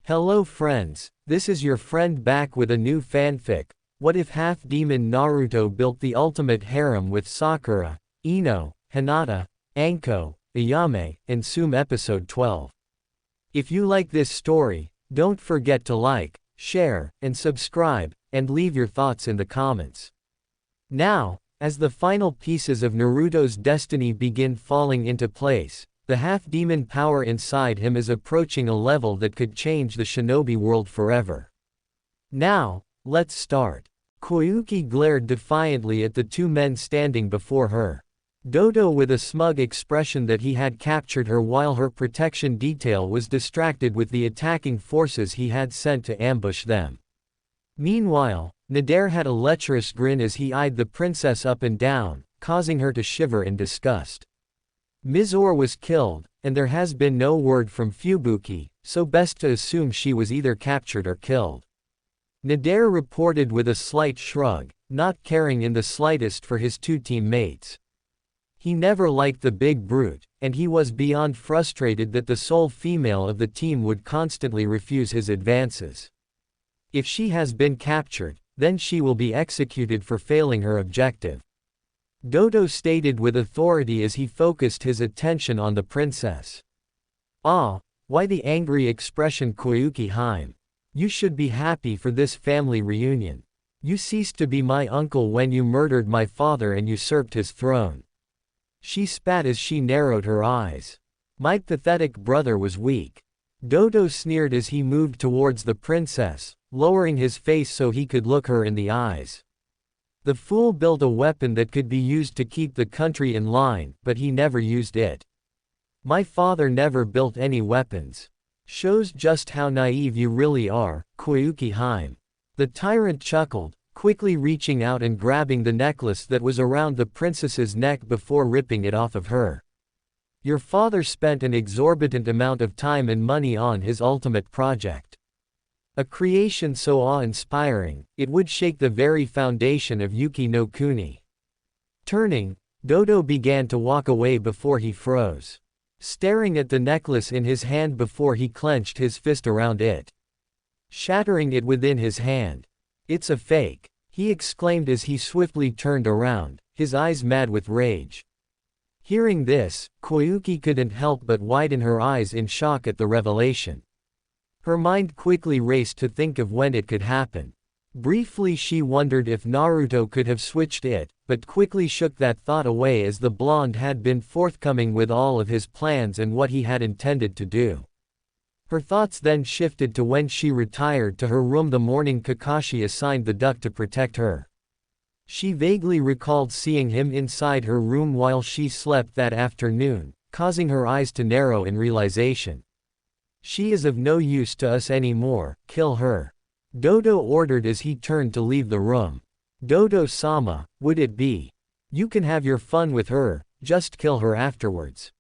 Hello friends, this is your friend back with a new fanfic. What if half-demon Naruto built the ultimate harem with Sakura, Ino, Hinata, Anko, Ayame, and Tsume episode 12. If you like this story, don't forget to like, share, and subscribe, and leave your thoughts in the comments. Now, as the final pieces of Naruto's destiny begin falling into place, the half-demon power inside him is approaching a level that could change the shinobi world forever. Now, let's start. Koyuki glared defiantly at the two men standing before her. Dodo with a smug expression that he had captured her while her protection detail was distracted with the attacking forces he had sent to ambush them. Meanwhile, Nader had a lecherous grin as he eyed the princess up and down, causing her to shiver in disgust. Mizore was killed, and there has been no word from Fubuki, so best to assume she was either captured or killed. Nader reported with a slight shrug, not caring in the slightest for his two teammates. He never liked the big brute, and he was beyond frustrated that the sole female of the team would constantly refuse his advances. If she has been captured, then she will be executed for failing her objective. Dodo stated with authority as he focused his attention on the princess. Ah, why the angry expression, Koyuki Haim? You should be happy for this family reunion. You ceased to be my uncle when you murdered my father and usurped his throne. She spat as she narrowed her eyes. My pathetic brother was weak. Dodo sneered as he moved towards the princess, lowering his face so he could look her in the eyes. The fool built a weapon that could be used to keep the country in line, but he never used it. My father never built any weapons. Shows just how naive you really are, Koyuki Haim. The tyrant chuckled, quickly reaching out and grabbing the necklace that was around the princess's neck before ripping it off of her. Your father spent an exorbitant amount of time and money on his ultimate project. A creation so awe-inspiring, it would shake the very foundation of Yuki no Kuni. Turning, Dodo began to walk away before he froze, staring at the necklace in his hand before he clenched his fist around it, shattering it within his hand. It's a fake, he exclaimed as he swiftly turned around, his eyes mad with rage. Hearing this, Koyuki couldn't help but widen her eyes in shock at the revelation. Her mind quickly raced to think of when it could happen. Briefly she wondered if Naruto could have switched it, but quickly shook that thought away as the blonde had been forthcoming with all of his plans and what he had intended to do. Her thoughts then shifted to when she retired to her room the morning Kakashi assigned the duck to protect her. She vaguely recalled seeing him inside her room while she slept that afternoon, causing her eyes to narrow in realization. She is of no use to us anymore, kill her. Dodo ordered as he turned to leave the room. Dodo-sama, would it be? You can have your fun with her, just kill her afterwards,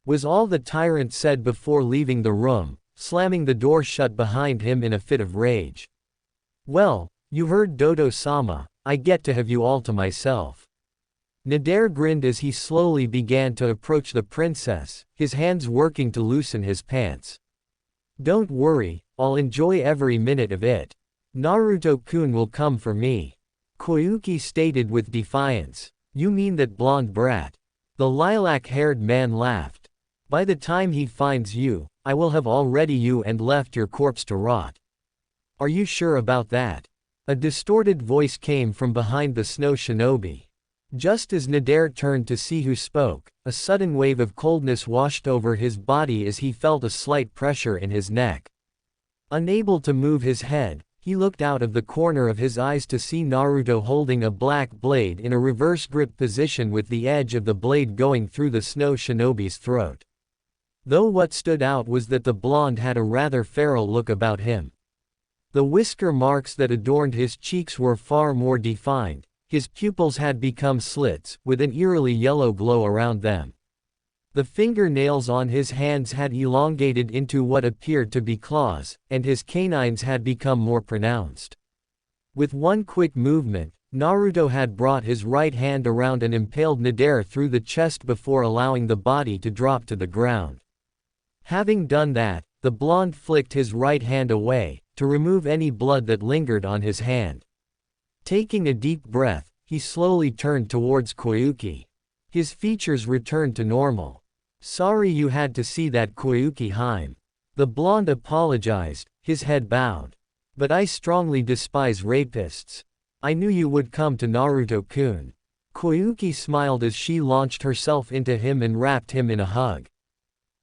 was all the tyrant said before leaving the room, slamming the door shut behind him in a fit of rage. Well, you heard Dodo-sama, I get to have you all to myself. Nader grinned as he slowly began to approach the princess, his hands working to loosen his pants. Don't worry, I'll enjoy every minute of it. Naruto-kun will come for me, Koyuki stated with defiance. You mean that blonde brat? The lilac-haired man laughed. By the time he finds you, I will have already you and left your corpse to rot. Are you sure about that? A distorted voice came from behind the snow shinobi. Just as Nader turned to see who spoke, a sudden wave of coldness washed over his body as he felt a slight pressure in his neck. Unable to move his head, he looked out of the corner of his eyes to see Naruto holding a black blade in a reverse grip position with the edge of the blade going through the snow shinobi's throat. Though what stood out was that the blonde had a rather feral look about him. The whisker marks that adorned his cheeks were far more defined. His pupils had become slits, with an eerily yellow glow around them. The fingernails on his hands had elongated into what appeared to be claws, and his canines had become more pronounced. With one quick movement, Naruto had brought his right hand around and impaled Nader through the chest before allowing the body to drop to the ground. Having done that, the blonde flicked his right hand away, to remove any blood that lingered on his hand. Taking a deep breath, he slowly turned towards Koyuki. His features returned to normal. "Sorry you had to see that, Koyuki-hime." The blonde apologized, his head bowed. "But I strongly despise rapists. I knew you would come to Naruto-kun." Koyuki smiled as she launched herself into him and wrapped him in a hug.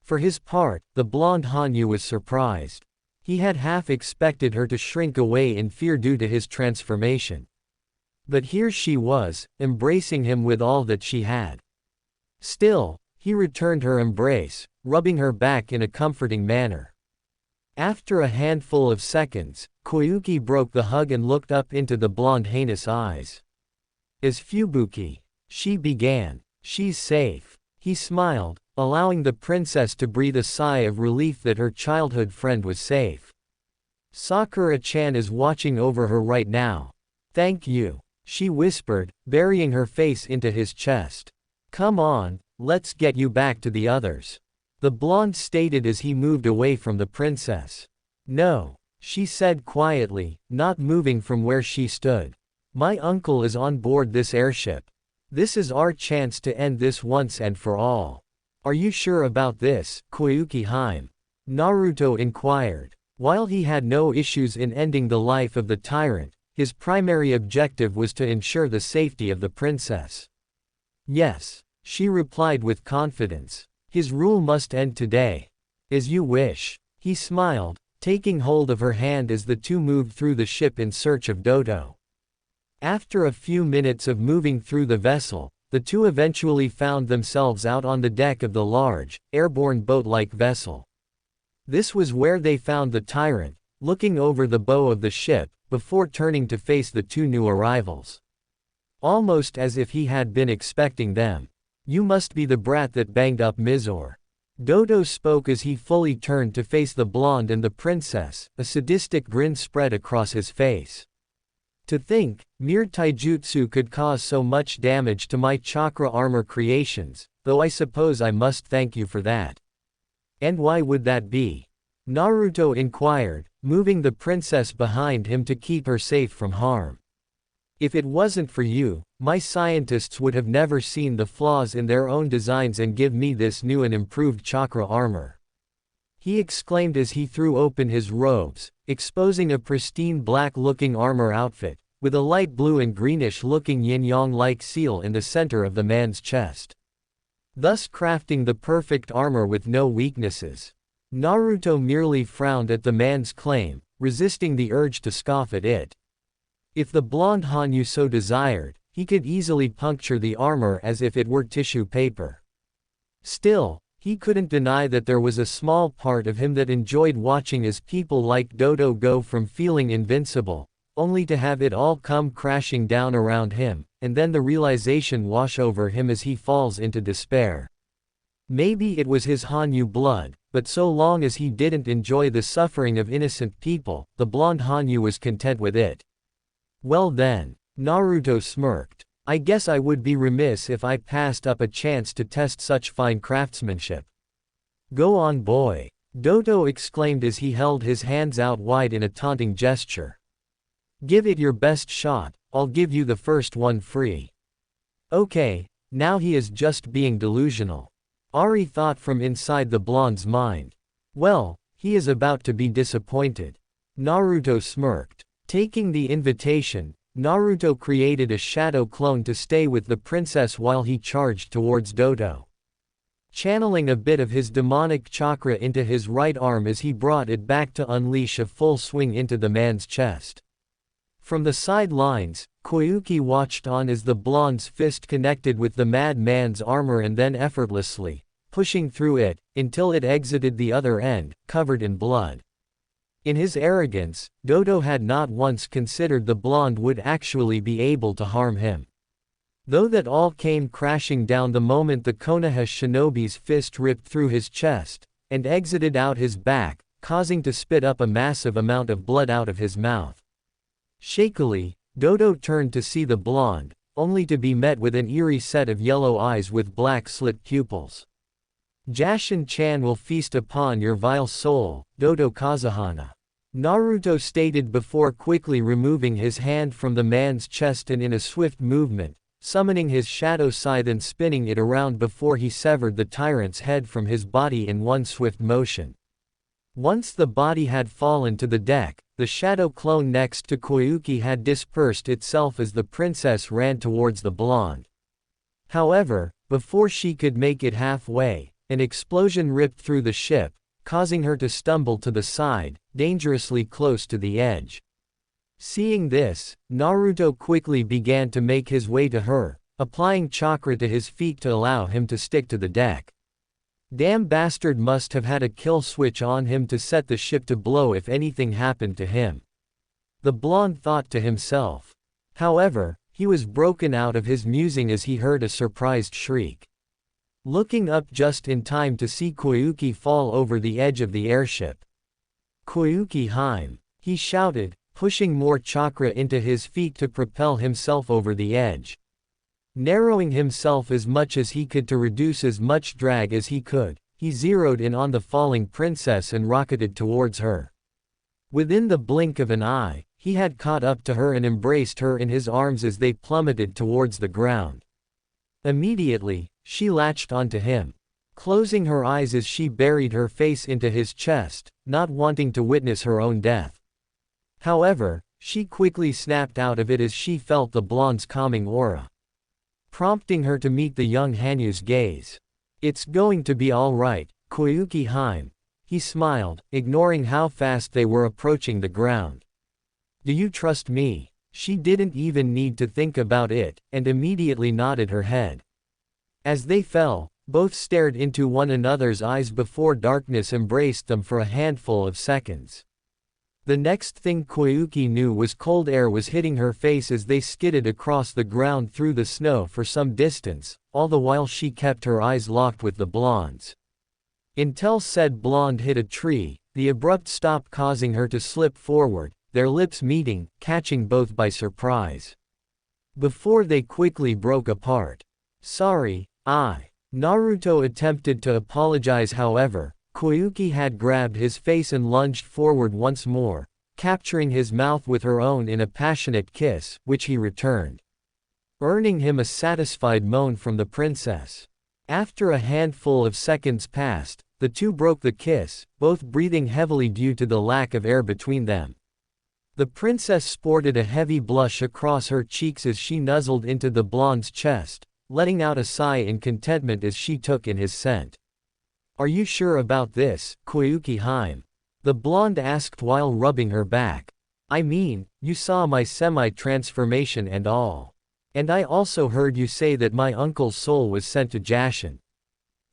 For his part, the blonde Hanyu was surprised. He had half expected her to shrink away in fear due to his transformation. But here she was, embracing him with all that she had. Still, he returned her embrace, rubbing her back in a comforting manner. After a handful of seconds, Koyuki broke the hug and looked up into the blonde heinous eyes. "As Fubuki," she began, "she's safe." He smiled, allowing the princess to breathe a sigh of relief that her childhood friend was safe. "Sakura-chan is watching over her right now. Thank you," she whispered, burying her face into his chest. "Come on, let's get you back to the others," the blonde stated as he moved away from the princess. "No," she said quietly, not moving from where she stood. "My uncle is on board this airship. This is our chance to end this once and for all." "Are you sure about this, Koyuki-hime?" Naruto inquired. While he had no issues in ending the life of the tyrant, his primary objective was to ensure the safety of the princess. "Yes," she replied with confidence. "His rule must end today." "As you wish." He smiled, taking hold of her hand as the two moved through the ship in search of Dodo. After a few minutes of moving through the vessel, the two eventually found themselves out on the deck of the large, airborne boat-like vessel. This was where they found the tyrant, looking over the bow of the ship, before turning to face the two new arrivals. Almost as if he had been expecting them. "You must be the brat that banged up Mizore." Dodo spoke as he fully turned to face the blonde and the princess, a sadistic grin spread across his face. "To think, mere taijutsu could cause so much damage to my chakra armor creations, though I suppose I must thank you for that." "And why would that be?" Naruto inquired, moving the princess behind him to keep her safe from harm. "If it wasn't for you, my scientists would have never seen the flaws in their own designs and give me this new and improved chakra armor," he exclaimed as he threw open his robes, exposing a pristine black-looking armor outfit, with a light blue and greenish-looking yin-yang-like seal in the center of the man's chest, thus crafting the perfect armor with no weaknesses. Naruto merely frowned at the man's claim, resisting the urge to scoff at it. If the blonde Hanyu so desired, he could easily puncture the armor as if it were tissue paper. Still, he couldn't deny that there was a small part of him that enjoyed watching as people like Dodo go from feeling invincible, only to have it all come crashing down around him, and then the realization wash over him as he falls into despair. Maybe it was his Hanyu blood, but so long as he didn't enjoy the suffering of innocent people, the blonde Hanyu was content with it. "Well then," Naruto smirked, "I guess I would be remiss if I passed up a chance to test such fine craftsmanship." "Go on, boy," Dodo exclaimed as he held his hands out wide in a taunting gesture. "Give it your best shot, I'll give you the first one free." Okay, now he is just being delusional. Ari thought from inside the blonde's mind. Well, he is about to be disappointed. Naruto smirked. Taking the invitation, Naruto created a shadow clone to stay with the princess while he charged towards Dodo. Channeling a bit of his demonic chakra into his right arm as he brought it back to unleash a full swing into the man's chest. From the sidelines, Koyuki watched on as the blonde's fist connected with the madman's armor and then effortlessly, pushing through it, until it exited the other end, covered in blood. In his arrogance, Dodo had not once considered the blonde would actually be able to harm him. Though that all came crashing down the moment the Konoha shinobi's fist ripped through his chest, and exited out his back, causing to spit up a massive amount of blood out of his mouth. Shakily, Dodo turned to see the blonde, only to be met with an eerie set of yellow eyes with black slit pupils. Jashin-chan will feast upon your vile soul, Dodo Kazuhana. Naruto stated before quickly removing his hand from the man's chest and in a swift movement, summoning his shadow scythe and spinning it around before he severed the tyrant's head from his body in one swift motion. Once the body had fallen to the deck, the shadow clone next to Koyuki had dispersed itself as the princess ran towards the blonde. However, before she could make it halfway, an explosion ripped through the ship, causing her to stumble to the side, dangerously close to the edge. Seeing this, Naruto quickly began to make his way to her, applying chakra to his feet to allow him to stick to the deck. Damn bastard must have had a kill switch on him to set the ship to blow if anything happened to him. The blonde thought to himself. However, he was broken out of his musing as he heard a surprised shriek. Looking up just in time to see Koyuki fall over the edge of the airship. Koyuki Haim, he shouted, pushing more chakra into his feet to propel himself over the edge. Narrowing himself as much as he could to reduce as much drag as he could, he zeroed in on the falling princess and rocketed towards her. Within the blink of an eye, he had caught up to her and embraced her in his arms as they plummeted towards the ground. Immediately, she latched onto him, closing her eyes as she buried her face into his chest, not wanting to witness her own death. However, she quickly snapped out of it as she felt the blonde's calming aura, prompting her to meet the young Hanyu's gaze. "It's going to be all right, Koyuki Haim," he smiled, ignoring how fast they were approaching the ground. "Do you trust me?" She didn't even need to think about it, and immediately nodded her head. As they fell, both stared into one another's eyes before darkness embraced them for a handful of seconds. The next thing Koyuki knew was cold air was hitting her face as they skidded across the ground through the snow for some distance, all the while she kept her eyes locked with the blonde's. Until said blonde hit a tree, the abrupt stop causing her to slip forward, their lips meeting, catching both by surprise. Before they quickly broke apart. "Sorry, Naruto attempted to apologize. However, Koyuki had grabbed his face and lunged forward once more, capturing his mouth with her own in a passionate kiss, which he returned, earning him a satisfied moan from the princess. After a handful of seconds passed, the two broke the kiss, both breathing heavily due to the lack of air between them. The princess sported a heavy blush across her cheeks as she nuzzled into the blonde's chest, letting out a sigh in contentment as she took in his scent. "Are you sure about this, Koyuki Haim?" the blonde asked while rubbing her back. "I mean, you saw my semi-transformation and all. And I also heard you say that my uncle's soul was sent to Jashin."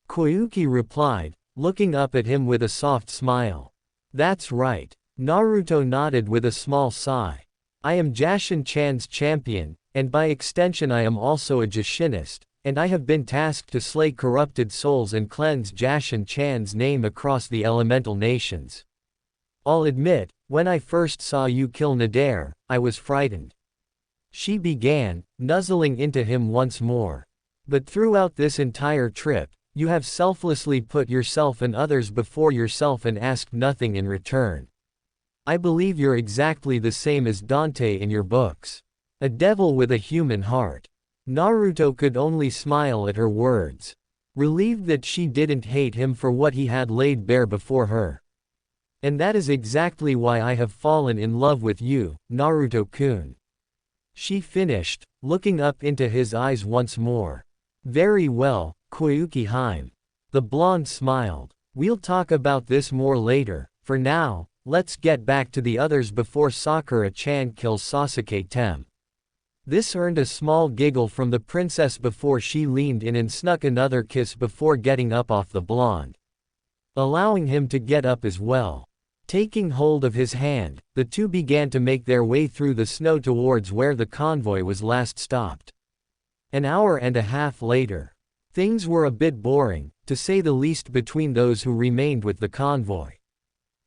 Koyuki replied, looking up at him with a soft smile. "That's right." Naruto nodded with a small sigh. "I am Jashin-chan's champion, and by extension I am also a Jashinist, and I have been tasked to slay corrupted souls and cleanse Jashin-chan's name across the elemental nations. I'll admit, when I first saw you kill Nader, I was frightened." She began, nuzzling into him once more. "But throughout this entire trip, you have selflessly put yourself and others before yourself and asked nothing in return. I believe you're exactly the same as Dante in your books. A devil with a human heart." Naruto could only smile at her words, relieved that she didn't hate him for what he had laid bare before her. "And that is exactly why I have fallen in love with you, Naruto-kun," she finished, looking up into his eyes once more. "Very well, Koyuki Haim." The blonde smiled. "We'll talk about this more later. For now, let's get back to the others before Sakura-chan kills Sasuke-tem." This earned a small giggle from the princess before she leaned in and snuck another kiss before getting up off the blonde, allowing him to get up as well. Taking hold of his hand, the two began to make their way through the snow towards where the convoy was last stopped. An hour and a half later. Things were a bit boring, to say the least, between those who remained with the convoy.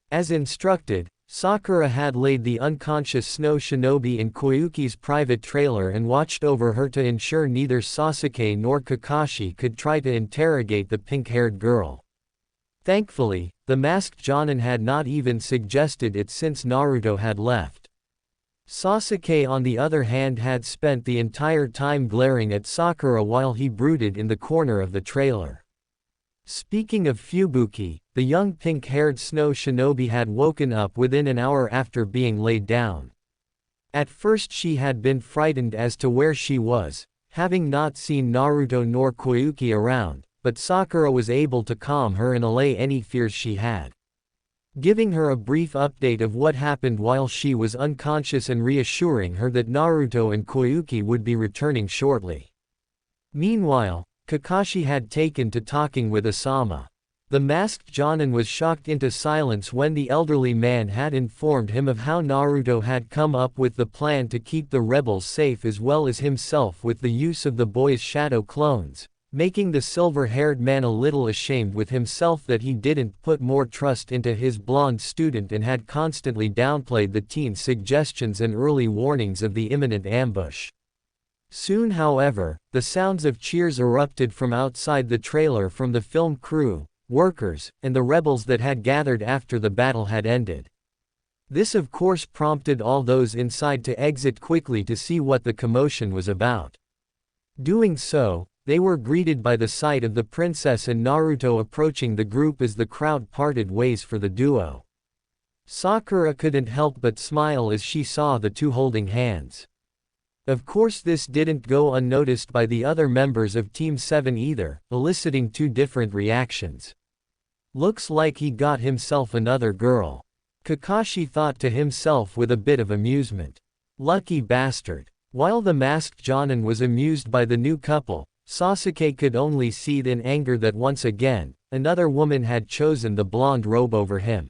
As instructed, Sakura had laid the unconscious snow shinobi in Koyuki's private trailer and watched over her to ensure neither Sasuke nor Kakashi could try to interrogate the pink-haired girl. Thankfully, the masked Jonin had not even suggested it since Naruto had left. Sasuke on the other hand had spent the entire time glaring at Sakura while he brooded in the corner of the trailer. Speaking of Fubuki, the young pink-haired snow shinobi had woken up within an hour after being laid down. At first she had been frightened as to where she was, having not seen Naruto nor Koyuki around, but Sakura was able to calm her and allay any fears she had. Giving her a brief update of what happened while she was unconscious and reassuring her that Naruto and Koyuki would be returning shortly. Meanwhile, Kakashi had taken to talking with Asama. The masked Jonin was shocked into silence when the elderly man had informed him of how Naruto had come up with the plan to keep the rebels safe as well as himself with the use of the boy's shadow clones, making the silver-haired man a little ashamed with himself that he didn't put more trust into his blonde student and had constantly downplayed the teen's suggestions and early warnings of the imminent ambush. Soon however, the sounds of cheers erupted from outside the trailer from the film crew, workers, and the rebels that had gathered after the battle had ended. This of course prompted all those inside to exit quickly to see what the commotion was about. Doing so, they were greeted by the sight of the princess and Naruto approaching the group as the crowd parted ways for the duo. Sakura couldn't help but smile as she saw the two holding hands. Of course this didn't go unnoticed by the other members of Team 7 either, eliciting two different reactions. Looks like he got himself another girl. Kakashi thought to himself with a bit of amusement. Lucky bastard. While the masked Jonin was amused by the new couple, Sasuke could only seethe in anger that once again, another woman had chosen the blonde robe over him.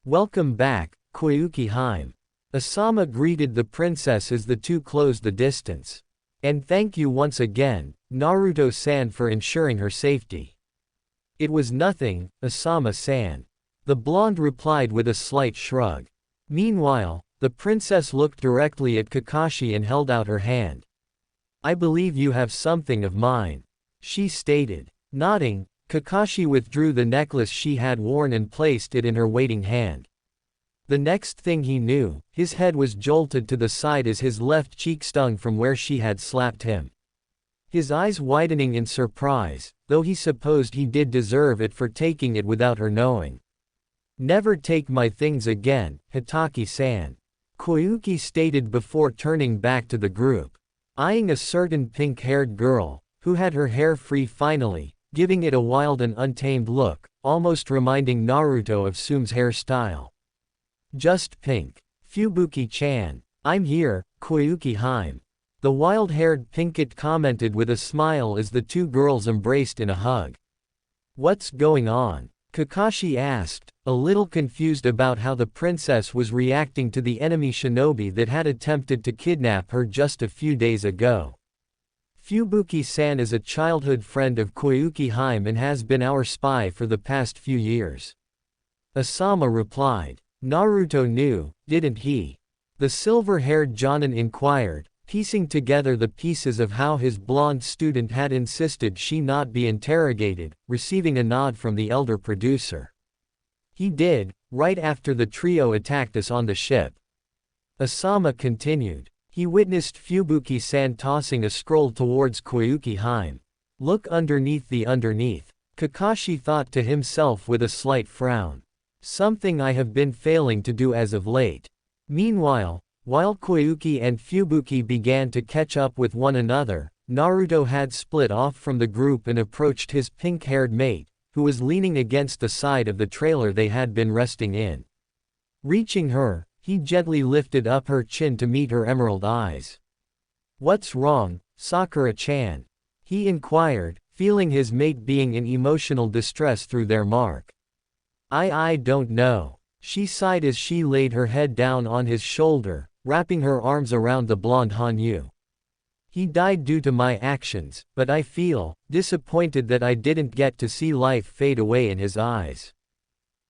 Welcome back, Koyuki Harem. Asama greeted the princess as the two closed the distance. And thank you once again, Naruto-san, for ensuring her safety. It was nothing, Asama-san. The blonde replied with a slight shrug. Meanwhile, the princess looked directly at Kakashi and held out her hand. I believe you have something of mine, she stated. Nodding, Kakashi withdrew the necklace she had worn and placed it in her waiting hand. The next thing he knew, his head was jolted to the side as his left cheek stung from where she had slapped him. His eyes widening in surprise, though he supposed he did deserve it for taking it without her knowing. Never take my things again, Hitaki-san, Koyuki stated before turning back to the group. Eyeing a certain pink-haired girl, who had her hair free finally, giving it a wild and untamed look, almost reminding Naruto of Tsume's hairstyle. Just pink. Fubuki-chan. I'm here, Koyuki Harem. The wild-haired pinkette commented with a smile as the two girls embraced in a hug. What's going on? Kakashi asked, a little confused about how the princess was reacting to the enemy shinobi that had attempted to kidnap her just a few days ago. Fubuki-san is a childhood friend of Koyuki Harem and has been our spy for the past few years. Asama replied. Naruto knew, didn't he? The silver-haired Jonin inquired, piecing together the pieces of how his blonde student had insisted she not be interrogated, receiving a nod from the elder producer. He did, right after the trio attacked us on the ship. Asama continued. He witnessed Fubuki-san tossing a scroll towards Koyuki Harem. Look underneath the underneath. Kakashi thought to himself with a slight frown. Something I have been failing to do as of late. Meanwhile, while Koyuki and Fubuki began to catch up with one another, Naruto had split off from the group and approached his pink-haired mate, who was leaning against the side of the trailer they had been resting in. Reaching her, he gently lifted up her chin to meet her emerald eyes. What's wrong, Sakura-chan? He inquired, feeling his mate being in emotional distress through their mark. I don't know. She sighed as she laid her head down on his shoulder, wrapping her arms around the blonde Hanyu. He died due to my actions, but I feel disappointed that I didn't get to see life fade away in his eyes.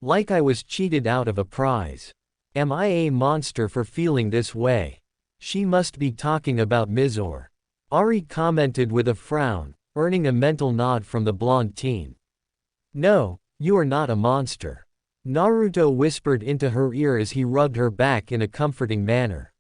Like I was cheated out of a prize. Am I a monster for feeling this way? She must be talking about Mizor. Ari commented with a frown, earning a mental nod from the blonde teen. No, you are not a monster. Naruto whispered into her ear as he rubbed her back in a comforting manner,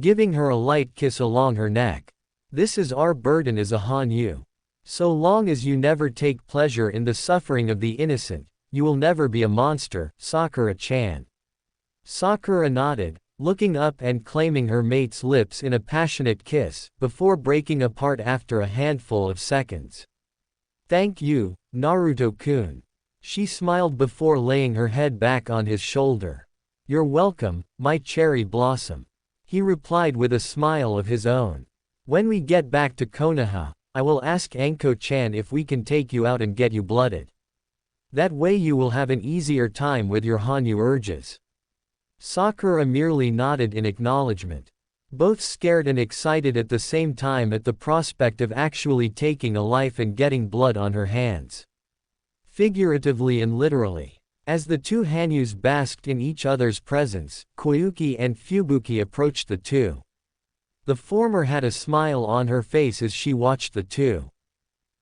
giving her a light kiss along her neck. This is our burden as a Hanyu. So long as you never take pleasure in the suffering of the innocent, you will never be a monster, Sakura-chan. Sakura nodded, looking up and claiming her mate's lips in a passionate kiss, before breaking apart after a handful of seconds. Thank you, Naruto-kun. She smiled before laying her head back on his shoulder. You're welcome, my cherry blossom. He replied with a smile of his own. When we get back to Konoha, I will ask Anko-chan if we can take you out and get you blooded. That way you will have an easier time with your Hanyu urges. Sakura merely nodded in acknowledgement. Both scared and excited at the same time at the prospect of actually taking a life and getting blood on her hands. Figuratively and literally. As the two Hanyus basked in each other's presence, Koyuki and Fubuki approached the two. The former had a smile on her face as she watched the two.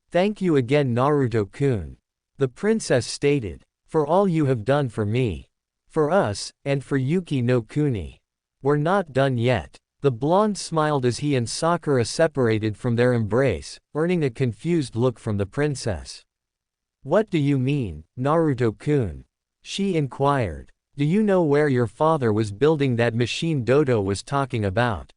Thank you again, Naruto-kun. The princess stated. For all you have done for me. For us, and for Yuki no Kuni. We're not done yet. The blonde smiled as he and Sakura separated from their embrace, earning a confused look from the princess. What do you mean, Naruto-kun? She inquired. Do you know where your father was building that machine Dodo was talking about?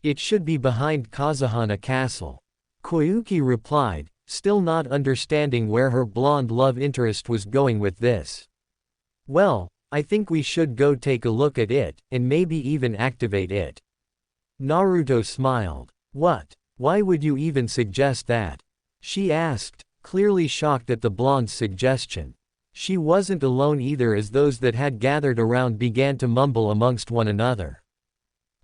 It should be behind Kazuhana Castle. Koyuki replied, still not understanding where her blonde love interest was going with this. Well, I think we should go take a look at it, and maybe even activate it. Naruto smiled. What? Why would you even suggest that? She asked, clearly shocked at the blonde's suggestion. She wasn't alone either, as those that had gathered around began to mumble amongst one another.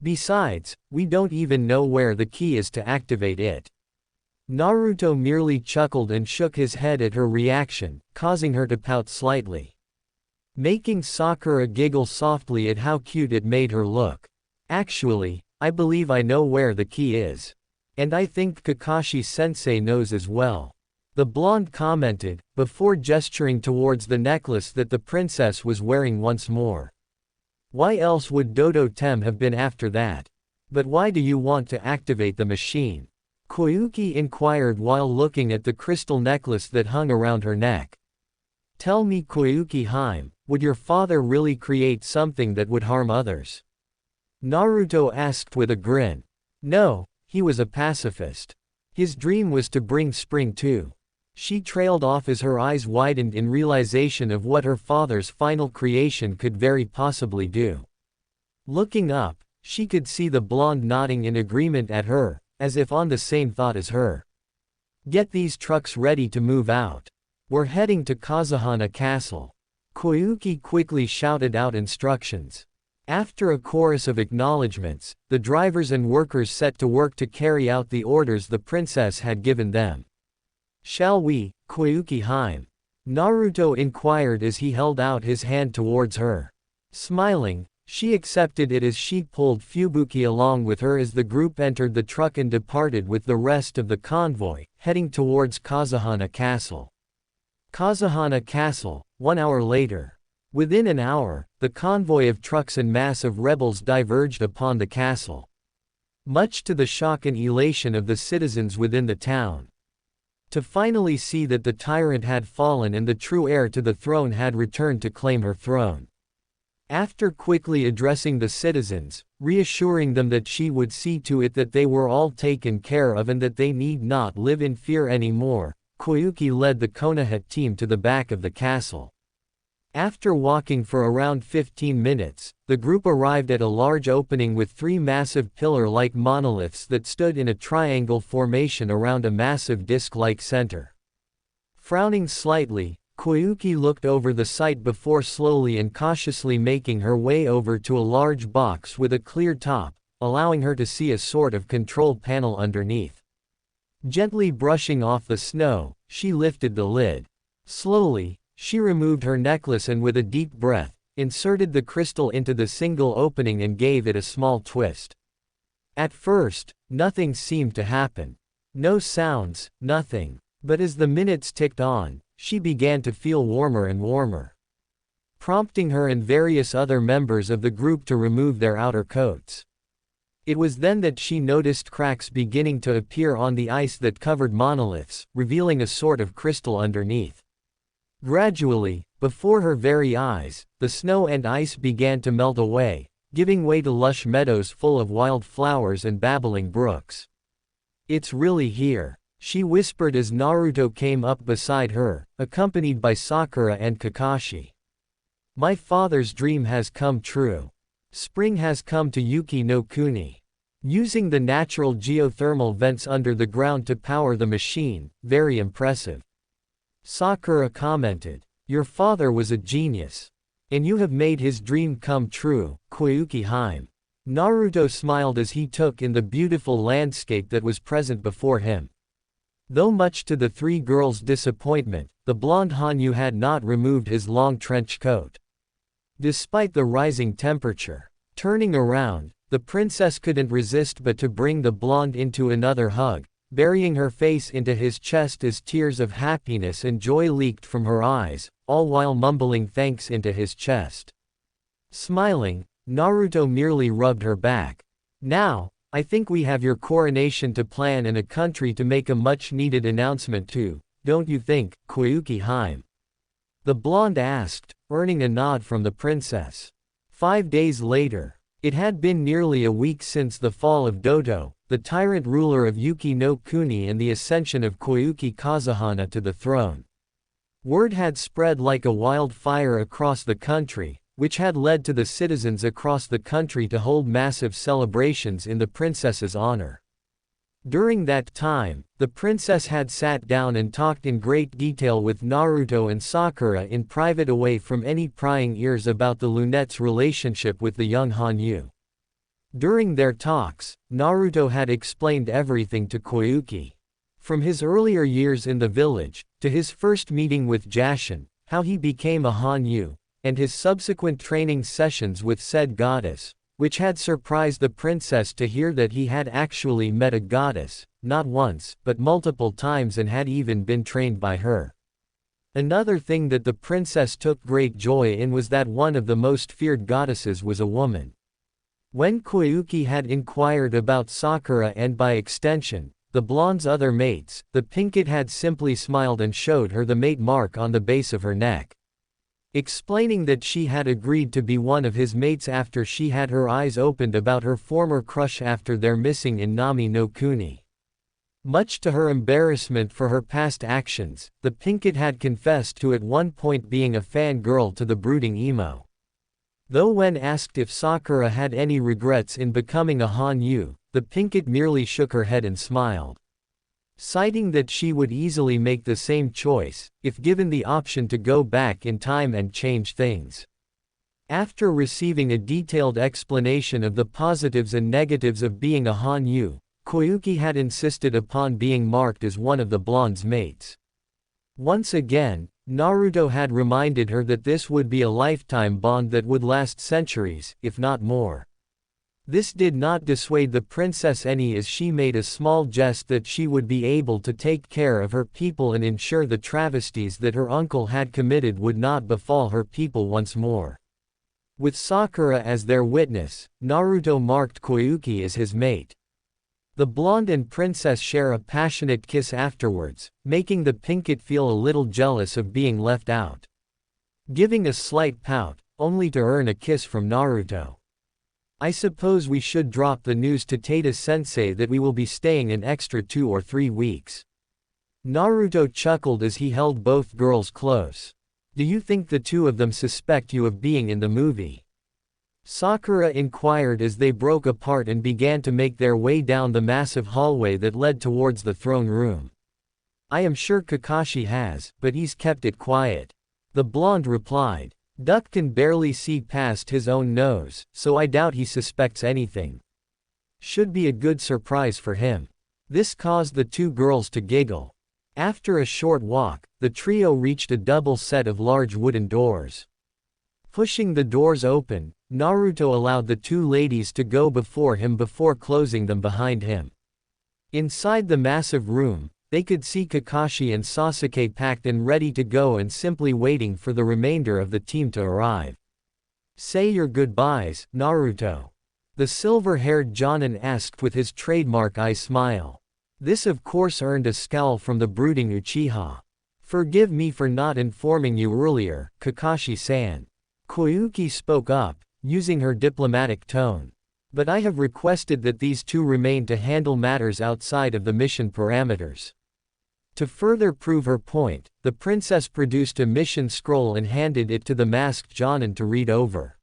Besides, we don't even know where the key is to activate it. Naruto merely chuckled and shook his head at her reaction, causing her to pout slightly, making Sakura giggle softly at how cute it made her look. Actually, I believe I know where the key is. And I think Kakashi-sensei knows as well. The blonde commented, before gesturing towards the necklace that the princess was wearing once more. Why else would Dodo Tem have been after that? But why do you want to activate the machine? Koyuki inquired while looking at the crystal necklace that hung around her neck. Tell me, Koyuki-hime, would your father really create something that would harm others? Naruto asked with a grin. No, he was a pacifist. His dream was to bring spring too. She trailed off as her eyes widened in realization of what her father's final creation could very possibly do. Looking up, she could see the blonde nodding in agreement at her, as if on the same thought as her. Get these trucks ready to move out. We're heading to Kazuhana Castle. Koyuki quickly shouted out instructions. After a chorus of acknowledgements, the drivers and workers set to work to carry out the orders the princess had given them. Shall we, Koyuki-hime? Naruto inquired as he held out his hand towards her. Smiling, she accepted it as she pulled Fubuki along with her as the group entered the truck and departed with the rest of the convoy, heading towards Kazuhana Castle. Kazuhana Castle, 1 hour later. Within an hour, the convoy of trucks and mass of rebels diverged upon the castle. Much to the shock and elation of the citizens within the town. To finally see that the tyrant had fallen and the true heir to the throne had returned to claim her throne. After quickly addressing the citizens, reassuring them that she would see to it that they were all taken care of and that they need not live in fear anymore, Koyuki led the Konoha team to the back of the castle. After walking for around 15 minutes, the group arrived at a large opening with 3 massive pillar-like monoliths that stood in a triangle formation around a massive disc-like center. Frowning slightly, Koyuki looked over the site before slowly and cautiously making her way over to a large box with a clear top, allowing her to see a sort of control panel underneath. Gently brushing off the snow, she lifted the lid. Slowly, she removed her necklace and with a deep breath, inserted the crystal into the single opening and gave it a small twist. At first, nothing seemed to happen. No sounds, nothing. But as the minutes ticked on, she began to feel warmer and warmer, prompting her and various other members of the group to remove their outer coats. It was then that she noticed cracks beginning to appear on the ice that covered monoliths, revealing a sort of crystal underneath. Gradually, before her very eyes, the snow and ice began to melt away, giving way to lush meadows full of wild flowers and babbling brooks. "It's really here," she whispered as Naruto came up beside her, accompanied by Sakura and Kakashi. "My father's dream has come true. Spring has come to Yuki no Kuni." Using the natural geothermal vents under the ground to power the machine, very impressive. Sakura commented, "Your father was a genius. And you have made his dream come true, Koyuki Haim." Naruto smiled as he took in the beautiful landscape that was present before him. Though much to the three girls' disappointment, the blonde Hanyu had not removed his long trench coat. Despite the rising temperature. Turning around, the princess couldn't resist but to bring the blonde into another hug, burying her face into his chest as tears of happiness and joy leaked from her eyes, all while mumbling thanks into his chest. Smiling, Naruto merely rubbed her back. "Now, I think we have your coronation to plan and a country to make a much-needed announcement to, don't you think, Koyuki Haim?" The blonde asked, earning a nod from the princess. 5 days later. It had been nearly a week since the fall of Dodo, the tyrant ruler of Yuki no Kuni, and the ascension of Koyuki Kazuhana to the throne. Word had spread like a wildfire across the country, which had led to the citizens across the country to hold massive celebrations in the princess's honor. During that time, the princess had sat down and talked in great detail with Naruto and Sakura in private away from any prying ears about the Lunette's relationship with the young Hanyu. During their talks, Naruto had explained everything to Koyuki. From his earlier years in the village, to his first meeting with Jashin, how he became a Hanyu, and his subsequent training sessions with said goddess, which had surprised the princess to hear that he had actually met a goddess, not once, but multiple times, and had even been trained by her. Another thing that the princess took great joy in was that one of the most feared goddesses was a woman. When Koyuki had inquired about Sakura and by extension, the blonde's other mates, the Pinkett had simply smiled and showed her the mate mark on the base of her neck, explaining that she had agreed to be one of his mates after she had her eyes opened about her former crush after their missing in Nami no Kuni. Much to her embarrassment for her past actions, the Pinkett had confessed to at one point being a fangirl to the brooding emo. Though when asked if Sakura had any regrets in becoming a Hanyu, the Pinkett merely shook her head and smiled, citing that she would easily make the same choice, if given the option to go back in time and change things. After receiving a detailed explanation of the positives and negatives of being a Hanyu, Koyuki had insisted upon being marked as one of the blonde's mates. Once again, Naruto had reminded her that this would be a lifetime bond that would last centuries, if not more. This did not dissuade the princess any, as she made a small jest that she would be able to take care of her people and ensure the travesties that her uncle had committed would not befall her people once more. With Sakura as their witness, Naruto marked Koyuki as his mate. The blonde and princess share a passionate kiss afterwards, making the Pinkett feel a little jealous of being left out. Giving a slight pout, only to earn a kiss from Naruto. "I suppose we should drop the news to Tata-sensei that we will be staying an extra 2 or 3 weeks. Naruto chuckled as he held both girls close. "Do you think the two of them suspect you of being in the movie?" Sakura inquired as they broke apart and began to make their way down the massive hallway that led towards the throne room. "I am sure Kakashi has, but he's kept it quiet," the blonde replied. "Duck can barely see past his own nose, so I doubt he suspects anything. Should be a good surprise for him." This caused the two girls to giggle. After a short walk, the trio reached a double set of large wooden doors. Pushing the doors open, Naruto allowed the two ladies to go before him before closing them behind him. Inside the massive room, they could see Kakashi and Sasuke packed and ready to go and simply waiting for the remainder of the team to arrive. "Say your goodbyes, Naruto," the silver-haired Jonin asked with his trademark eye smile. This of course earned a scowl from the brooding Uchiha. "Forgive me for not informing you earlier, Kakashi-san." Koyuki spoke up, using her diplomatic tone. "But I have requested that these two remain to handle matters outside of the mission parameters." To further prove her point, the princess produced a mission scroll and handed it to the masked Jonin to read over.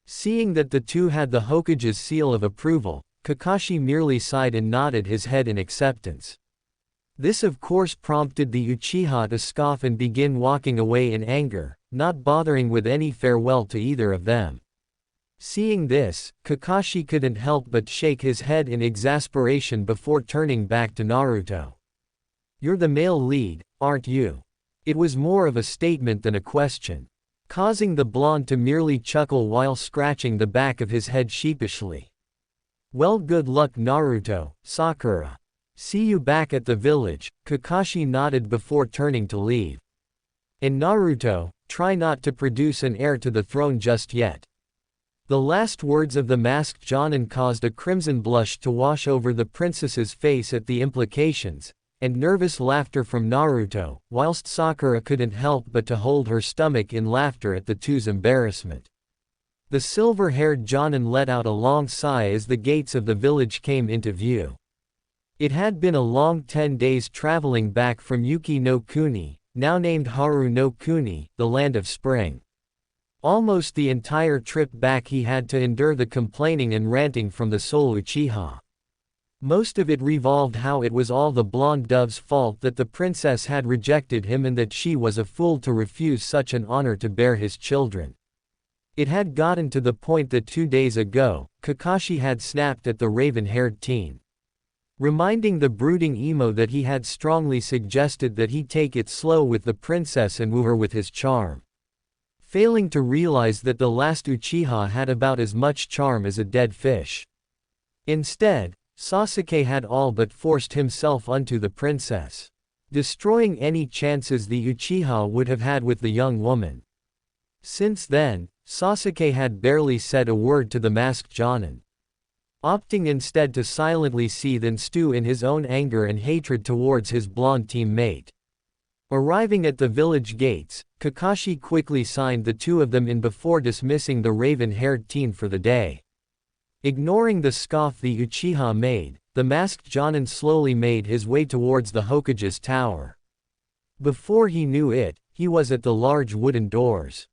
Seeing that the two had the Hokage's seal of approval, Kakashi merely sighed and nodded his head in acceptance. This of course prompted the Uchiha to scoff and begin walking away in anger, not bothering with any farewell to either of them. Seeing this, Kakashi couldn't help but shake his head in exasperation before turning back to Naruto. "You're the male lead, aren't you?" It was more of a statement than a question, causing the blonde to merely chuckle while scratching the back of his head sheepishly. "Well, good luck Naruto, Sakura. See you back at the village," Kakashi nodded before turning to leave. "And Naruto, try not to produce an heir to the throne just yet." The last words of the masked Jonin caused a crimson blush to wash over the princess's face at the implications, and nervous laughter from Naruto, whilst Sakura couldn't help but to hold her stomach in laughter at the two's embarrassment. The silver-haired Jonin let out a long sigh as the gates of the village came into view. It had been a long 10 days traveling back from Yuki no Kuni, now named Haru no Kuni, the land of spring. Almost the entire trip back he had to endure the complaining and ranting from the sole Uchiha. Most of it revolved how it was all the blonde dove's fault that the princess had rejected him and that she was a fool to refuse such an honor to bear his children. It had gotten to the point that 2 days ago, Kakashi had snapped at the raven-haired teen, reminding the brooding emo that he had strongly suggested that he take it slow with the princess and woo her with his charm. Failing to realize that the last Uchiha had about as much charm as a dead fish. Instead, Sasuke had all but forced himself onto the princess, destroying any chances the Uchiha would have had with the young woman. Since then, Sasuke had barely said a word to the masked Jonin, opting instead to silently seethe and stew in his own anger and hatred towards his blonde teammate. Arriving at the village gates, Kakashi quickly signed the two of them in before dismissing the raven-haired teen for the day. Ignoring the scoff the Uchiha made, the masked Jonin slowly made his way towards the Hokage's tower. Before he knew it, he was at the large wooden doors.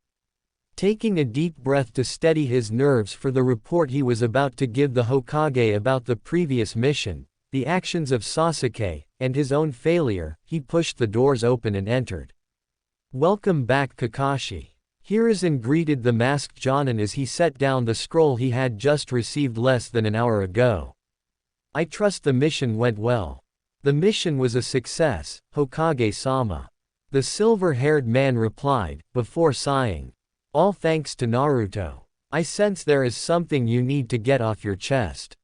Taking a deep breath to steady his nerves for the report he was about to give the Hokage about the previous mission, the actions of Sasuke, and his own failure, he pushed the doors open and entered. "Welcome back Kakashi." Hiruzen greeted the masked Jonin as he set down the scroll he had just received less than an hour ago. "I trust the mission went well." "The mission was a success, Hokage-sama," the silver-haired man replied, before sighing. "All thanks to Naruto. I sense there is something you need to get off your chest."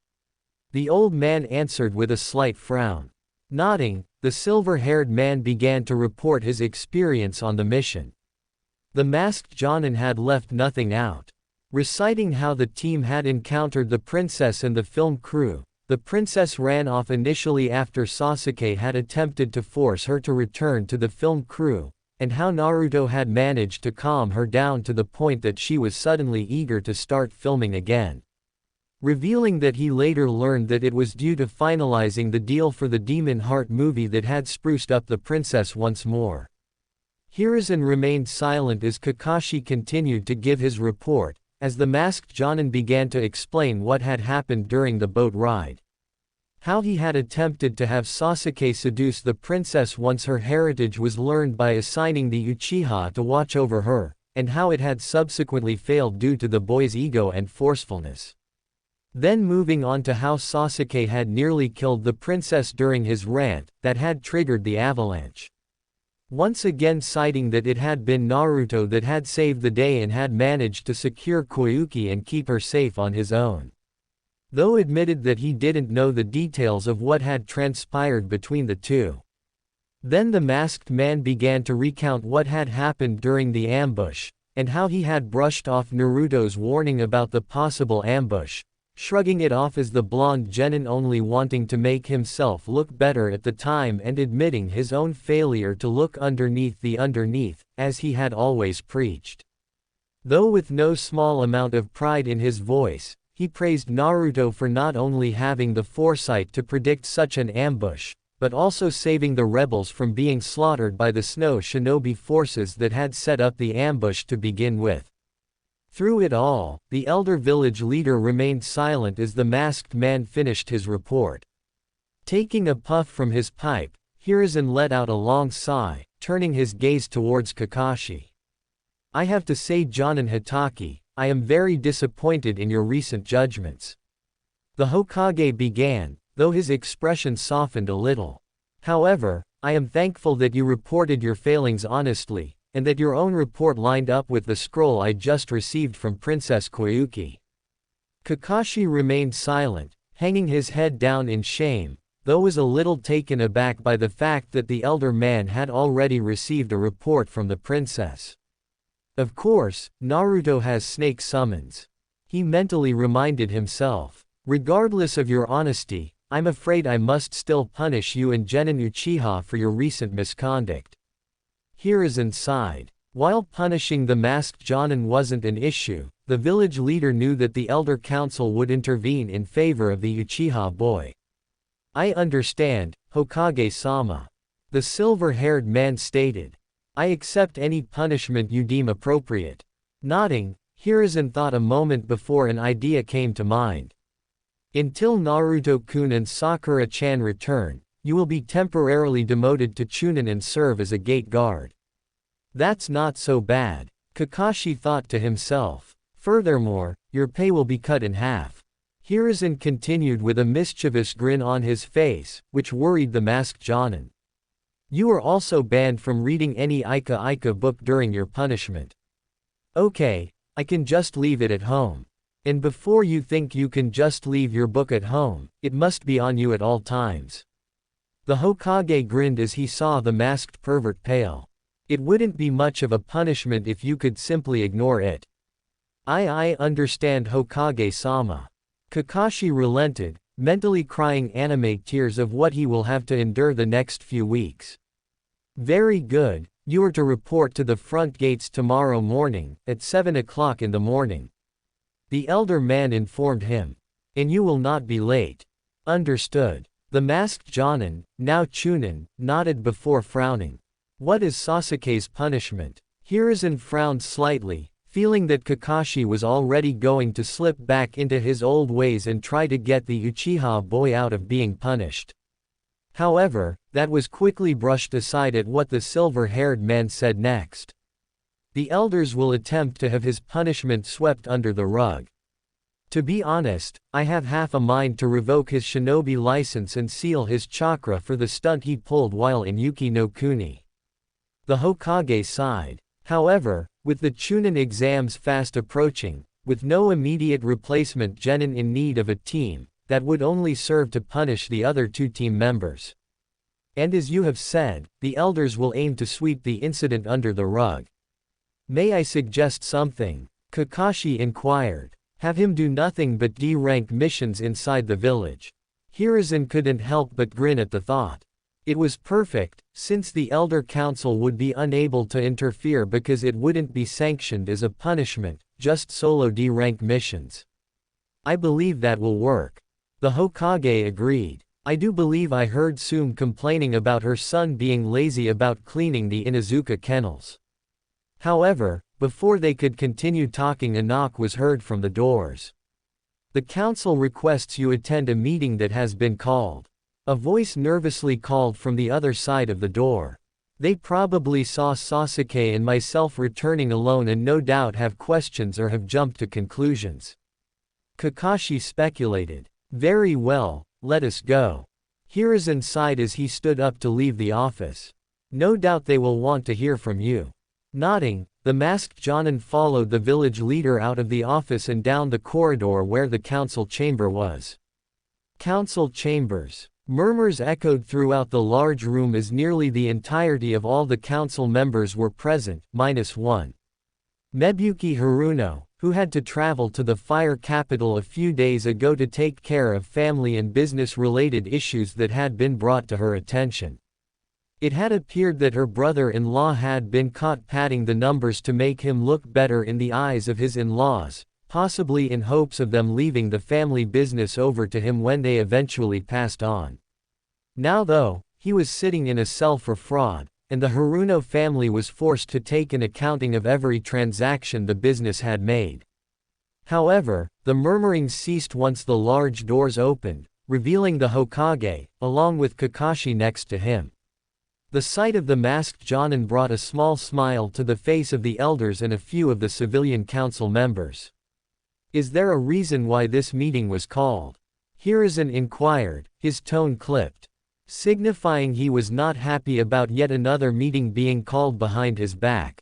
The old man answered with a slight frown. Nodding, the silver-haired man began to report his experience on the mission. The masked Jonin had left nothing out. Reciting how the team had encountered the princess and the film crew, the princess ran off initially after Sasuke had attempted to force her to return to the film crew, and how Naruto had managed to calm her down to the point that she was suddenly eager to start filming again. Revealing that he later learned that it was due to finalizing the deal for the Demon Heart movie that had spruced up the princess once more. Hiruzen remained silent as Kakashi continued to give his report, as the masked Jonin began to explain what had happened during the boat ride. How he had attempted to have Sasuke seduce the princess once her heritage was learned by assigning the Uchiha to watch over her, and how it had subsequently failed due to the boy's ego and forcefulness. Then moving on to how Sasuke had nearly killed the princess during his rant that had triggered the avalanche. once again citing that it had been Naruto that had saved the day and had managed to secure Koyuki and keep her safe on his own. Though admitted that he didn't know the details of what had transpired between the two. Then the masked man began to recount what had happened during the ambush, and how he had brushed off Naruto's warning about the possible ambush, shrugging it off as the blonde genin only wanting to make himself look better at the time and admitting his own failure to look underneath the underneath, as he had always preached. Though with no small amount of pride in his voice, he praised Naruto for not only having the foresight to predict such an ambush, but also saving the rebels from being slaughtered by the snow shinobi forces that had set up the ambush to begin with. Through it all, the elder village leader remained silent as the masked man finished his report. Taking a puff from his pipe, Hiruzen let out a long sigh, turning his gaze towards Kakashi. I have to say, Jonin Hitaki, I am very disappointed in your recent judgments. The Hokage began, though his expression softened a little. However, I am thankful that you reported your failings honestly, and that your own report lined up with the scroll I just received from Princess Koyuki. Kakashi remained silent, hanging his head down in shame, though was a little taken aback by the fact that the elder man had already received a report from the princess. Of course, Naruto has snake summons. He mentally reminded himself. Regardless of your honesty, I'm afraid I must still punish you and Genin Uchiha for your recent misconduct. Hiruzen sighed. While punishing the masked Jonin wasn't an issue, the village leader knew that the elder council would intervene in favor of the Uchiha boy. I understand, Hokage-sama. The silver-haired man stated. I accept any punishment you deem appropriate. Nodding, Hiruzen thought a moment before an idea came to mind. Until Naruto-kun and Sakura-chan return, you will be temporarily demoted to Chunin and serve as a gate guard. That's not so bad, Kakashi thought to himself. Furthermore, your pay will be cut in half. Hiruzen continued with a mischievous grin on his face, which worried the masked Jonin. You are also banned from reading any Ika book during your punishment. Okay, I can just leave it at home. And before you think you can just leave your book at home, it must be on you at all times. The Hokage grinned as he saw the masked pervert pale. It wouldn't be much of a punishment if you could simply ignore it. I understand, Hokage-sama. Kakashi relented, mentally crying anime tears of what he will have to endure the next few weeks. Very good, you are to report to the front gates tomorrow morning, at 7 o'clock in the morning. The elder man informed him. And you will not be late. Understood. The masked Jonin, now Chunin, nodded before frowning. What is Sasuke's punishment? Hiruzen frowned slightly, feeling that Kakashi was already going to slip back into his old ways and try to get the Uchiha boy out of being punished. However, that was quickly brushed aside at what the silver-haired man said next. The elders will attempt to have his punishment swept under the rug. To be honest, I have half a mind to revoke his shinobi license and seal his chakra for the stunt he pulled while in Yuki no Kuni. The Hokage sighed. However, with the Chunin exams fast approaching, with no immediate replacement genin in need of a team, that would only serve to punish the other two team members. And as you have said, the elders will aim to sweep the incident under the rug. May I suggest something? Kakashi inquired. Have him do nothing but D-rank missions inside the village. Hiruzen couldn't help but grin at the thought. It was perfect, since the Elder Council would be unable to interfere because it wouldn't be sanctioned as a punishment, just solo D-rank missions. I believe that will work. The Hokage agreed. I do believe I heard Tsume complaining about her son being lazy about cleaning the Inuzuka kennels. However, before they could continue talking, a knock was heard from the doors. The council requests you attend a meeting that has been called. A voice nervously called from the other side of the door. They probably saw Sasuke and myself returning alone and no doubt have questions or have jumped to conclusions. Kakashi speculated. Very well, let us go. Hiruzen sighed as he stood up to leave the office. No doubt they will want to hear from you. Nodding, the masked Jonin followed the village leader out of the office and down the corridor where the council chamber was. Council chambers. Murmurs echoed throughout the large room as nearly the entirety of all the council members were present, minus one. Mebuki Haruno, who had to travel to the fire capital a few days ago to take care of family and business-related issues that had been brought to her attention. It had appeared that her brother-in-law had been caught padding the numbers to make him look better in the eyes of his in-laws, possibly in hopes of them leaving the family business over to him when they eventually passed on. Now though, he was sitting in a cell for fraud, and the Haruno family was forced to take an accounting of every transaction the business had made. However, the murmurings ceased once the large doors opened, revealing the Hokage, along with Kakashi next to him. The sight of the masked Jonin brought a small smile to the face of the elders and a few of the civilian council members. Is there a reason why this meeting was called? Hiruzen inquired, his tone clipped, signifying he was not happy about yet another meeting being called behind his back.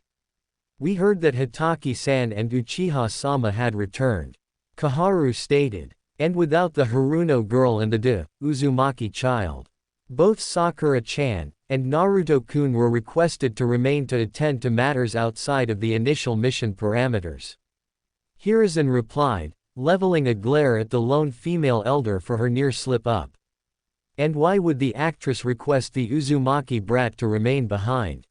We heard that Hitaki-san and Uchiha-sama had returned, Kaharu stated, and without the Haruno girl and the Uzumaki child. Both Sakura-chan and Naruto-kun were requested to remain to attend to matters outside of the initial mission parameters. Hiruzen replied, leveling a glare at the lone female elder for her near slip-up. And why would the actress request the Uzumaki brat to remain behind?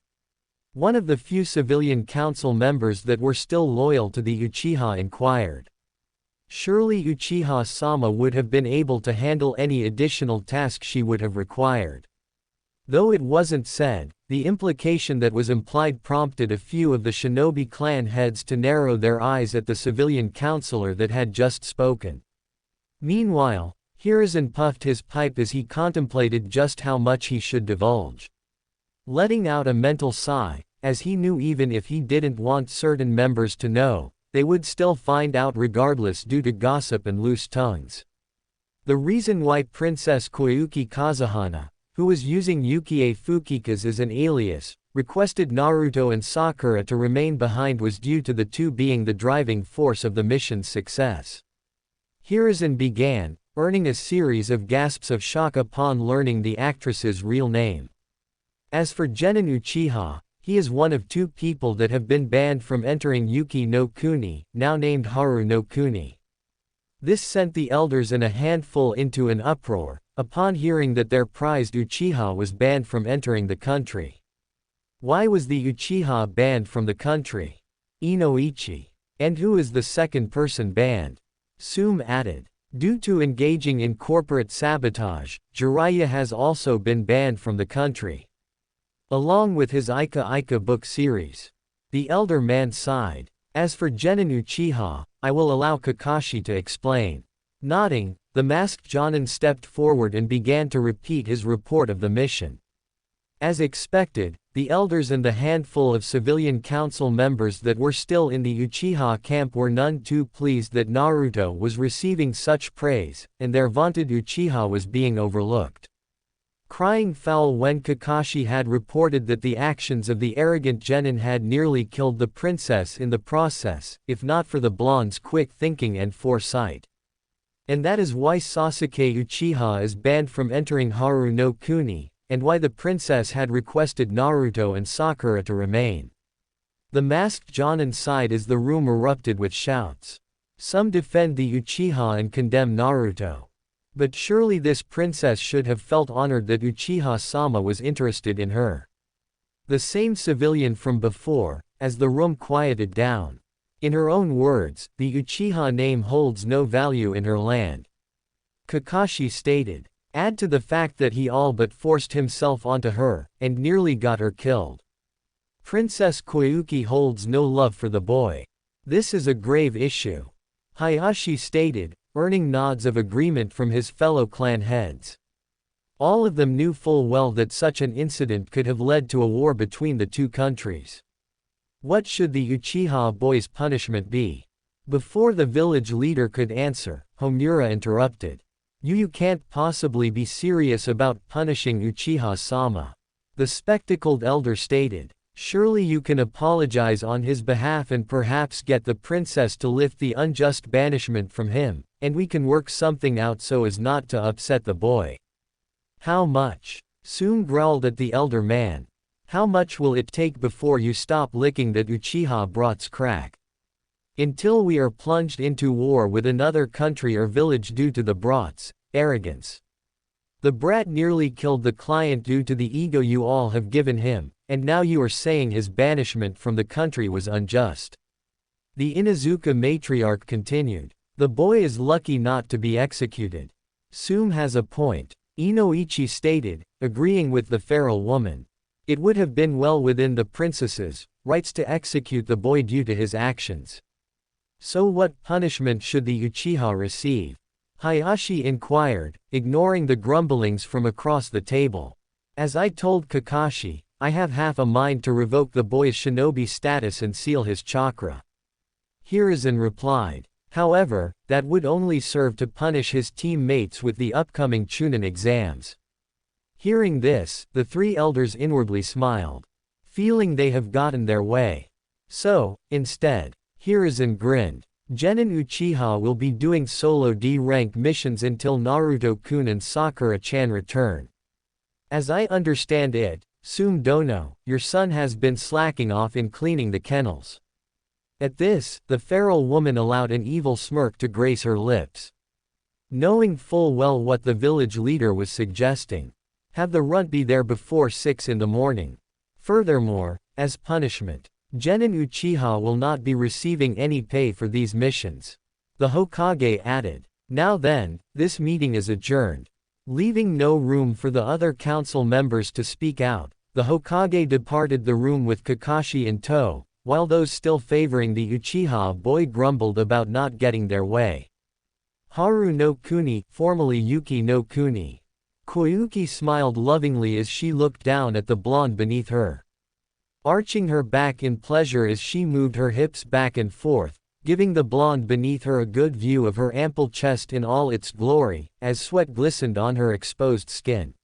One of the few civilian council members that were still loyal to the Uchiha inquired. Surely Uchiha-sama would have been able to handle any additional task she would have required. Though it wasn't said, the implication that was implied prompted a few of the Shinobi clan heads to narrow their eyes at the civilian counselor that had just spoken. Meanwhile, Hiruzen puffed his pipe as he contemplated just how much he should divulge. Letting out a mental sigh, as he knew even if he didn't want certain members to know, they would still find out regardless due to gossip and loose tongues. The reason why Princess Koyuki Kazuhana, who was using Yukie Fukikas as an alias, requested Naruto and Sakura to remain behind was due to the two being the driving force of the mission's success. Hiruzen began, earning a series of gasps of shock upon learning the actress's real name. As for Genin Uchiha, he is one of two people that have been banned from entering Yuki no Kuni, now named Haru no Kuni. This sent the elders and a handful into an uproar, upon hearing that their prized Uchiha was banned from entering the country. Why was the Uchiha banned from the country? Inoichi. And who is the second person banned? Tsume added. Due to engaging in corporate sabotage, Jiraiya has also been banned from the country. Along with his Ika Ika book series. The elder man sighed. As for Genin Uchiha, I will allow Kakashi to explain. Nodding, the masked Jonin stepped forward and began to repeat his report of the mission. As expected, the elders and the handful of civilian council members that were still in the Uchiha camp were none too pleased that Naruto was receiving such praise, and their vaunted Uchiha was being overlooked. Crying foul when Kakashi had reported that the actions of the arrogant Genin had nearly killed the princess in the process, if not for the blonde's quick thinking and foresight. And that is why Sasuke Uchiha is banned from entering Haru no Kuni, and why the princess had requested Naruto and Sakura to remain. The masked Jonin sighed as the room erupted with shouts. Some defend the Uchiha and condemn Naruto. But surely this princess should have felt honored that Uchiha-sama was interested in her. The same civilian from before, as the room quieted down. In her own words, the Uchiha name holds no value in her land. Kakashi stated. Add to the fact that he all but forced himself onto her, and nearly got her killed. Princess Koyuki holds no love for the boy. This is a grave issue. Hayashi stated, earning nods of agreement from his fellow clan heads. All of them knew full well that such an incident could have led to a war between the two countries. What should the Uchiha boy's punishment be? Before the village leader could answer, Homura interrupted. You can't possibly be serious about punishing Uchiha-sama. The spectacled elder stated. Surely you can apologize on his behalf and perhaps get the princess to lift the unjust banishment from him, and we can work something out so as not to upset the boy. How much? Tsume growled at the elder man. How much will it take before you stop licking that Uchiha brat's crack? Until we are plunged into war with another country or village due to the brat's arrogance. The brat nearly killed the client due to the ego you all have given him, and now you are saying his banishment from the country was unjust. The Inuzuka matriarch continued. The boy is lucky not to be executed. Tsume has a point, Inoichi stated, agreeing with the feral woman. It would have been well within the princess's rights to execute the boy due to his actions. So what punishment should the Uchiha receive? Hayashi inquired, ignoring the grumblings from across the table. As I told Kakashi, I have half a mind to revoke the boy's shinobi status and seal his chakra. Hiruzen replied. However, that would only serve to punish his teammates with the upcoming Chunin exams. Hearing this, the three elders inwardly smiled, feeling they have gotten their way. So, instead, Hiruzen grinned. Genin Uchiha will be doing solo D-rank missions until Naruto-kun and Sakura-chan return. As I understand it, Tsume Dono, your son has been slacking off in cleaning the kennels. At this, the feral woman allowed an evil smirk to grace her lips. Knowing full well what the village leader was suggesting. Have the runt be there before 6 in the morning. Furthermore, as punishment, Genin Uchiha will not be receiving any pay for these missions. The Hokage added. Now then, this meeting is adjourned. Leaving no room for the other council members to speak out, the Hokage departed the room with Kakashi in tow, while those still favoring the Uchiha boy grumbled about not getting their way. Haru no Kuni, formerly Yuki no Kuni. Koyuki smiled lovingly as she looked down at the blonde beneath her. Arching her back in pleasure as she moved her hips back and forth, giving the blonde beneath her a good view of her ample chest in all its glory, as sweat glistened on her exposed skin.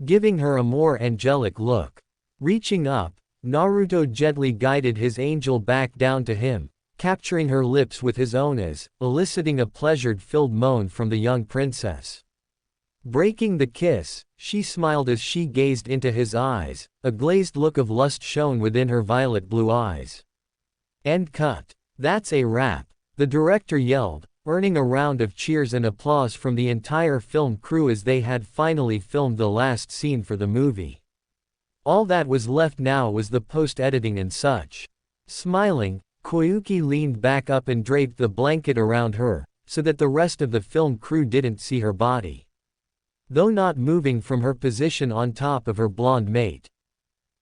Giving her a more angelic look. Reaching up, Naruto gently guided his angel back down to him, capturing her lips with his own as, eliciting a pleasure-filled moan from the young princess. Breaking the kiss, she smiled as she gazed into his eyes, a glazed look of lust shone within her violet blue eyes. End cut. That's a wrap, the director yelled, earning a round of cheers and applause from the entire film crew as they had finally filmed the last scene for the movie. All that was left now was the post-editing and such. Smiling, Koyuki leaned back up and draped the blanket around her, so that the rest of the film crew didn't see her body. Though not moving from her position on top of her blonde mate.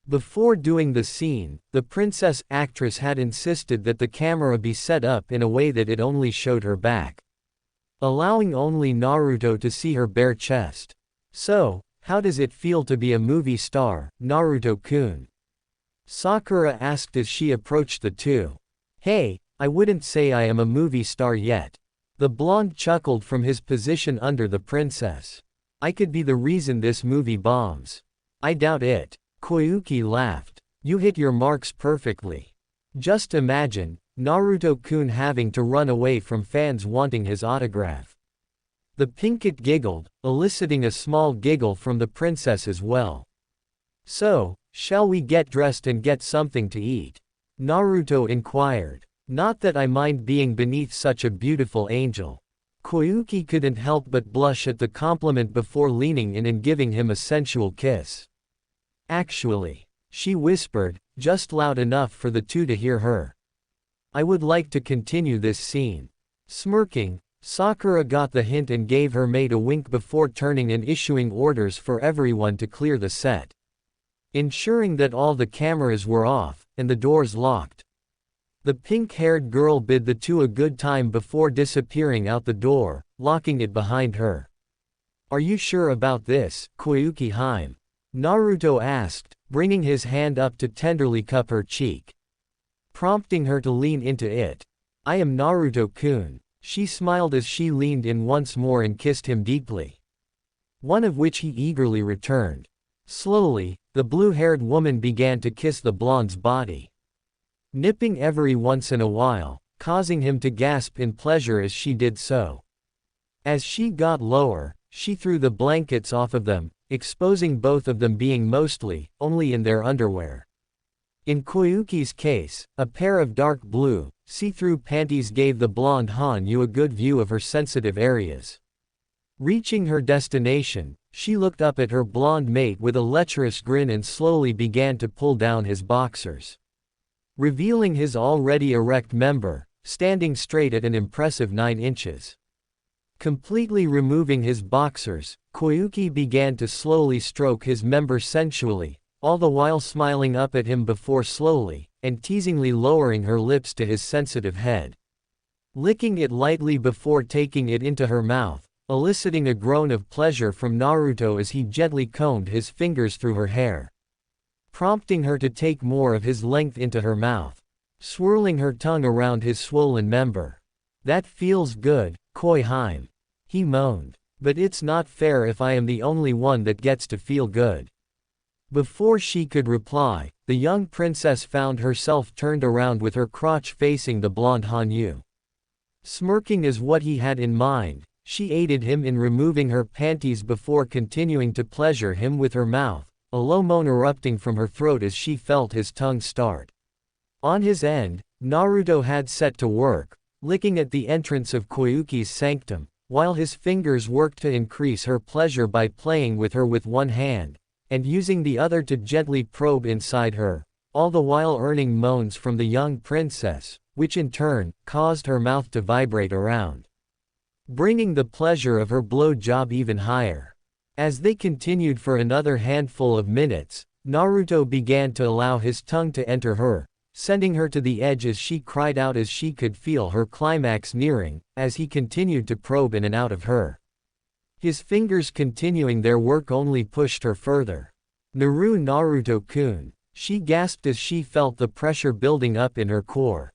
Before doing the scene, the princess actress had insisted that the camera be set up in a way that it only showed her back, allowing only Naruto to see her bare chest. So, how does it feel to be a movie star, Naruto-kun? Sakura asked as she approached the two. Hey, I wouldn't say I am a movie star yet. The blonde chuckled from his position under the princess. I could be the reason this movie bombs. I doubt it. Koyuki laughed. You hit your marks perfectly. Just imagine, Naruto-kun having to run away from fans wanting his autograph. The pinkett giggled, eliciting a small giggle from the princess as well. So, shall we get dressed and get something to eat? Naruto inquired. Not that I mind being beneath such a beautiful angel. Koyuki couldn't help but blush at the compliment before leaning in and giving him a sensual kiss. Actually, she whispered, just loud enough for the two to hear her. I would like to continue this scene. Smirking, Sakura got the hint and gave her mate a wink before turning and issuing orders for everyone to clear the set. Ensuring that all the cameras were off, and the doors locked. The pink-haired girl bid the two a good time before disappearing out the door, locking it behind her. Are you sure about this, Koyuki Haim? Naruto asked, bringing his hand up to tenderly cup her cheek, prompting her to lean into it. I am Naruto-kun. She smiled as she leaned in once more and kissed him deeply. One of which he eagerly returned. Slowly, the blue-haired woman began to kiss the blonde's body, nipping every once in a while, causing him to gasp in pleasure as she did so. As she got lower, she threw the blankets off of them, exposing both of them being mostly only in their underwear. In Koyuki's case, a pair of dark blue, see-through panties gave the blonde Hanyu a good view of her sensitive areas. Reaching her destination, she looked up at her blonde mate with a lecherous grin and slowly began to pull down his boxers, revealing his already erect member, standing straight at an impressive 9 inches. Completely removing his boxers, Koyuki began to slowly stroke his member sensually, all the while smiling up at him before slowly and teasingly lowering her lips to his sensitive head, licking it lightly before taking it into her mouth, eliciting a groan of pleasure from Naruto as he gently combed his fingers through her hair, prompting her to take more of his length into her mouth, swirling her tongue around his swollen member. "That feels good, Koi-hime," he moaned. "But it's not fair if I am the only one that gets to feel good." Before she could reply, the young princess found herself turned around with her crotch facing the blonde Hanyu. Smirking as what he had in mind, she aided him in removing her panties before continuing to pleasure him with her mouth, a low moan erupting from her throat as she felt his tongue start. On his end, Naruto had set to work, licking at the entrance of Koyuki's sanctum, while his fingers worked to increase her pleasure by playing with her with one hand, and using the other to gently probe inside her, all the while earning moans from the young princess, which in turn caused her mouth to vibrate around, bringing the pleasure of her blow job even higher. As they continued for another handful of minutes, Naruto began to allow his tongue to enter her, sending her to the edge as she cried out as she could feel her climax nearing, as he continued to probe in and out of her. His fingers continuing their work only pushed her further. Naruto-kun," she gasped as she felt the pressure building up in her core.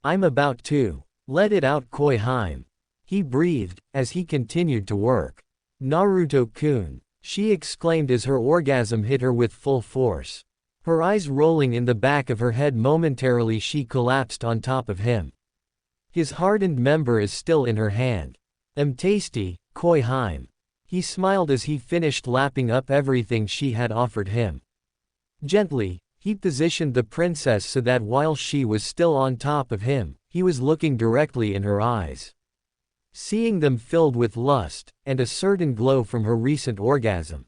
"I'm about to let it out, Koi-hime," he breathed, as he continued to work. "Naruto-kun," she exclaimed as her orgasm hit her with full force. Her eyes rolling in the back of her head, momentarily she collapsed on top of him. His hardened member is still in her hand. "Tasty, Koi-hime." He smiled as he finished lapping up everything she had offered him. Gently, he positioned the princess so that while she was still on top of him, he was looking directly in her eyes, seeing them filled with lust and a certain glow from her recent orgasm.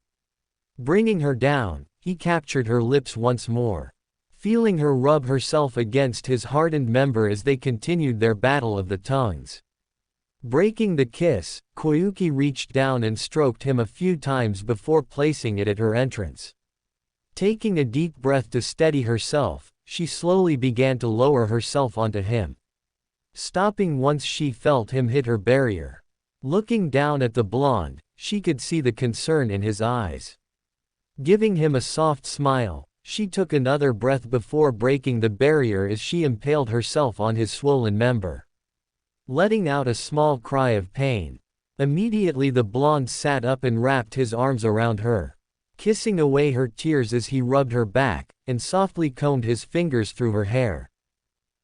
Bringing her down, he captured her lips once more, feeling her rub herself against his hardened member as they continued their battle of the tongues. Breaking the kiss, Koyuki reached down and stroked him a few times before placing it at her entrance. Taking a deep breath to steady herself, she slowly began to lower herself onto him, stopping once she felt him hit her barrier. Looking down at the blonde, she could see the concern in his eyes. Giving him a soft smile, she took another breath before breaking the barrier as she impaled herself on his swollen member, letting out a small cry of pain. Immediately the blonde sat up and wrapped his arms around her, kissing away her tears as he rubbed her back, and softly combed his fingers through her hair.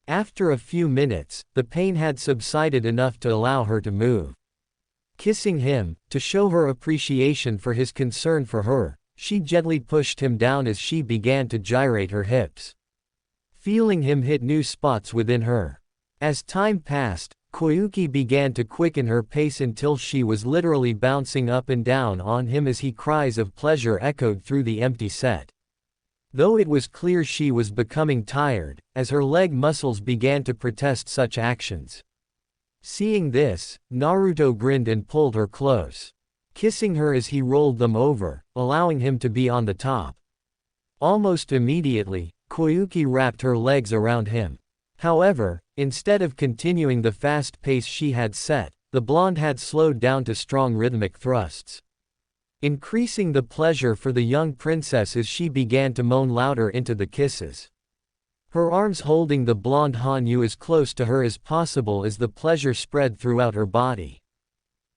After a few minutes, the pain had subsided enough to allow her to move. Kissing him, to show her appreciation for his concern for her, she gently pushed him down as she began to gyrate her hips, feeling him hit new spots within her. As time passed, Koyuki began to quicken her pace until she was literally bouncing up and down on him as cries of pleasure echoed through the empty set. Though it was clear she was becoming tired, as her leg muscles began to protest such actions. Seeing this, Naruto grinned and pulled her close, kissing her as he rolled them over, allowing him to be on the top. Almost immediately, Koyuki wrapped her legs around him. However, instead of continuing the fast pace she had set, the blonde had slowed down to strong rhythmic thrusts, increasing the pleasure for the young princess as she began to moan louder into the kisses. Her arms holding the blonde Hanyu as close to her as possible as the pleasure spread throughout her body.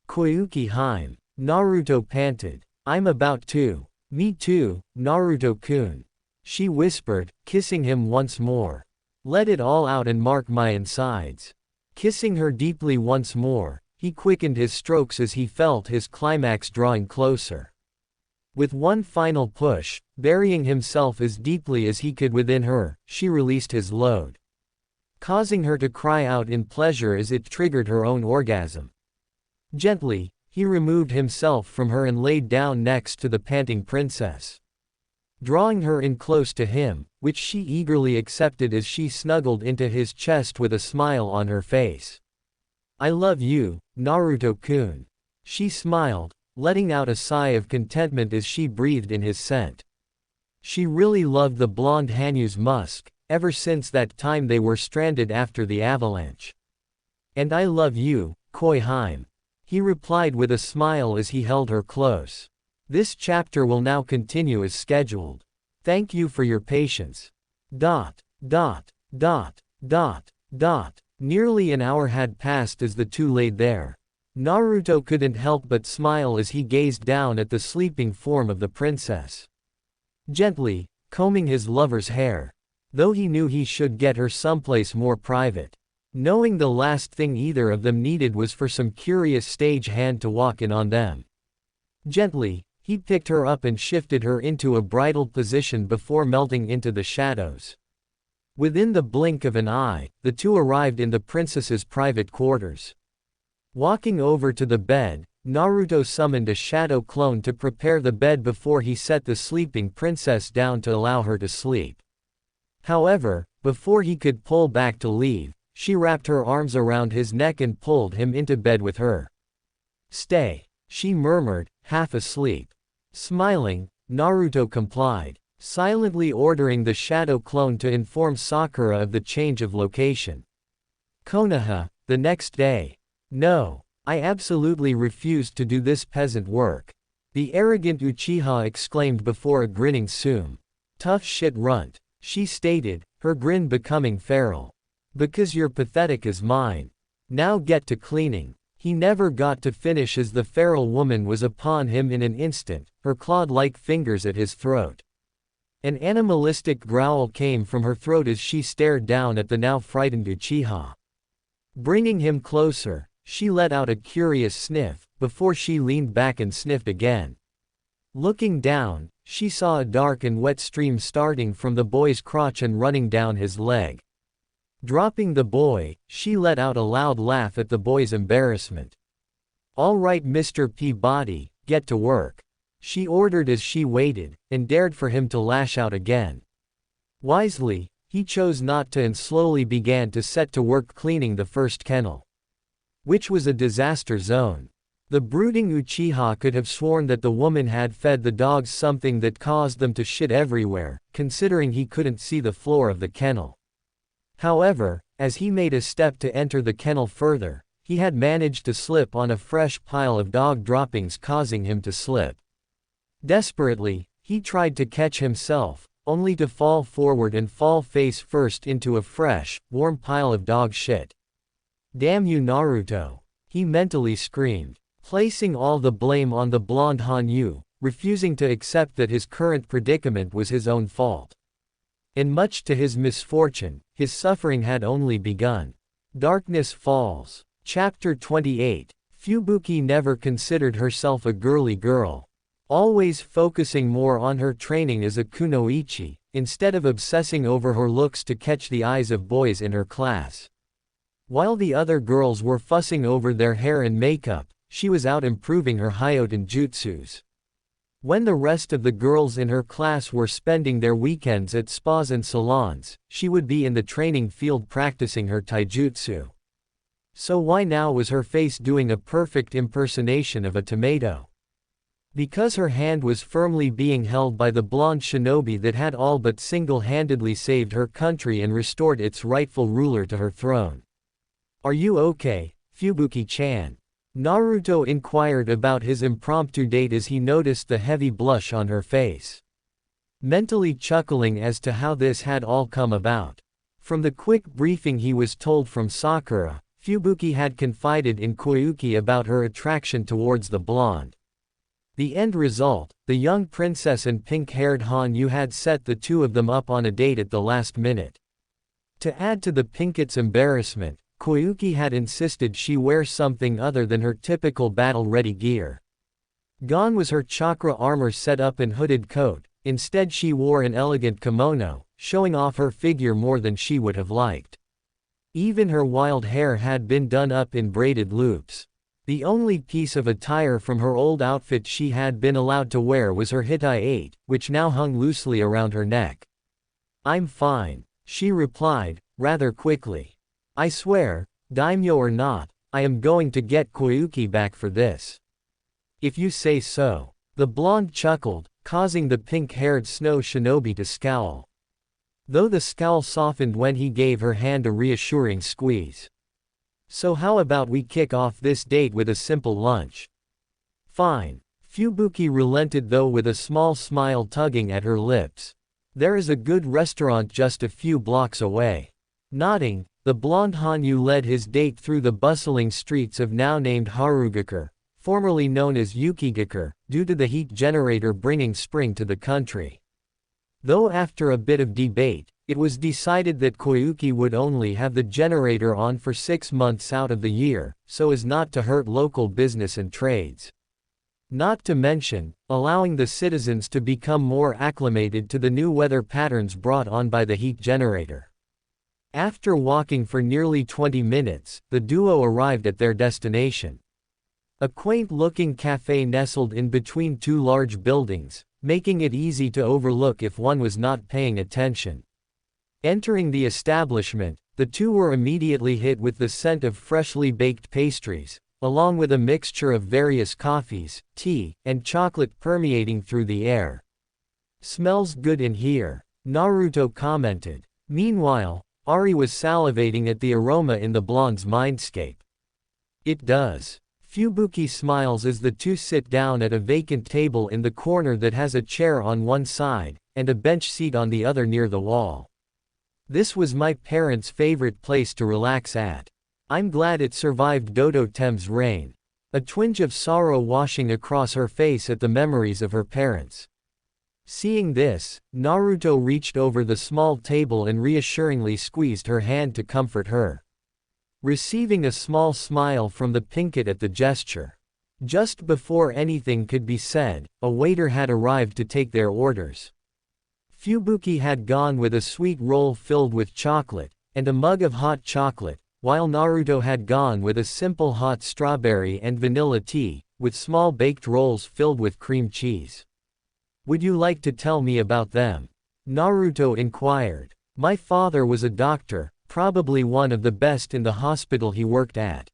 "Koyuki-hime," Naruto panted. "I'm about to Me too, Naruto-kun. She whispered, kissing him once more. Let it all out and mark my insides. Kissing her deeply once more, he quickened his strokes as he felt his climax drawing closer. With one final push, burying himself as deeply as he could within her, she released his load, causing her to cry out in pleasure as it triggered her own orgasm. Gently, he removed himself from her and laid down next to the panting princess, drawing her in close to him, which she eagerly accepted as she snuggled into his chest with a smile on her face. I love you, Naruto-kun. She smiled, letting out a sigh of contentment as she breathed in his scent. She really loved the blonde Hanu's musk, ever since that time they were stranded after the avalanche. And I love you, Koihime. He replied with a smile as he held her close. This chapter will now continue as scheduled. Thank you for your patience. ... Nearly an hour had passed as the two laid there. Naruto couldn't help but smile as he gazed down at the sleeping form of the princess, gently combing his lover's hair, though he knew he should get her someplace more private, knowing the last thing either of them needed was for some curious stage hand to walk in on them. Gently, he picked her up and shifted her into a bridled position before melting into the shadows. Within the blink of an eye, the two arrived in the princess's private quarters. Walking over to the bed, Naruto summoned a shadow clone to prepare the bed before he set the sleeping princess down to allow her to sleep. However, before he could pull back to leave, she wrapped her arms around his neck and pulled him into bed with her. Stay, she murmured, half asleep. Smiling, Naruto complied, silently ordering the shadow clone to inform Sakura of the change of location. Konoha, the next day. No, I absolutely refused to do this peasant work, the arrogant Uchiha exclaimed before a grinning Tsume. Tough shit runt, she stated, her grin becoming feral. Because you're pathetic as mine. Now get to cleaning. He never got to finish as the feral woman was upon him in an instant, her clawed-like fingers at his throat. An animalistic growl came from her throat as she stared down at the now frightened Uchiha. Bringing him closer, she let out a curious sniff, before she leaned back and sniffed again. Looking down, she saw a dark and wet stream starting from the boy's crotch and running down his leg. Dropping the boy, she let out a loud laugh at the boy's embarrassment. All right, Mr. Peabody, get to work, she ordered as she waited, and dared for him to lash out again. Wisely, he chose not to and slowly began to set to work cleaning the first kennel, which was a disaster zone. The brooding Uchiha could have sworn that the woman had fed the dogs something that caused them to shit everywhere, considering he couldn't see the floor of the kennel. However, as he made a step to enter the kennel further, he had managed to slip on a fresh pile of dog droppings, causing him to slip. Desperately, he tried to catch himself, only to fall forward and fall face first into a fresh, warm pile of dog shit. Damn you, Naruto, he mentally screamed, placing all the blame on the blonde Hanyu, refusing to accept that his current predicament was his own fault. And much to his misfortune, his suffering had only begun. Darkness Falls. Chapter 28. Fubuki never considered herself a girly girl, always focusing more on her training as a kunoichi, instead of obsessing over her looks to catch the eyes of boys in her class. While the other girls were fussing over their hair and makeup, she was out improving her Hyoten jutsus. When the rest of the girls in her class were spending their weekends at spas and salons, she would be in the training field practicing her taijutsu. So why now was her face doing a perfect impersonation of a tomato? Because her hand was firmly being held by the blonde shinobi that had all but single-handedly saved her country and restored its rightful ruler to her throne. Are you okay, Fubuki-chan? Naruto inquired about his impromptu date as he noticed the heavy blush on her face, mentally chuckling as to how this had all come about. From the quick briefing he was told from Sakura, Fubuki had confided in Koyuki about her attraction towards the blonde. The end result, the young princess and pink-haired Hanyu had set the two of them up on a date at the last minute. To add to the Pinket's embarrassment, Koyuki had insisted she wear something other than her typical battle-ready gear. Gone was her chakra armor set up and hooded coat, instead she wore an elegant kimono, showing off her figure more than she would have liked. Even her wild hair had been done up in braided loops. The only piece of attire from her old outfit she had been allowed to wear was her hitai, which now hung loosely around her neck. "I'm fine," she replied, rather quickly. "I swear, daimyo or not, I am going to get Koyuki back for this." "If you say so." The blonde chuckled, causing the pink-haired snow shinobi to scowl. Though the scowl softened when he gave her hand a reassuring squeeze. "So how about we kick off this date with a simple lunch?" "Fine." Fubuki relented, though with a small smile tugging at her lips. "There is a good restaurant just a few blocks away." Nodding, the blonde Hanyu led his date through the bustling streets of now named Harugakure, formerly known as Yukigakure, due to the heat generator bringing spring to the country. Though after a bit of debate, it was decided that Koyuki would only have the generator on for 6 months out of the year, so as not to hurt local business and trades. Not to mention, allowing the citizens to become more acclimated to the new weather patterns brought on by the heat generator. After walking for nearly 20 minutes, the duo arrived at their destination. A quaint-looking cafe nestled in between two large buildings, making it easy to overlook if one was not paying attention. Entering the establishment, the two were immediately hit with the scent of freshly baked pastries, along with a mixture of various coffees, tea, and chocolate permeating through the air. "Smells good in here," Naruto commented. Meanwhile, Ari was salivating at the aroma in the blonde's mindscape. "It does." Fubuki smiles as the two sit down at a vacant table in the corner that has a chair on one side, and a bench seat on the other near the wall. "This was my parents' favorite place to relax at. I'm glad it survived Dodo Tem's reign." A twinge of sorrow washing across her face at the memories of her parents. Seeing this, Naruto reached over the small table and reassuringly squeezed her hand to comfort her. Receiving a small smile from the Pinkett at the gesture. Just before anything could be said, a waiter had arrived to take their orders. Fubuki had gone with a sweet roll filled with chocolate, and a mug of hot chocolate, while Naruto had gone with a simple hot strawberry and vanilla tea, with small baked rolls filled with cream cheese. "Would you like to tell me about them?" Naruto inquired. "My father was a doctor, probably one of the best in the hospital he worked at.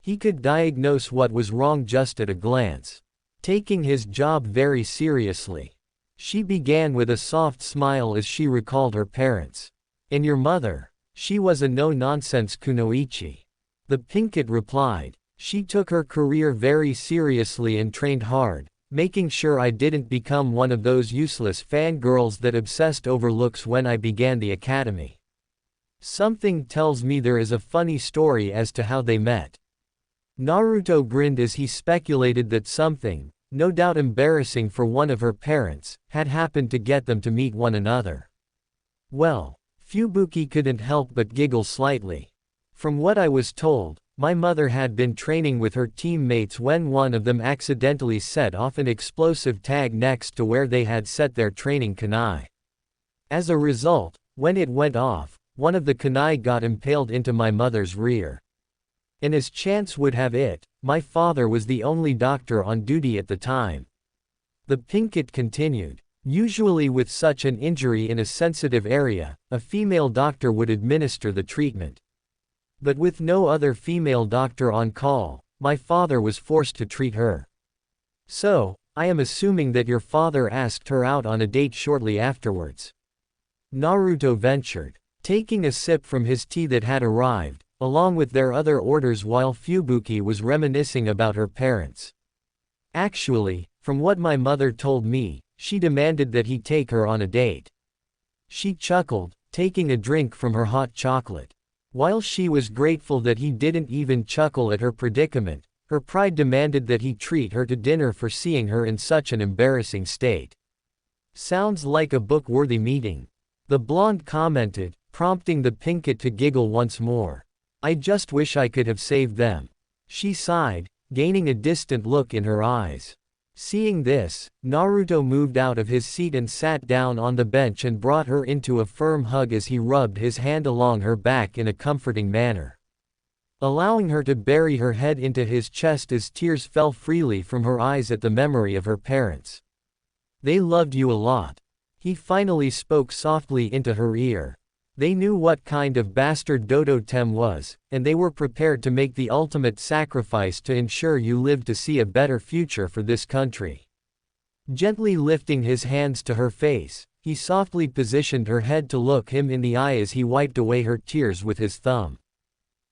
He could diagnose what was wrong just at a glance. Taking his job very seriously." She began with a soft smile as she recalled her parents. "And your mother?" "She was a no-nonsense kunoichi." The Pinkett replied. "She took her career very seriously and trained hard, making sure I didn't become one of those useless fangirls that obsessed over looks when I began the academy. Something tells me there is a funny story as to how they met." Naruto grinned as he speculated that something, no doubt embarrassing for one of her parents, had happened to get them to meet one another. "Well," Fubuki couldn't help but giggle slightly. "From what I was told, my mother had been training with her teammates when one of them accidentally set off an explosive tag next to where they had set their training kunai. As a result, when it went off, one of the kunai got impaled into my mother's rear. And as chance would have it, my father was the only doctor on duty at the time." The Pinkett continued. "Usually with such an injury in a sensitive area, a female doctor would administer the treatment. But with no other female doctor on call, my father was forced to treat her. So, I am assuming that your father asked her out on a date shortly afterwards." Naruto ventured, taking a sip from his tea that had arrived, along with their other orders while Fubuki was reminiscing about her parents. "Actually, from what my mother told me, she demanded that he take her on a date." She chuckled, taking a drink from her hot chocolate. While she was grateful that he didn't even chuckle at her predicament, Her pride demanded that he treat her to dinner for seeing her in such an embarrassing state. Sounds like a book-worthy meeting, the blonde commented, prompting the pinkett to giggle once more. I just wish I could have saved them. She sighed, gaining a distant look in her eyes. Seeing this, Naruto moved out of his seat and sat down on the bench and brought her into a firm hug as he rubbed his hand along her back in a comforting manner, allowing her to bury her head into his chest as tears fell freely from her eyes at the memory of her parents. They loved you a lot. He finally spoke softly into her ear. They knew what kind of bastard Dodo Tem was, and they were prepared to make the ultimate sacrifice to ensure you lived to see a better future for this country. Gently lifting his hands to her face, he softly positioned her head to look him in the eye as he wiped away her tears with his thumb.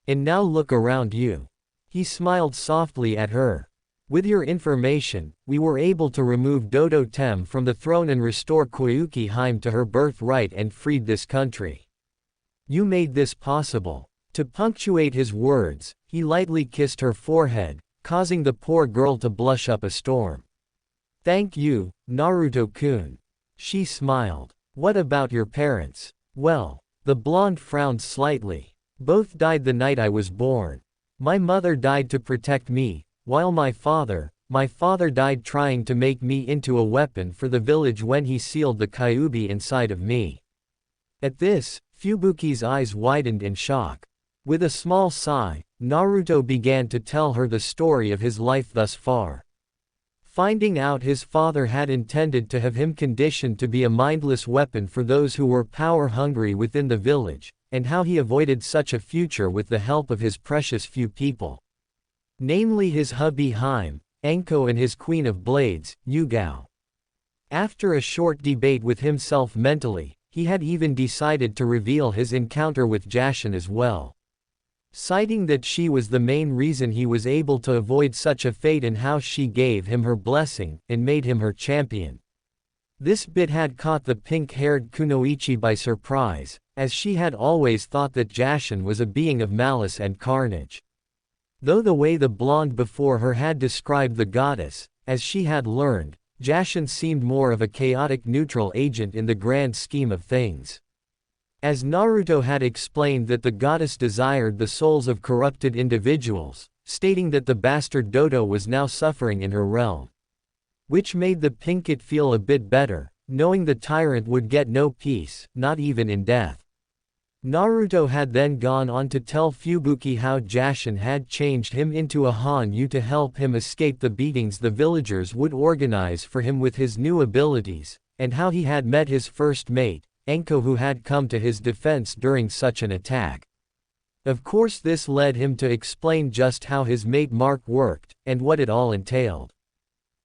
And now look around you. He smiled softly at her. With your information, we were able to remove Dodo Tem from the throne and restore Koyuki Heim to her birthright and freed this country. You made this possible. To punctuate his words, he lightly kissed her forehead, causing the poor girl to blush up a storm. Thank you, Naruto-kun. She smiled. What about your parents? Well, the blonde frowned slightly. Both died the night I was born. My mother died to protect me, while my father died trying to make me into a weapon for the village when he sealed the Kyuubi inside of me. At this, Fubuki's eyes widened in shock. With a small sigh, Naruto began to tell her the story of his life thus far. Finding out his father had intended to have him conditioned to be a mindless weapon for those who were power-hungry within the village, and how he avoided such a future with the help of his precious few people. Namely his hubby Haim, Anko and his Queen of Blades, Yugao. After a short debate with himself mentally, he had even decided to reveal his encounter with Jashin as well, citing that she was the main reason he was able to avoid such a fate and how she gave him her blessing and made him her champion. This bit had caught the pink-haired Kunoichi by surprise, as she had always thought that Jashin was a being of malice and carnage. Though the way the blonde before her had described the goddess, as she had learned, Jashin seemed more of a chaotic neutral agent in the grand scheme of things. As Naruto had explained that the goddess desired the souls of corrupted individuals, stating that the bastard Dodo was now suffering in her realm. Which made the pinkett feel a bit better, knowing the tyrant would get no peace, not even in death. Naruto had then gone on to tell Fubuki how Jashin had changed him into a Hanyu to help him escape the beatings the villagers would organize for him with his new abilities, and how he had met his first mate, Anko, who had come to his defense during such an attack. Of course this led him to explain just how his mate mark worked, and what it all entailed.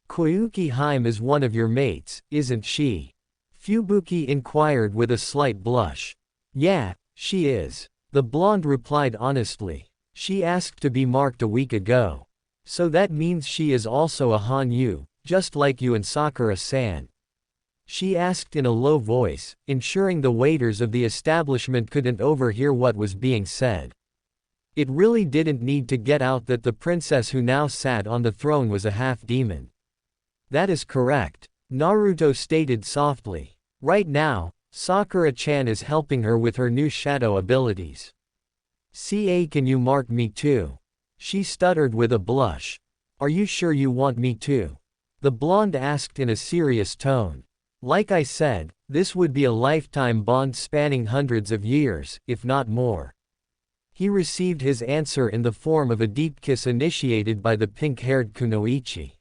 Koyuki Haim is one of your mates, isn't she? Fubuki inquired with a slight blush. Yeah, she is. The blonde replied honestly. She asked to be marked a week ago. So that means she is also a Hanyu, just like you and Sakura-san. She asked in a low voice, ensuring the waiters of the establishment couldn't overhear what was being said. It really didn't need to get out that the princess who now sat on the throne was a half-demon. That is correct, Naruto stated softly. Right now, Sakura-chan is helping her with her new shadow abilities. Can you mark me too? She stuttered with a blush. Are you sure you want me to? The blonde asked in a serious tone. Like I said, this would be a lifetime bond spanning hundreds of years, if not more. He received his answer in the form of a deep kiss initiated by the pink-haired Kunoichi,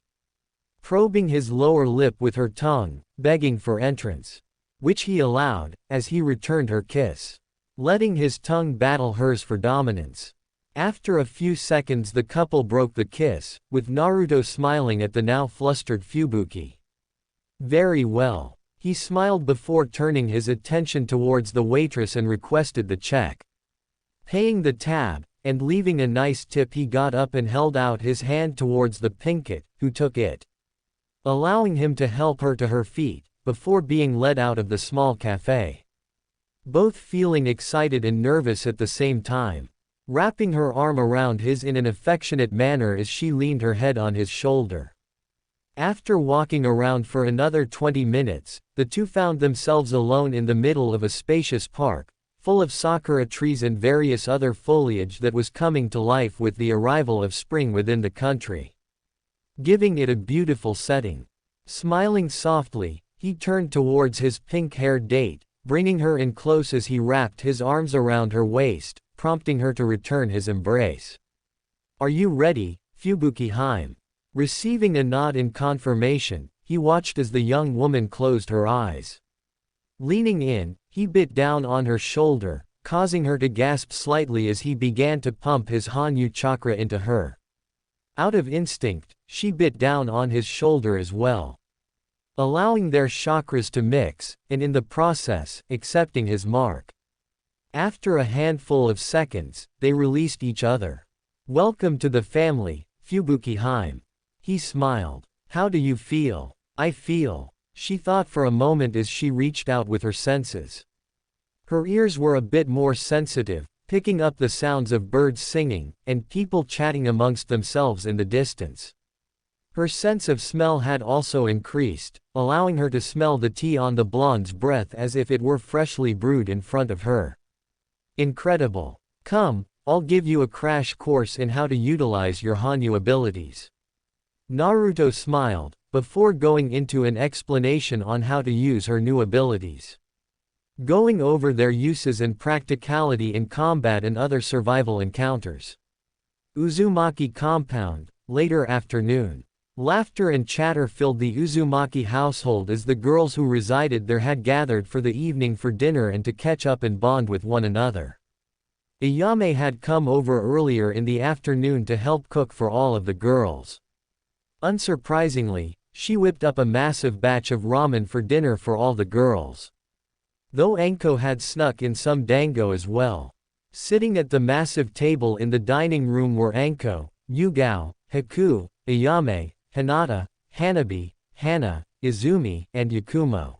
probing his lower lip with her tongue, begging for entrance. Which he allowed, as he returned her kiss, letting his tongue battle hers for dominance. After a few seconds the couple broke the kiss, with Naruto smiling at the now flustered Fubuki. Very well. He smiled before turning his attention towards the waitress and requested the check. Paying the tab, and leaving a nice tip, he got up and held out his hand towards the pinkett, who took it, allowing him to help her to her feet, before being led out of the small cafe. Both feeling excited and nervous at the same time. wrapping her arm around his in an affectionate manner as she leaned her head on his shoulder. After walking around for another 20 minutes, the two found themselves alone in the middle of a spacious park, full of sakura trees and various other foliage that was coming to life with the arrival of spring within the country, giving it a beautiful setting. Smiling softly, he turned towards his pink-haired date, bringing her in close as he wrapped his arms around her waist, prompting her to return his embrace. "Are you ready, Fubuki-hime?" Receiving a nod in confirmation, he watched as the young woman closed her eyes. Leaning in, he bit down on her shoulder, causing her to gasp slightly as he began to pump his Hanyu chakra into her. Out of instinct, she bit down on his shoulder as well, allowing their chakras to mix, and in the process, accepting his mark. After a handful of seconds, they released each other. "Welcome to the family, Fubuki-hime." He smiled. "How do you feel?" "I feel," she thought for a moment as she reached out with her senses. Her ears were a bit more sensitive, picking up the sounds of birds singing, and people chatting amongst themselves in the distance. Her sense of smell had also increased, allowing her to smell the tea on the blonde's breath as if it were freshly brewed in front of her. "Incredible. Come, I'll give you a crash course in how to utilize your Hanyu abilities." Naruto smiled, before going into an explanation on how to use her new abilities, going over their uses and practicality in combat and other survival encounters. Uzumaki compound, later afternoon. Laughter and chatter filled the Uzumaki household as the girls who resided there had gathered for the evening for dinner and to catch up and bond with one another. Ayame had come over earlier in the afternoon to help cook for all of the girls. Unsurprisingly, she whipped up a massive batch of ramen for dinner for all the girls, though Anko had snuck in some dango as well. Sitting at the massive table in the dining room were Anko, Yugao, Haku, Ayame, Hinata, Hanabi, Hana, Izumi, and Yakumo.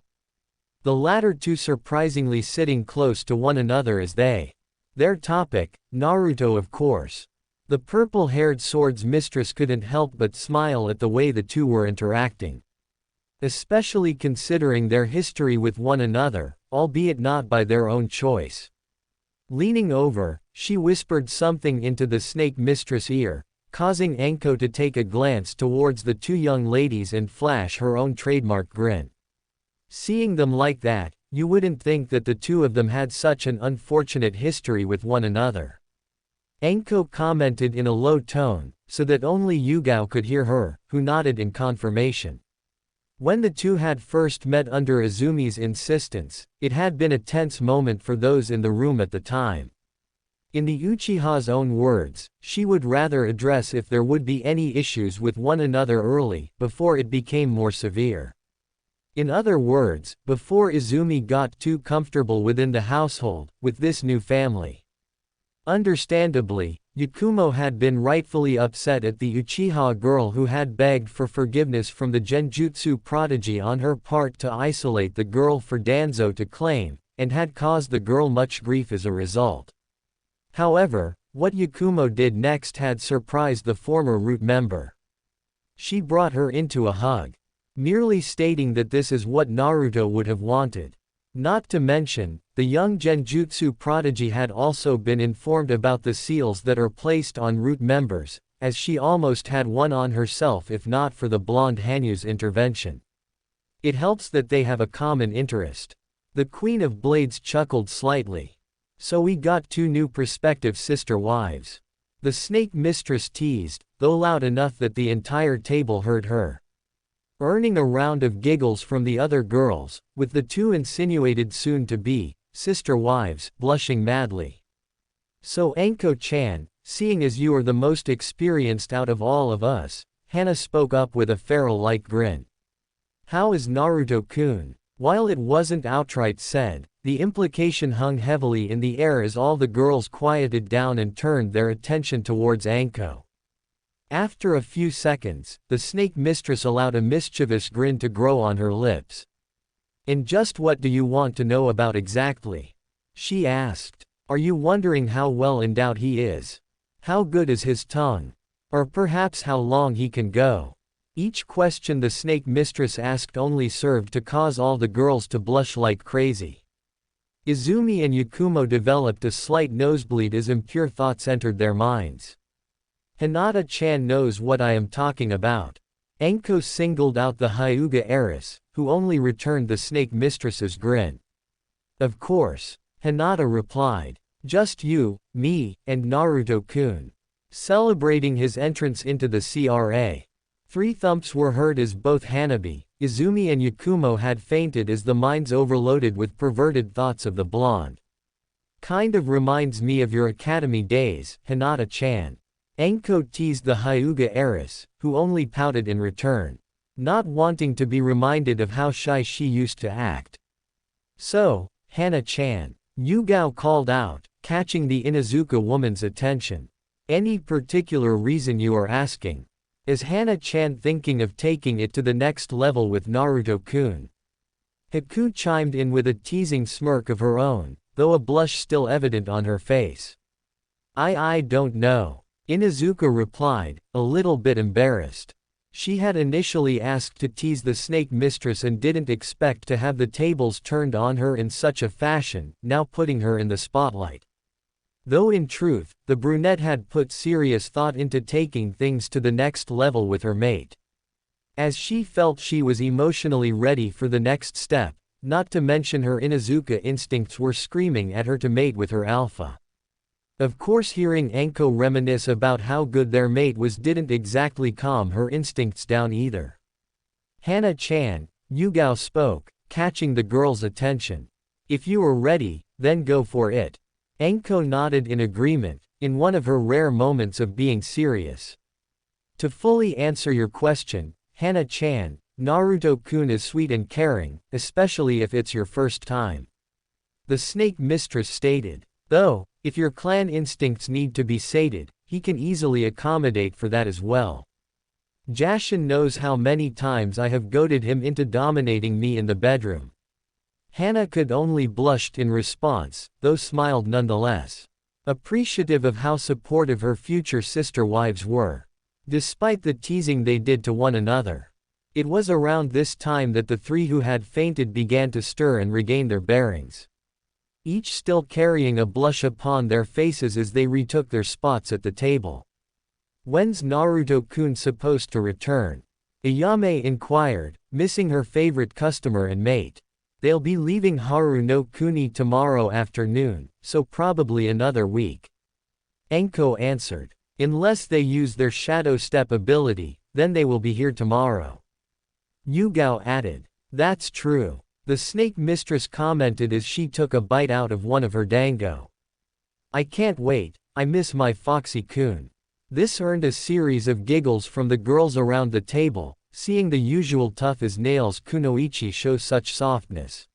The latter two surprisingly sitting close to one another as their topic, Naruto of course. The purple-haired sword's mistress couldn't help but smile at the way the two were interacting, especially considering their history with one another, albeit not by their own choice. Leaning over, she whispered something into the snake mistress' ear, causing Anko to take a glance towards the two young ladies and flash her own trademark grin. Seeing them like that, you wouldn't think that the two of them had such an unfortunate history with one another. Anko commented in a low tone, so that only Yugao could hear her, who nodded in confirmation. When the two had first met under Izumi's insistence, it had been a tense moment for those in the room at the time. In the Uchiha's own words, she would rather address if there would be any issues with one another early, before it became more severe. In other words, before Izumi got too comfortable within the household, with this new family. Understandably, Yakumo had been rightfully upset at the Uchiha girl who had begged for forgiveness from the genjutsu prodigy on her part to isolate the girl for Danzo to claim, and had caused the girl much grief as a result. However, what Yakumo did next had surprised the former root member. She brought her into a hug, merely stating that this is what Naruto would have wanted. Not to mention, the young genjutsu prodigy had also been informed about the seals that are placed on root members, as she almost had one on herself if not for the blonde Hanyu's intervention. It helps that they have a common interest. The Queen of Blades chuckled slightly. So we got two new prospective sister wives. The snake mistress teased, though loud enough that the entire table heard her. Earning a round of giggles from the other girls, with the two insinuated soon-to-be sister wives blushing madly. "So Anko-chan, seeing as you are the most experienced out of all of us," Hana spoke up with a feral-like grin. "How is Naruto-kun?" While it wasn't outright said, the implication hung heavily in the air as all the girls quieted down and turned their attention towards Anko. After a few seconds, the snake mistress allowed a mischievous grin to grow on her lips. "And just what do you want to know about exactly?" she asked. Are you wondering how well endowed he is? How good is his tongue? Or perhaps how long he can go? Each question the snake mistress asked only served to cause all the girls to blush like crazy. Izumi and Yakumo developed a slight nosebleed as impure thoughts entered their minds. Hinata-chan knows what I am talking about. Anko singled out the Hyuga heiress, who only returned the snake mistress's grin. Of course, Hinata replied. Just you, me, and Naruto-kun. Celebrating his entrance into the CRA. 3 thumps were heard as both Hanabi, Izumi and Yakumo had fainted as the minds overloaded with perverted thoughts of the blonde. Kind of reminds me of your academy days, Hinata-chan. Anko teased the Hyuga heiress, who only pouted in return, not wanting to be reminded of how shy she used to act. So, Hana-chan, Yugao called out, catching the Inuzuka woman's attention. Any particular reason you are asking? Is Hana-chan thinking of taking it to the next level with Naruto-kun? Haku chimed in with a teasing smirk of her own, though a blush still evident on her face. I don't know. Inuzuka replied, a little bit embarrassed. She had initially asked to tease the snake mistress and didn't expect to have the tables turned on her in such a fashion, now putting her in the spotlight. Though in truth, the brunette had put serious thought into taking things to the next level with her mate. As she felt she was emotionally ready for the next step, not to mention her Inuzuka instincts were screaming at her to mate with her alpha. Of course, hearing Anko reminisce about how good their mate was didn't exactly calm her instincts down either. Hana-chan, Yugao spoke, catching the girl's attention. If you are ready, then go for it. Anko nodded in agreement, in one of her rare moments of being serious. To fully answer your question, Hana-chan, Naruto-kun is sweet and caring, especially if it's your first time. The snake mistress stated. Though, if your clan instincts need to be sated, he can easily accommodate for that as well. Jashin knows how many times I have goaded him into dominating me in the bedroom. Hana could only blushed in response, though smiled nonetheless. Appreciative of how supportive her future sister wives were. Despite the teasing they did to one another. It was around this time that the 3 who had fainted began to stir and regain their bearings. Each still carrying a blush upon their faces as they retook their spots at the table. When's Naruto-kun supposed to return? Ayame inquired, missing her favorite customer and mate. They'll be leaving Haru no Kuni tomorrow afternoon, so probably another week. Anko answered. Unless they use their shadow step ability, then they will be here tomorrow. Yugao added. That's true. The snake mistress commented as she took a bite out of one of her dango. I can't wait, I miss my Foxy-kun. This earned a series of giggles from the girls around the table, seeing the usual tough as nails kunoichi show such softness.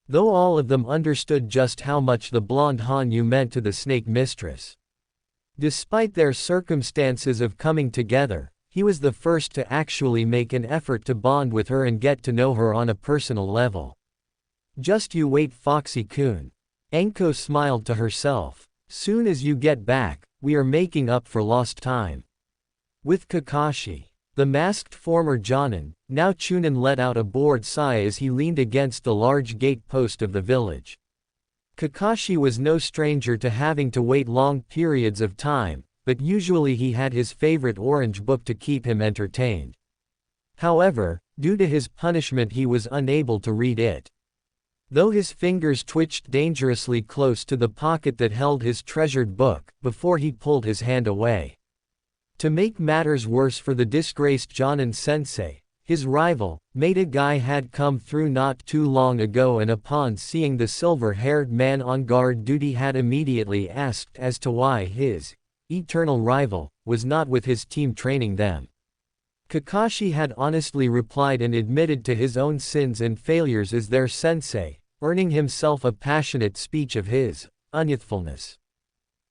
Though all of them understood just how much the blonde Hanyu meant to the snake mistress. Despite their circumstances of coming together, he was the first to actually make an effort to bond with her and get to know her on a personal level. Just you wait, Foxy-kun. Anko smiled to herself. Soon as you get back, we are making up for lost time. With Kakashi. The masked former Jonin, now Chunin let out a bored sigh as he leaned against the large gate post of the village. Kakashi was no stranger to having to wait long periods of time, but usually he had his favorite orange book to keep him entertained. However, due to his punishment he was unable to read it. Though his fingers twitched dangerously close to the pocket that held his treasured book, before he pulled his hand away. To make matters worse for the disgraced Jonin sensei, his rival, Meta Guy had come through not too long ago and upon seeing the silver-haired man on guard duty had immediately asked as to why his eternal rival was not with his team training them. Kakashi had honestly replied and admitted to his own sins and failures as their sensei, earning himself a passionate speech of his unyouthfulness.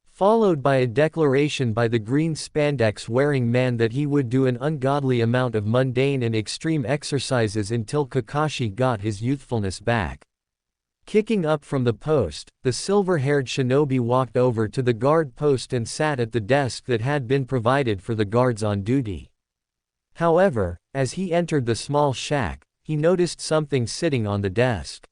Followed by a declaration by the green spandex-wearing man that he would do an ungodly amount of mundane and extreme exercises until Kakashi got his youthfulness back. Kicking up from the post, the silver-haired shinobi walked over to the guard post and sat at the desk that had been provided for the guards on duty. However, as he entered the small shack, he noticed something sitting on the desk.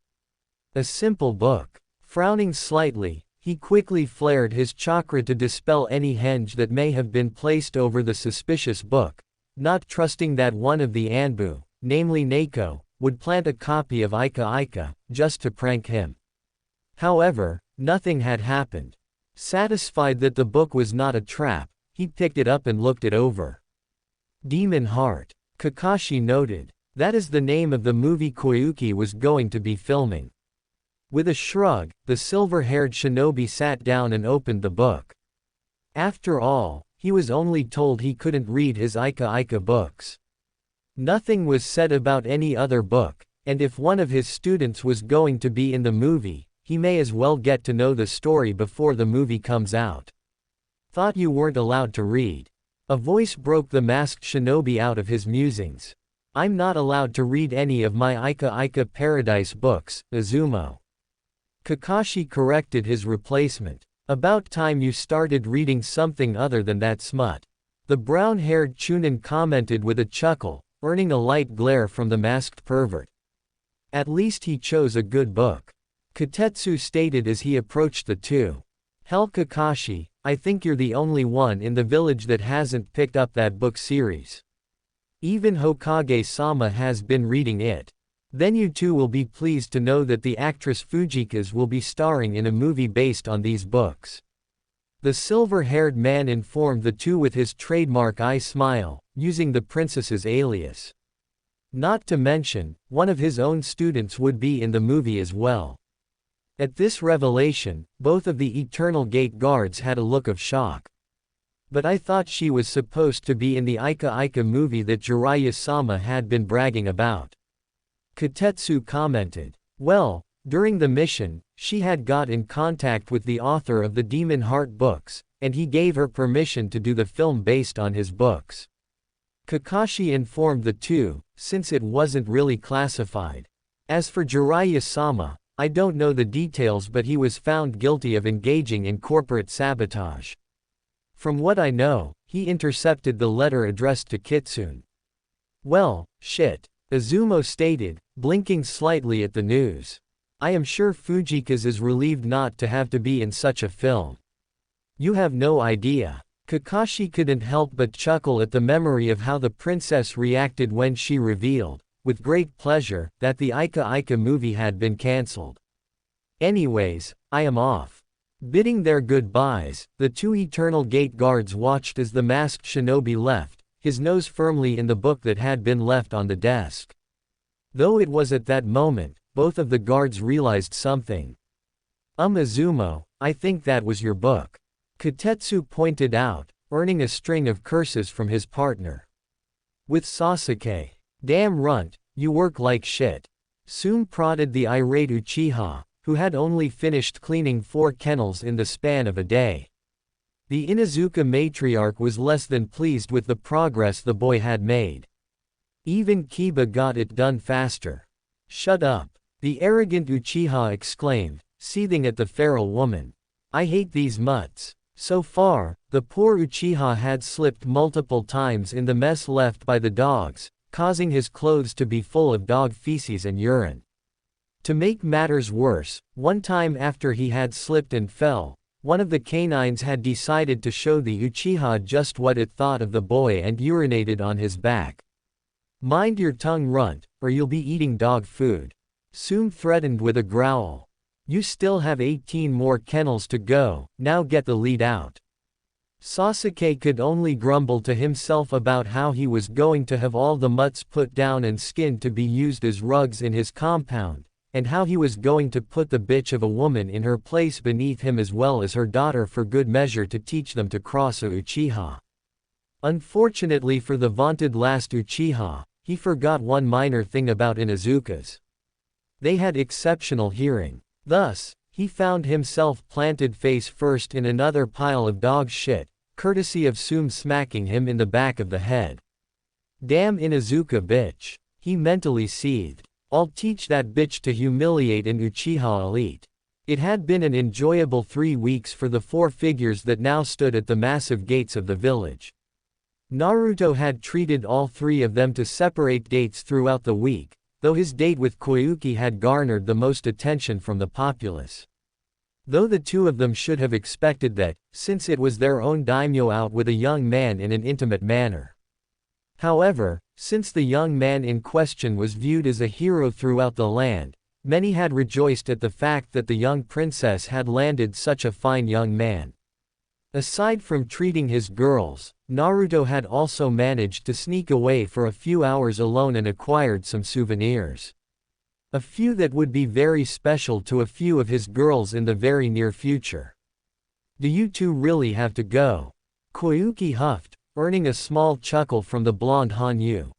A simple book. Frowning slightly, he quickly flared his chakra to dispel any henge that may have been placed over the suspicious book, not trusting that one of the Anbu, namely Neko, would plant a copy of Ika Ika, just to prank him. However, nothing had happened. Satisfied that the book was not a trap, he picked it up and looked it over. Demon Heart. Kakashi noted. That is the name of the movie Koyuki was going to be filming. With a shrug, the silver-haired shinobi sat down and opened the book. After all, he was only told he couldn't read his Ika Ika books. Nothing was said about any other book, and if one of his students was going to be in the movie, he may as well get to know the story before the movie comes out. Thought you weren't allowed to read. A voice broke the masked shinobi out of his musings. I'm not allowed to read any of my Ika Ika Paradise books, Izumo. Kakashi corrected his replacement. About time you started reading something other than that smut. The brown-haired Chunin commented with a chuckle, earning a light glare from the masked pervert. At least he chose a good book. Kotetsu stated as he approached the two. Hell Kakashi, I think you're the only one in the village that hasn't picked up that book series. Even Hokage-sama has been reading it. Then you too will be pleased to know that the actress Fujika's will be starring in a movie based on these books. The silver-haired man informed the two with his trademark eye smile, using the princess's alias. Not to mention, one of his own students would be in the movie as well. At this revelation, both of the Eternal Gate guards had a look of shock. But I thought she was supposed to be in the Ika Ika movie that Jiraiya-sama had been bragging about. Kotetsu commented. Well, during the mission, she had got in contact with the author of the Demon Heart books, and he gave her permission to do the film based on his books. Kakashi informed the two, since it wasn't really classified. As for Jiraiya-sama, I don't know the details, but he was found guilty of engaging in corporate sabotage. From what I know, he intercepted the letter addressed to Kitsune. Well, shit, Izumo stated, blinking slightly at the news. I am sure Fujika's is relieved not to have to be in such a film. You have no idea. Kakashi couldn't help but chuckle at the memory of how the princess reacted when she revealed, with great pleasure, that the Ika Ika movie had been cancelled. Anyways, I am off. Bidding their goodbyes, the two Eternal Gate guards watched as the masked shinobi left, his nose firmly in the book that had been left on the desk. Though it was at that moment, both of the guards realized something. Izumo, I think that was your book. Kotetsu pointed out, earning a string of curses from his partner. With Sasuke. Damn runt, you work like shit. Tsume prodded the irate Uchiha, who had only finished cleaning 4 kennels in the span of a day. The Inuzuka matriarch was less than pleased with the progress the boy had made. Even Kiba got it done faster. Shut up. The arrogant Uchiha exclaimed, seething at the feral woman. I hate these mutts. So far, the poor Uchiha had slipped multiple times in the mess left by the dogs, causing his clothes to be full of dog feces and urine. To make matters worse, one time after he had slipped and fell, one of the canines had decided to show the Uchiha just what it thought of the boy and urinated on his back. Mind your tongue, runt, or you'll be eating dog food. Tsume threatened with a growl. You still have 18 more kennels to go, now get the lead out. Sasuke could only grumble to himself about how he was going to have all the mutts put down and skinned to be used as rugs in his compound, and how he was going to put the bitch of a woman in her place beneath him as well as her daughter for good measure to teach them to cross a Uchiha. Unfortunately for the vaunted last Uchiha, he forgot one minor thing about Inuzukas. They had exceptional hearing. Thus, he found himself planted face first in another pile of dog shit, courtesy of Tsume smacking him in the back of the head. Damn Inuzuka bitch. He mentally seethed. I'll teach that bitch to humiliate an Uchiha elite. It had been an enjoyable 3 weeks for the 4 figures that now stood at the massive gates of the village. Naruto had treated all 3 of them to separate dates throughout the week, though his date with Koyuki had garnered the most attention from the populace. Though the 2 of them should have expected that, since it was their own daimyo out with a young man in an intimate manner. However, since the young man in question was viewed as a hero throughout the land, many had rejoiced at the fact that the young princess had landed such a fine young man. Aside from treating his girls, Naruto had also managed to sneak away for a few hours alone and acquired some souvenirs. A few that would be very special to a few of his girls in the very near future. Do you two really have to go? Koyuki huffed, earning a small chuckle from the blonde Hanyu.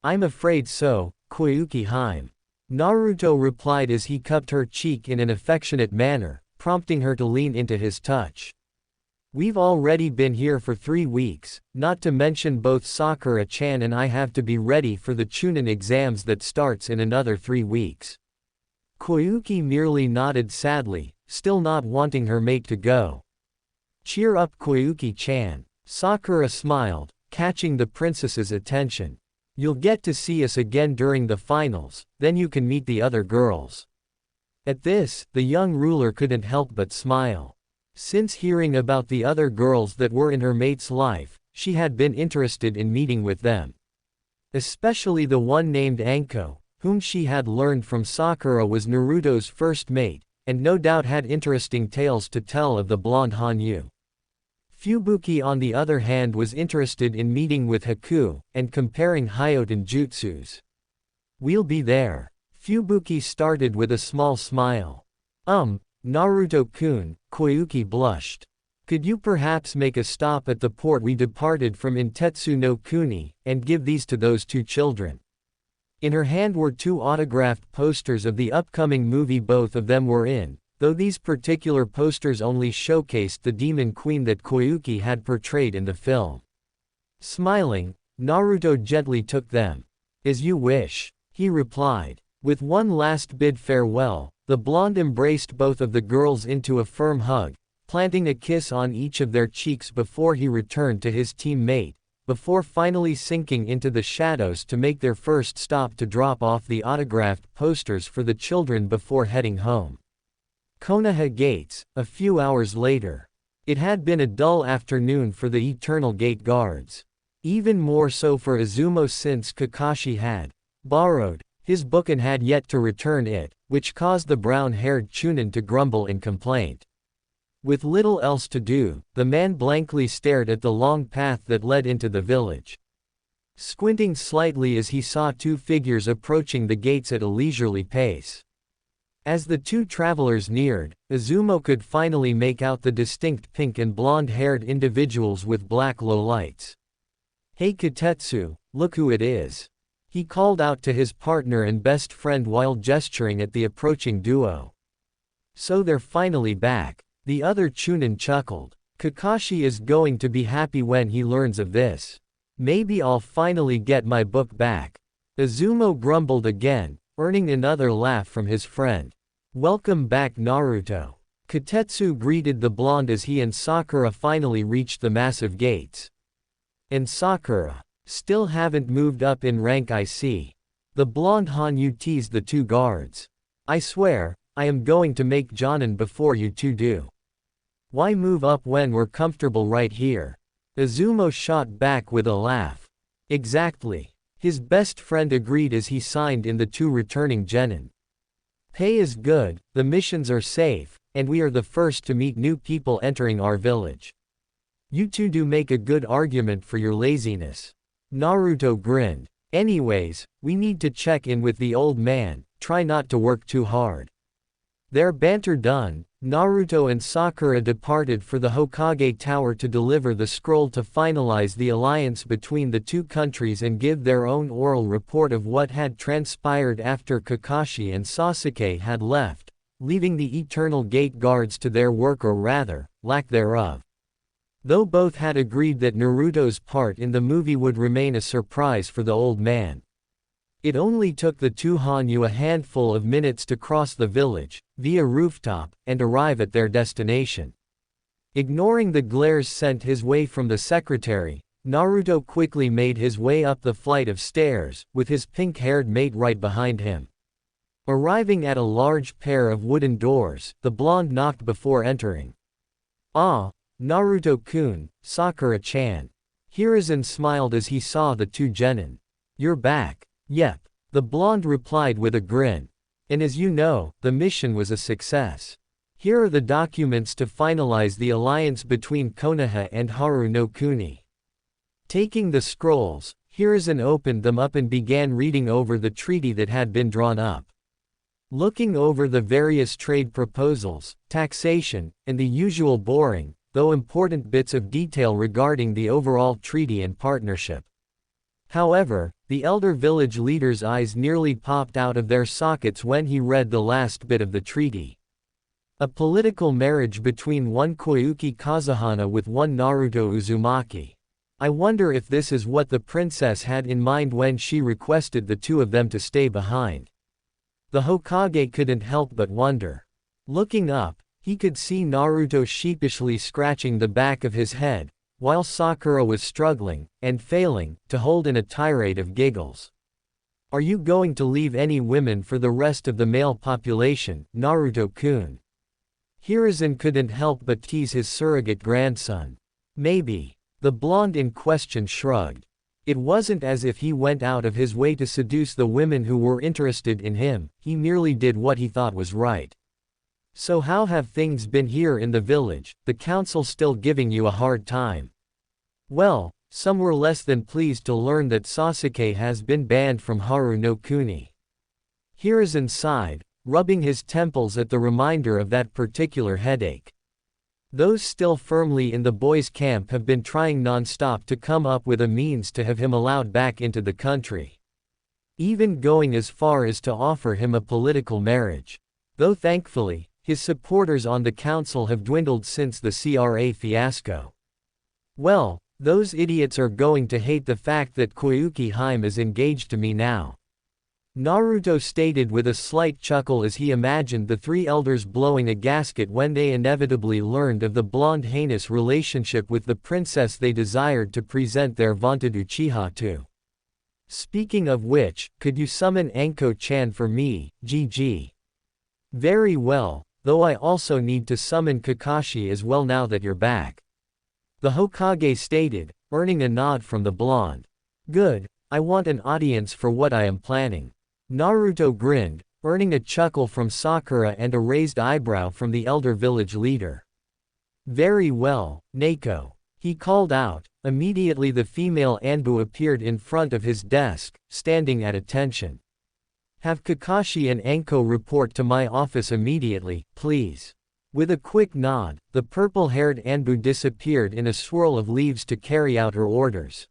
I'm afraid so, Koyuki Haim. Naruto replied as he cupped her cheek in an affectionate manner, prompting her to lean into his touch. We've already been here for 3 weeks, not to mention both Sakura-chan and I have to be ready for the Chunin exams that starts in another 3 weeks. Koyuki merely nodded sadly, still not wanting her mate to go. Cheer up Koyuki-chan. Sakura smiled, catching the princess's attention. You'll get to see us again during the finals, then you can meet the other girls. At this, the young ruler couldn't help but smile. Since hearing about the other girls that were in her mate's life, she had been interested in meeting with them. Especially the one named Anko, whom she had learned from Sakura was Naruto's first mate, and no doubt had interesting tales to tell of the blonde Hanyu. Fubuki on the other hand was interested in meeting with Haku, and comparing Hyoten jutsus. We'll be there. Fubuki started with a small smile. Naruto-kun, Koyuki blushed. Could you perhaps make a stop at the port we departed from in Tetsu no Kuni, and give these to those 2 children? In her hand were 2 autographed posters of the upcoming movie both of them were in, though these particular posters only showcased the demon queen that Koyuki had portrayed in the film. Smiling, Naruto gently took them. As you wish, he replied. With one last bid farewell, the blonde embraced both of the girls into a firm hug, planting a kiss on each of their cheeks before he returned to his teammate, before finally sinking into the shadows to make their first stop to drop off the autographed posters for the children before heading home. Konoha Gates, a few hours later. It had been a dull afternoon for the Eternal Gate guards. Even more so for Izumo since Kakashi had borrowed his book and had yet to return it, which caused the brown-haired Chunin to grumble in complaint. With little else to do, the man blankly stared at the long path that led into the village. Squinting slightly as he saw 2 figures approaching the gates at a leisurely pace. As the 2 travelers neared, Izumo could finally make out the distinct pink and blonde-haired individuals with black lowlights. Hey Kitetsu, look who it is. He called out to his partner and best friend while gesturing at the approaching duo. So they're finally back. The other Chunin chuckled. Kakashi is going to be happy when he learns of this. Maybe I'll finally get my book back. Izumo grumbled again, earning another laugh from his friend. Welcome back Naruto. Kitetsu greeted the blonde as he and Sakura finally reached the massive gates. And Sakura. Still haven't moved up in rank I see. The blonde Hanyu teased the 2 guards. I swear, I am going to make Jonin before you 2 do. Why move up when we're comfortable right here? Izumo shot back with a laugh. Exactly. His best friend agreed as he signed in the 2 returning genin. Pay is good, the missions are safe, and we are the first to meet new people entering our village. You 2 do make a good argument for your laziness. Naruto grinned. Anyways, we need to check in with the old man, try not to work too hard. Their banter done, Naruto and Sakura departed for the Hokage Tower to deliver the scroll to finalize the alliance between the 2 countries and give their own oral report of what had transpired after Kakashi and Sasuke had left, leaving the Eternal Gate guards to their work or rather, lack thereof. Though both had agreed that Naruto's part in the movie would remain a surprise for the old man. It only took the two Hanyu a handful of minutes to cross the village, via rooftop, and arrive at their destination. Ignoring the glares sent his way from the secretary, Naruto quickly made his way up the flight of stairs, with his pink-haired mate right behind him. Arriving at a large pair of wooden doors, the blonde knocked before entering. "Ah, Naruto-kun, Sakura-chan." Hiruzen smiled as he saw the two genin. "You're back." "Yep," the blonde replied with a grin. "And as you know, the mission was a success. Here are the documents to finalize the alliance between Konoha and Haru no Kuni." Taking the scrolls, Hiruzen opened them up and began reading over the treaty that had been drawn up. Looking over the various trade proposals, taxation, and the usual boring, though important bits of detail regarding the overall treaty and partnership. However, the elder village leader's eyes nearly popped out of their sockets when he read the last bit of the treaty. A political marriage between one Koyuki Kazuhana with one Naruto Uzumaki. I wonder if this is what the princess had in mind when she requested the two of them to stay behind. The Hokage couldn't help but wonder. Looking up, he could see Naruto sheepishly scratching the back of his head, while Sakura was struggling, and failing, to hold in a tirade of giggles. "Are you going to leave any women for the rest of the male population, Naruto-kun?" Hiruzen couldn't help but tease his surrogate grandson. "Maybe." The blonde in question shrugged. It wasn't as if he went out of his way to seduce the women who were interested in him, he merely did what he thought was right. "So how have things been here in the village, the council still giving you a hard time?" "Well, some were less than pleased to learn that Sasuke has been banned from Haru no Kuni." Hiruzen sighed, rubbing his temples at the reminder of that particular headache. "Those still firmly in the boys' camp have been trying non-stop to come up with a means to have him allowed back into the country. Even going as far as to offer him a political marriage. Though thankfully, his supporters on the council have dwindled since the CRA fiasco. Well, those idiots are going to hate the fact that Koyuki Hime is engaged to me now." Naruto stated with a slight chuckle as he imagined the three elders blowing a gasket when they inevitably learned of the blonde heinous relationship with the princess they desired to present their vaunted Uchiha to. "Speaking of which, could you summon Anko-chan for me, GG?" "Very well, though I also need to summon Kakashi as well now that you're back," the Hokage stated, earning a nod from the blonde. "Good, I want an audience for what I am planning." Naruto grinned, earning a chuckle from Sakura and a raised eyebrow from the elder village leader. "Very well, Neko," he called out. Immediately the female Anbu appeared in front of his desk, standing at attention. "Have Kakashi and Anko report to my office immediately, please." With a quick nod, the purple-haired Anbu disappeared in a swirl of leaves to carry out her orders.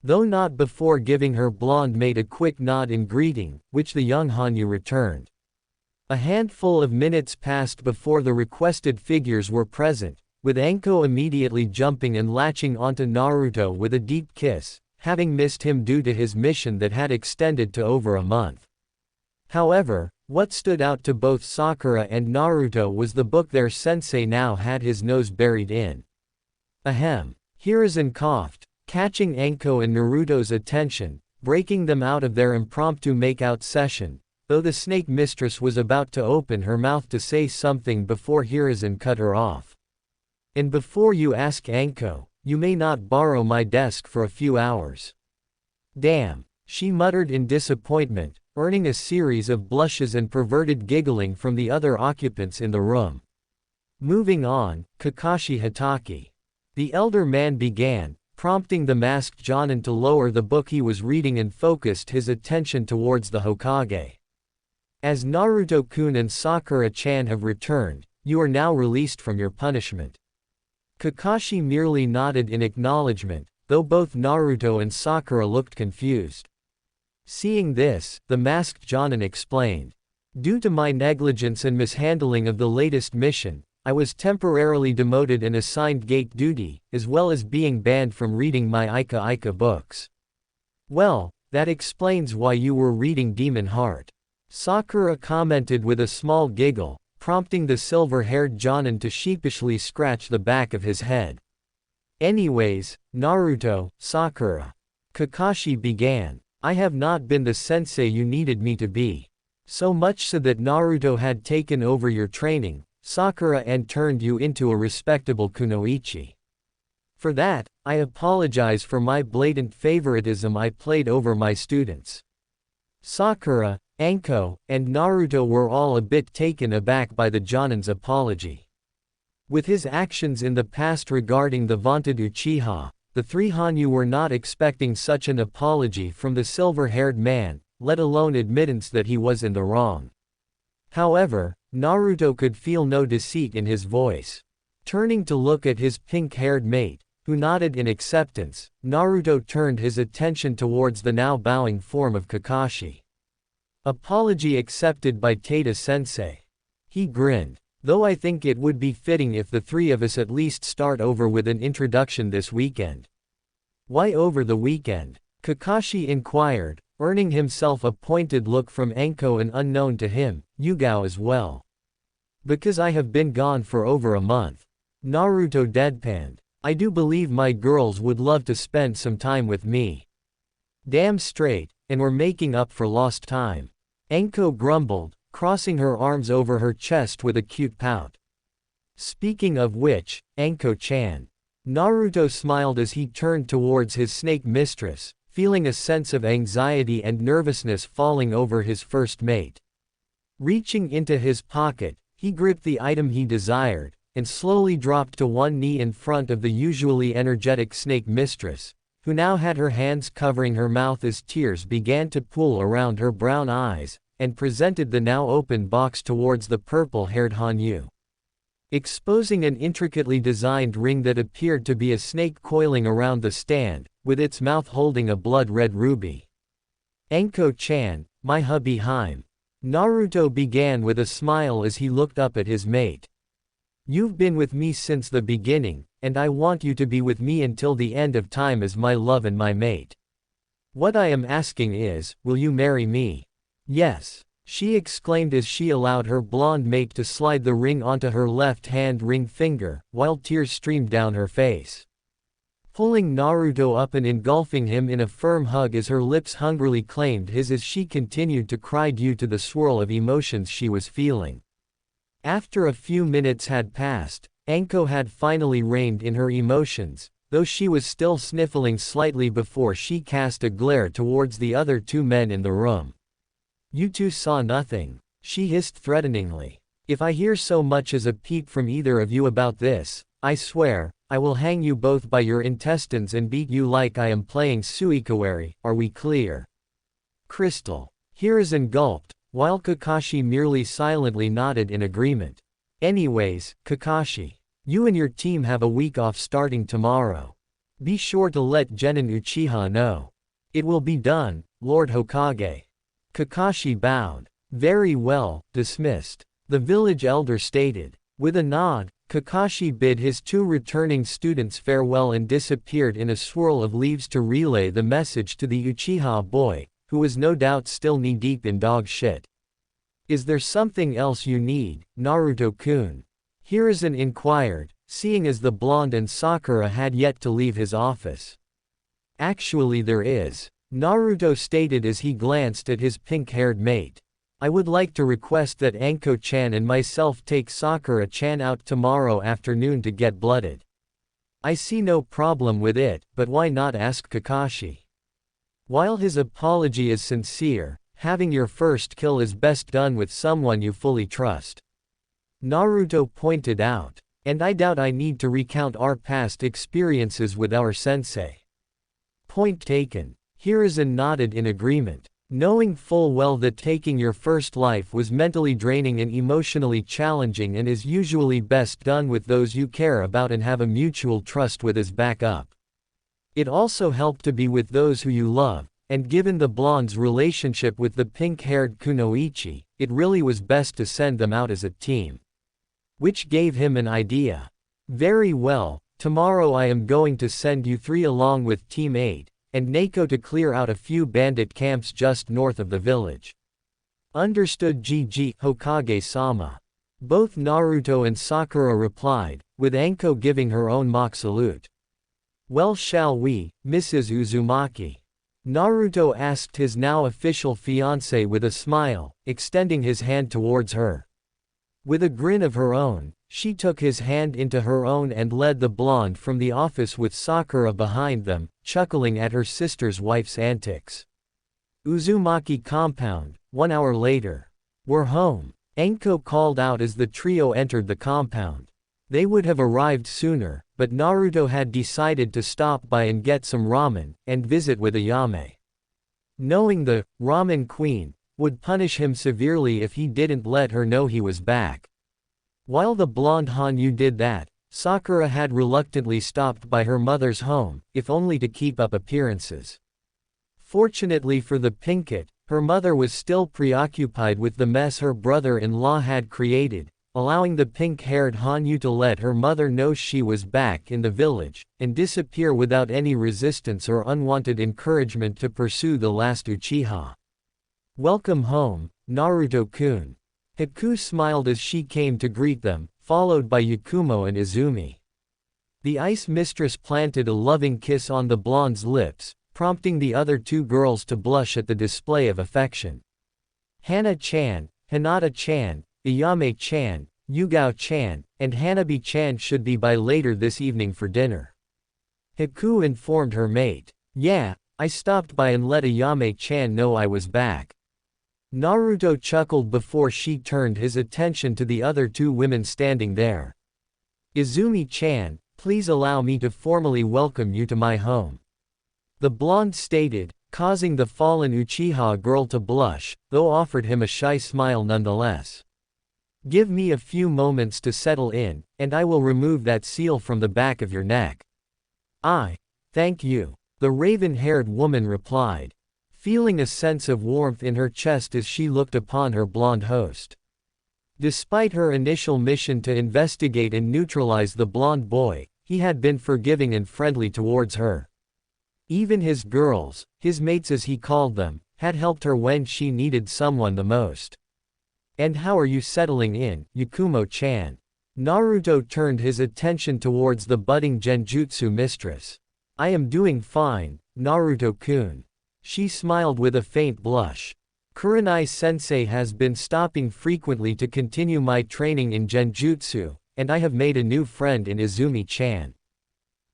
Though not before giving her blonde mate a quick nod in greeting, which the young Hanyu returned. A handful of minutes passed before the requested figures were present, with Anko immediately jumping and latching onto Naruto with a deep kiss, having missed him due to his mission that had extended to over a month. However, what stood out to both Sakura and Naruto was the book their sensei now had his nose buried in. Ahem. Hiruzen coughed, catching Anko and Naruto's attention, breaking them out of their impromptu make-out session, though the snake mistress was about to open her mouth to say something before Hiruzen cut her off. "And before you ask Anko, you may not borrow my desk for a few hours." "Damn," she muttered in disappointment, earning a series of blushes and perverted giggling from the other occupants in the room. Moving on, Kakashi Hatake. The elder man began, prompting the masked Jonin to lower the book he was reading and focused his attention towards the Hokage. "As Naruto-kun and Sakura-chan have returned, you are now released from your punishment." Kakashi merely nodded in acknowledgement, though both Naruto and Sakura looked confused. Seeing this, the masked Jonin explained. "Due to my negligence and mishandling of the latest mission, I was temporarily demoted and assigned gate duty, as well as being banned from reading my Ika books." "Well, That explains why you were reading Demon Heart. Sakura commented with a small giggle, prompting the silver-haired Jonin to sheepishly scratch the back of his head. Anyways, Naruto, Sakura. Kakashi began. I have not been the sensei you needed me to be. So much so that Naruto had taken over your training, Sakura, and turned you into a respectable kunoichi. For that, I apologize for my blatant favoritism I played over my students. Sakura, Anko, and Naruto were all a bit taken aback by the Jonin's apology. With his actions in the past regarding the vaunted Uchiha, the three Hanyu were not expecting such an apology from the silver-haired man, let alone admittance that he was in the wrong. However, Naruto could feel no deceit in his voice. Turning to look at his pink-haired mate, who nodded in acceptance, Naruto turned his attention towards the now bowing form of Kakashi. Apology accepted by Tada-sensei. He grinned. Though I think it would be fitting if the three of us at least start over with an introduction this weekend. Why over the weekend? Kakashi inquired, earning himself a pointed look from Anko and unknown to him, Yugao as well. Because I have been gone for over a month. Naruto deadpanned. I do believe my girls would love to spend some time with me. Damn straight, and we're making up for lost time. Anko grumbled, crossing her arms over her chest with a cute pout. Speaking of which, Anko-chan. Naruto smiled as he turned towards his snake mistress, feeling a sense of anxiety and nervousness falling over his first mate. Reaching into his pocket, he gripped the item he desired, and slowly dropped to one knee in front of the usually energetic snake mistress, who now had her hands covering her mouth as tears began to pool around her brown eyes, and presented the now open box towards the purple-haired Hanyu. Exposing an intricately designed ring that appeared to be a snake coiling around the stand, with its mouth holding a blood-red ruby. Anko-chan, my hubby Haim. Naruto began with a smile as he looked up at his mate. You've been with me since the beginning, and I want you to be with me until the end of time as my love and my mate. What I am asking is, will you marry me? Yes, she exclaimed as she allowed her blonde mate to slide the ring onto her left-hand ring finger, while tears streamed down her face. Pulling Naruto up and engulfing him in a firm hug as her lips hungrily claimed his as she continued to cry due to the swirl of emotions she was feeling. After a few minutes had passed, Anko had finally reined in her emotions, though she was still sniffling slightly before she cast a glare towards the other two men in the room. You two saw nothing, she hissed threateningly. If I hear so much as a peep from either of you about this, I swear, I will hang you both by your intestines and beat you like I am playing suikawari, are we clear? Crystal. Hiruzen gulped, while Kakashi merely silently nodded in agreement. Anyways, Kakashi. You and your team have a week off starting tomorrow. Be sure to let Genin Uchiha know. It will be done, Lord Hokage. Kakashi bowed. Very well, dismissed. The village elder stated. With a nod, Kakashi bid his two returning students farewell and disappeared in a swirl of leaves to relay the message to the Uchiha boy, who was no doubt still knee-deep in dog shit. Is there something else you need, Naruto-kun? Hiruzen inquired, seeing as the blonde and Sakura had yet to leave his office. Actually there is, Naruto stated as he glanced at his pink-haired mate. I would like to request that Anko-chan and myself take Sakura-chan out tomorrow afternoon to get blooded. I see no problem with it, but why not, asked Kakashi. While his apology is sincere, having your first kill is best done with someone you fully trust. Naruto pointed out, and I doubt I need to recount our past experiences with our sensei. Point taken. Hiruzen nodded in agreement. Knowing full well that taking your first life was mentally draining and emotionally challenging and is usually best done with those you care about and have a mutual trust with as backup. It also helped to be with those who you love, and given the blonde's relationship with the pink-haired kunoichi, it really was best to send them out as a team. Which gave him an idea. Very well, tomorrow I am going to send you three along with Team 8, and Neko to clear out a few bandit camps just north of the village. Understood GG, Hokage-sama. Both Naruto and Sakura replied, with Anko giving her own mock salute. Well, shall we, Mrs. Uzumaki? Naruto asked his now official fiancée with a smile, extending his hand towards her. With a grin of her own, she took his hand into her own and led the blonde from the office with Sakura behind them, chuckling at her sister's wife's antics. Uzumaki compound, 1 hour later. We're home, Anko called out as the trio entered the compound. They would have arrived sooner, but Naruto had decided to stop by and get some ramen, and visit with Ayame. Knowing the ramen queen would punish him severely if he didn't let her know he was back. While the blonde Hanyu did that, Sakura had reluctantly stopped by her mother's home, if only to keep up appearances. Fortunately for the Pinkett, her mother was still preoccupied with the mess her brother-in-law had created, allowing the pink-haired Hanyu to let her mother know she was back in the village, and disappear without any resistance or unwanted encouragement to pursue the last Uchiha. Welcome home, Naruto-kun. Haku smiled as she came to greet them, followed by Yakumo and Izumi. The ice mistress planted a loving kiss on the blonde's lips, prompting the other two girls to blush at the display of affection. Hana-chan, Hinata-chan, Ayame-chan, Yugao-chan, and Hanabi-chan should be by later this evening for dinner. Haku informed her mate. Yeah, I stopped by and let Ayame-chan know I was back. Naruto chuckled before she turned his attention to the other two women standing there. Izumi-chan, please allow me to formally welcome you to my home. The blonde stated, causing the fallen Uchiha girl to blush, though offered him a shy smile nonetheless. Give me a few moments to settle in, and I will remove that seal from the back of your neck. Thank you, the raven-haired woman replied, feeling a sense of warmth in her chest as she looked upon her blonde host. Despite her initial mission to investigate and neutralize the blonde boy, he had been forgiving and friendly towards her. Even his girls, his mates as he called them, had helped her when she needed someone the most. And how are you settling in, Yakumo-chan? Naruto turned his attention towards the budding genjutsu mistress. I am doing fine, Naruto-kun. She smiled with a faint blush. Kurenai-sensei has been stopping frequently to continue my training in genjutsu, and I have made a new friend in Izumi-chan.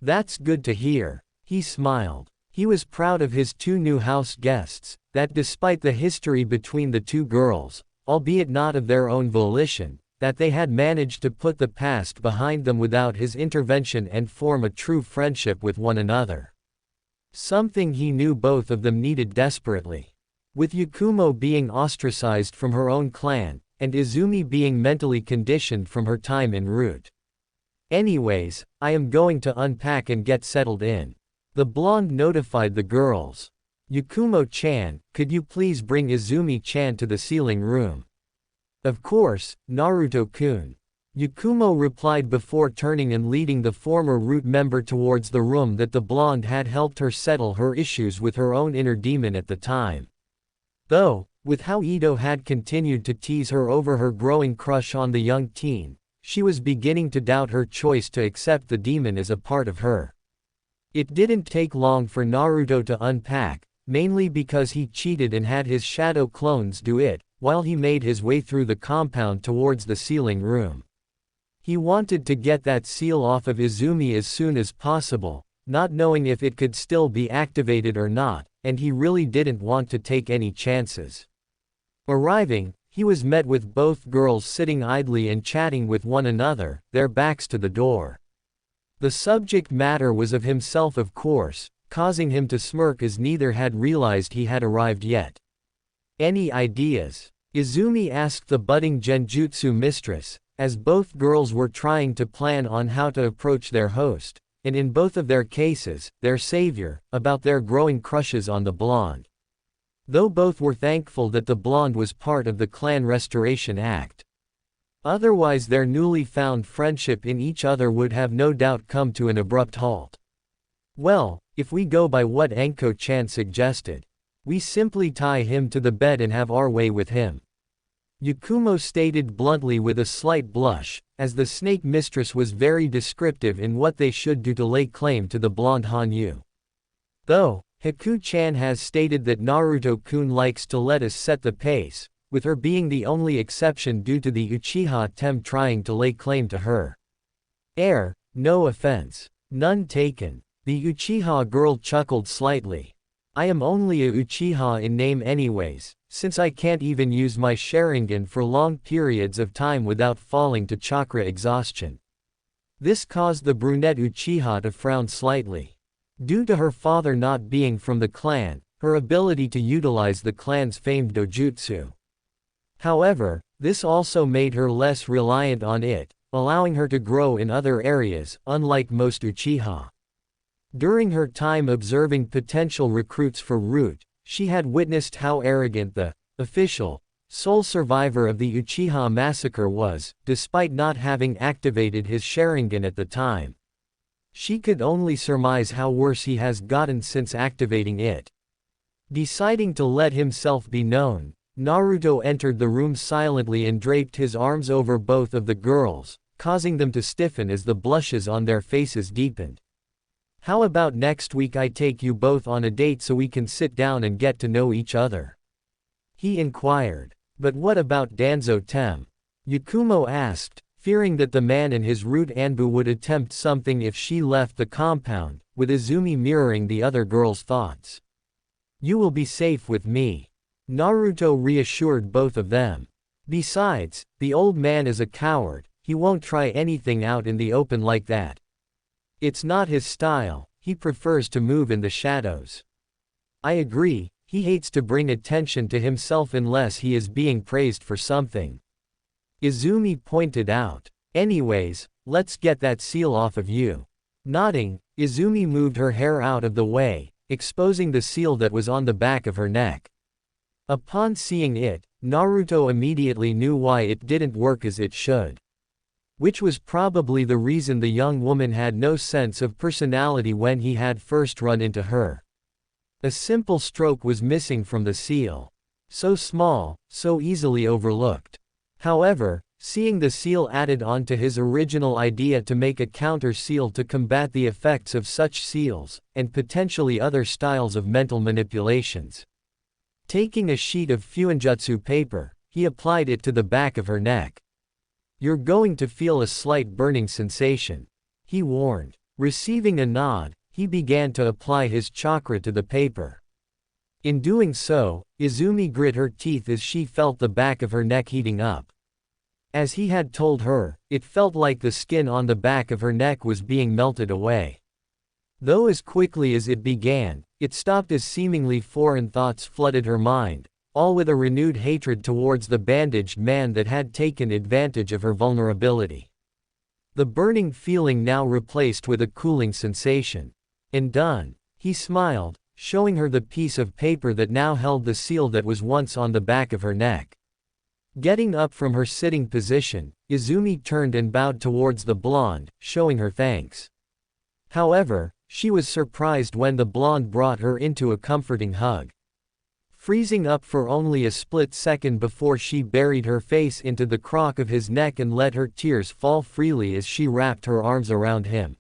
That's good to hear, he smiled. He was proud of his two new house guests, that despite the history between the two girls, albeit not of their own volition, that they had managed to put the past behind them without his intervention and form a true friendship with one another. Something he knew both of them needed desperately. With Yakumo being ostracized from her own clan, and Izumi being mentally conditioned from her time en route. Anyways, I am going to unpack and get settled in. The blonde notified the girls. Yakumo-chan, could you please bring Izumi-chan to the sealing room? Of course, Naruto-kun. Yakumo replied before turning and leading the former root member towards the room that the blonde had helped her settle her issues with her own inner demon at the time. Though, with how Ito had continued to tease her over her growing crush on the young teen, she was beginning to doubt her choice to accept the demon as a part of her. It didn't take long for Naruto to unpack, mainly because he cheated and had his shadow clones do it, while he made his way through the compound towards the sealing room. He wanted to get that seal off of Izumi as soon as possible, not knowing if it could still be activated or not, and he really didn't want to take any chances. Arriving, he was met with both girls sitting idly and chatting with one another, their backs to the door. The subject matter was of himself, of course, causing him to smirk as neither had realized he had arrived yet. Any ideas? Izumi asked the budding genjutsu mistress, as both girls were trying to plan on how to approach their host, and in both of their cases, their savior, about their growing crushes on the blonde. Though both were thankful that the blonde was part of the clan restoration act. Otherwise their newly found friendship in each other would have no doubt come to an abrupt halt. Well, if we go by what Anko-chan suggested, we simply tie him to the bed and have our way with him. Yakumo stated bluntly with a slight blush, as the snake mistress was very descriptive in what they should do to lay claim to the blonde Hanyu. Though, Haku-chan has stated that Naruto-kun likes to let us set the pace, with her being the only exception due to the Uchiha Tem trying to lay claim to her. No offense. None taken. The Uchiha girl chuckled slightly. I am only a Uchiha in name anyways, since I can't even use my Sharingan for long periods of time without falling to chakra exhaustion. This caused the brunette Uchiha to frown slightly. Due to her father not being from the clan, her ability to utilize the clan's famed dojutsu. However, this also made her less reliant on it, allowing her to grow in other areas, unlike most Uchiha. During her time observing potential recruits for Root, she had witnessed how arrogant the official, sole survivor of the Uchiha massacre was, despite not having activated his Sharingan at the time. She could only surmise how worse he has gotten since activating it. Deciding to let himself be known, Naruto entered the room silently and draped his arms over both of the girls, causing them to stiffen as the blushes on their faces deepened. How about next week I take you both on a date so we can sit down and get to know each other? He inquired. But what about Danzo Tem? Yakumo asked, fearing that the man and his Root Anbu would attempt something if she left the compound, with Izumi mirroring the other girl's thoughts. You will be safe with me. Naruto reassured both of them. Besides, the old man is a coward, he won't try anything out in the open like that. It's not his style, he prefers to move in the shadows. I agree, he hates to bring attention to himself unless he is being praised for something. Izumi pointed out. Anyways, let's get that seal off of you. Nodding, Izumi moved her hair out of the way, exposing the seal that was on the back of her neck. Upon seeing it, Naruto immediately knew why it didn't work as it should. Which was probably the reason the young woman had no sense of personality when he had first run into her. A simple stroke was missing from the seal. So small, so easily overlooked. However, seeing the seal added on to his original idea to make a counter seal to combat the effects of such seals, and potentially other styles of mental manipulations. Taking a sheet of fuinjutsu paper, he applied it to the back of her neck. You're going to feel a slight burning sensation, he warned. Receiving a nod, he began to apply his chakra to the paper. In doing so, Izumi grit her teeth as she felt the back of her neck heating up. As he had told her, it felt like the skin on the back of her neck was being melted away. Though as quickly as it began, it stopped as seemingly foreign thoughts flooded her mind, all with a renewed hatred towards the bandaged man that had taken advantage of her vulnerability. The burning feeling now replaced with a cooling sensation. And done. He smiled, showing her the piece of paper that now held the seal that was once on the back of her neck. Getting up from her sitting position, Izumi turned and bowed towards the blonde, showing her thanks. However, she was surprised when the blonde brought her into a comforting hug. Freezing up for only a split second before she buried her face into the crook of his neck and let her tears fall freely as she wrapped her arms around him.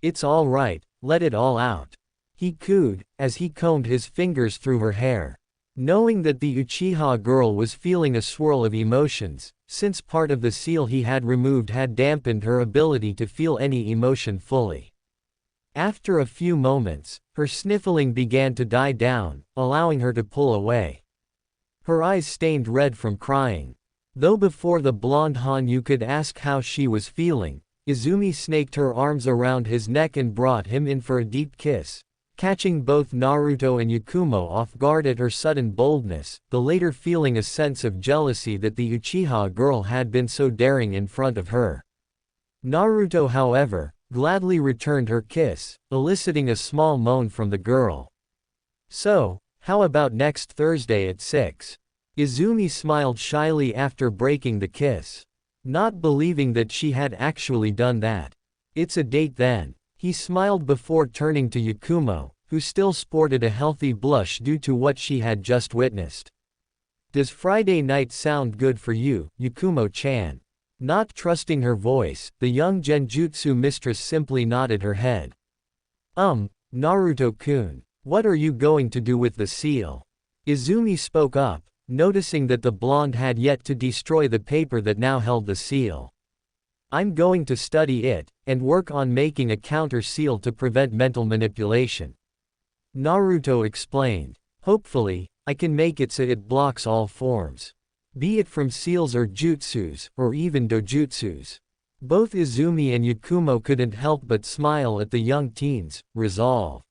It's all right, let it all out. He cooed, as he combed his fingers through her hair. Knowing that the Uchiha girl was feeling a swirl of emotions, since part of the seal he had removed had dampened her ability to feel any emotion fully. After a few moments, her sniffling began to die down, allowing her to pull away. Her eyes stained red from crying. Though before the blonde Hanyu could ask how she was feeling, Izumi snaked her arms around his neck and brought him in for a deep kiss, catching both Naruto and Yakumo off guard at her sudden boldness, the latter feeling a sense of jealousy that the Uchiha girl had been so daring in front of her. Naruto, however, gladly returned her kiss, eliciting a small moan from the girl. So, how about next Thursday at 6? Izumi smiled shyly after breaking the kiss. Not believing that she had actually done that. It's a date then. He smiled before turning to Yakumo, who still sported a healthy blush due to what she had just witnessed. Does Friday night sound good for you, Yakumo-chan? Not trusting her voice, the young genjutsu mistress simply nodded her head. Naruto-kun, what are you going to do with the seal? Izumi spoke up, noticing that the blonde had yet to destroy the paper that now held the seal. I'm going to study it, and work on making a counter-seal to prevent mental manipulation. Naruto explained. Hopefully, I can make it so it blocks all forms. Be it from seals or jutsus, or even dojutsus. Both Izumi and Yakumo couldn't help but smile at the young teen's resolve.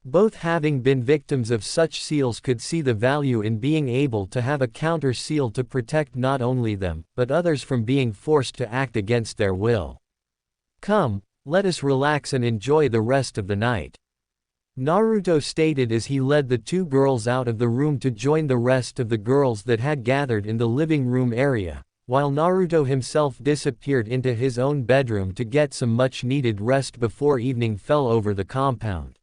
Both having been victims of such seals could see the value in being able to have a counter-seal to protect not only them, but others from being forced to act against their will. Come, let us relax and enjoy the rest of the night. Naruto stated as he led the two girls out of the room to join the rest of the girls that had gathered in the living room area, while Naruto himself disappeared into his own bedroom to get some much-needed rest before evening fell over the compound.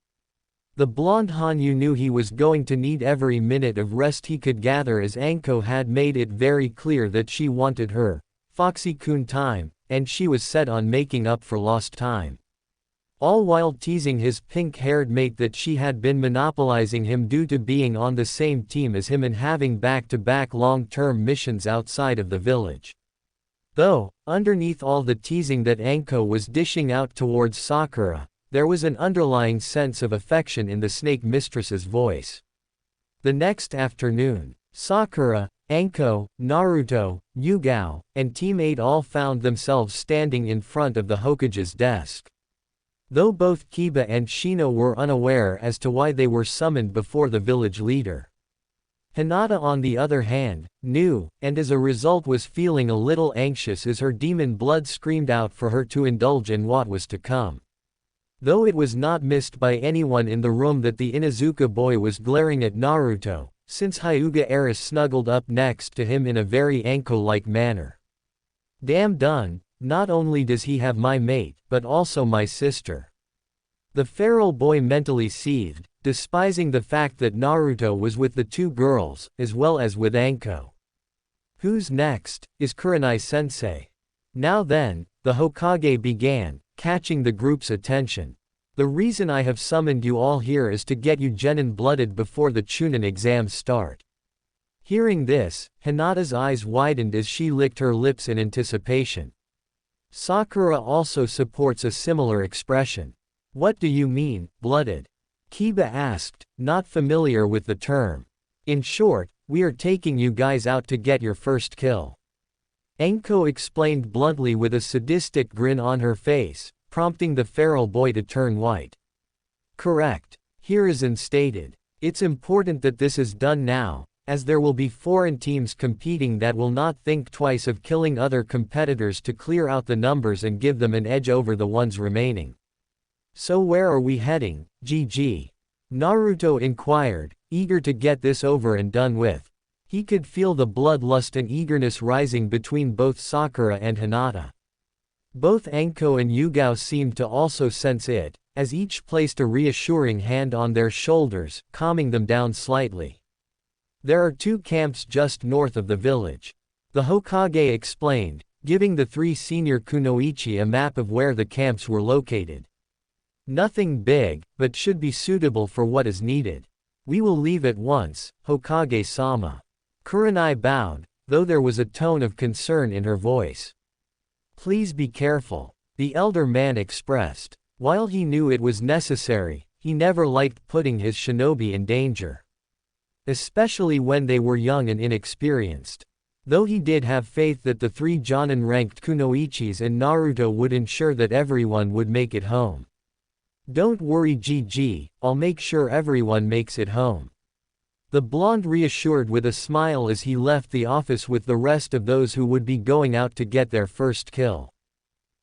The blonde Hanyu knew he was going to need every minute of rest he could gather as Anko had made it very clear that she wanted her, Foxy-kun time, and she was set on making up for lost time. All while teasing his pink-haired mate that she had been monopolizing him due to being on the same team as him and having back-to-back long-term missions outside of the village. Though, underneath all the teasing that Anko was dishing out towards Sakura, there was an underlying sense of affection in the snake mistress's voice. The next afternoon, Sakura, Anko, Naruto, Yugao, and teammate all found themselves standing in front of the Hokage's desk. Though both Kiba and Shino were unaware as to why they were summoned before the village leader. Hinata on the other hand, knew, and as a result was feeling a little anxious as her demon blood screamed out for her to indulge in what was to come. Though it was not missed by anyone in the room that the Inuzuka boy was glaring at Naruto, since Hyuga Eris snuggled up next to him in a very Anko-like manner. Damn done. Not only does he have my mate, but also my sister. The feral boy mentally seethed, despising the fact that Naruto was with the two girls, as well as with Anko. Who's next, is Kurenai-sensei. Now then, the Hokage began, catching the group's attention. The reason I have summoned you all here is to get you genin-blooded before the Chunin exams start. Hearing this, Hinata's eyes widened as she licked her lips in anticipation. Sakura also supports a similar expression. What do you mean, blooded? Kiba asked, not familiar with the term. In short, we are taking you guys out to get your first kill. Anko explained bluntly with a sadistic grin on her face, prompting the feral boy to turn white. Correct. Hiruzen stated. It's important that this is done now, as there will be foreign teams competing that will not think twice of killing other competitors to clear out the numbers and give them an edge over the ones remaining. So where are we heading, GG? Naruto inquired, eager to get this over and done with. He could feel the bloodlust and eagerness rising between both Sakura and Hinata. Both Anko and Yugao seemed to also sense it, as each placed a reassuring hand on their shoulders, calming them down slightly. There are two camps just north of the village. The Hokage explained, giving the three senior kunoichi a map of where the camps were located. Nothing big, but should be suitable for what is needed. We will leave at once, Hokage-sama. Kurenai bowed, though there was a tone of concern in her voice. Please be careful, the elder man expressed. While he knew it was necessary, he never liked putting his shinobi in danger. Especially when they were young and inexperienced. Though he did have faith that the three Jonin-ranked kunoichis and Naruto would ensure that everyone would make it home. Don't worry GG, I'll make sure everyone makes it home. The blonde reassured with a smile as he left the office with the rest of those who would be going out to get their first kill.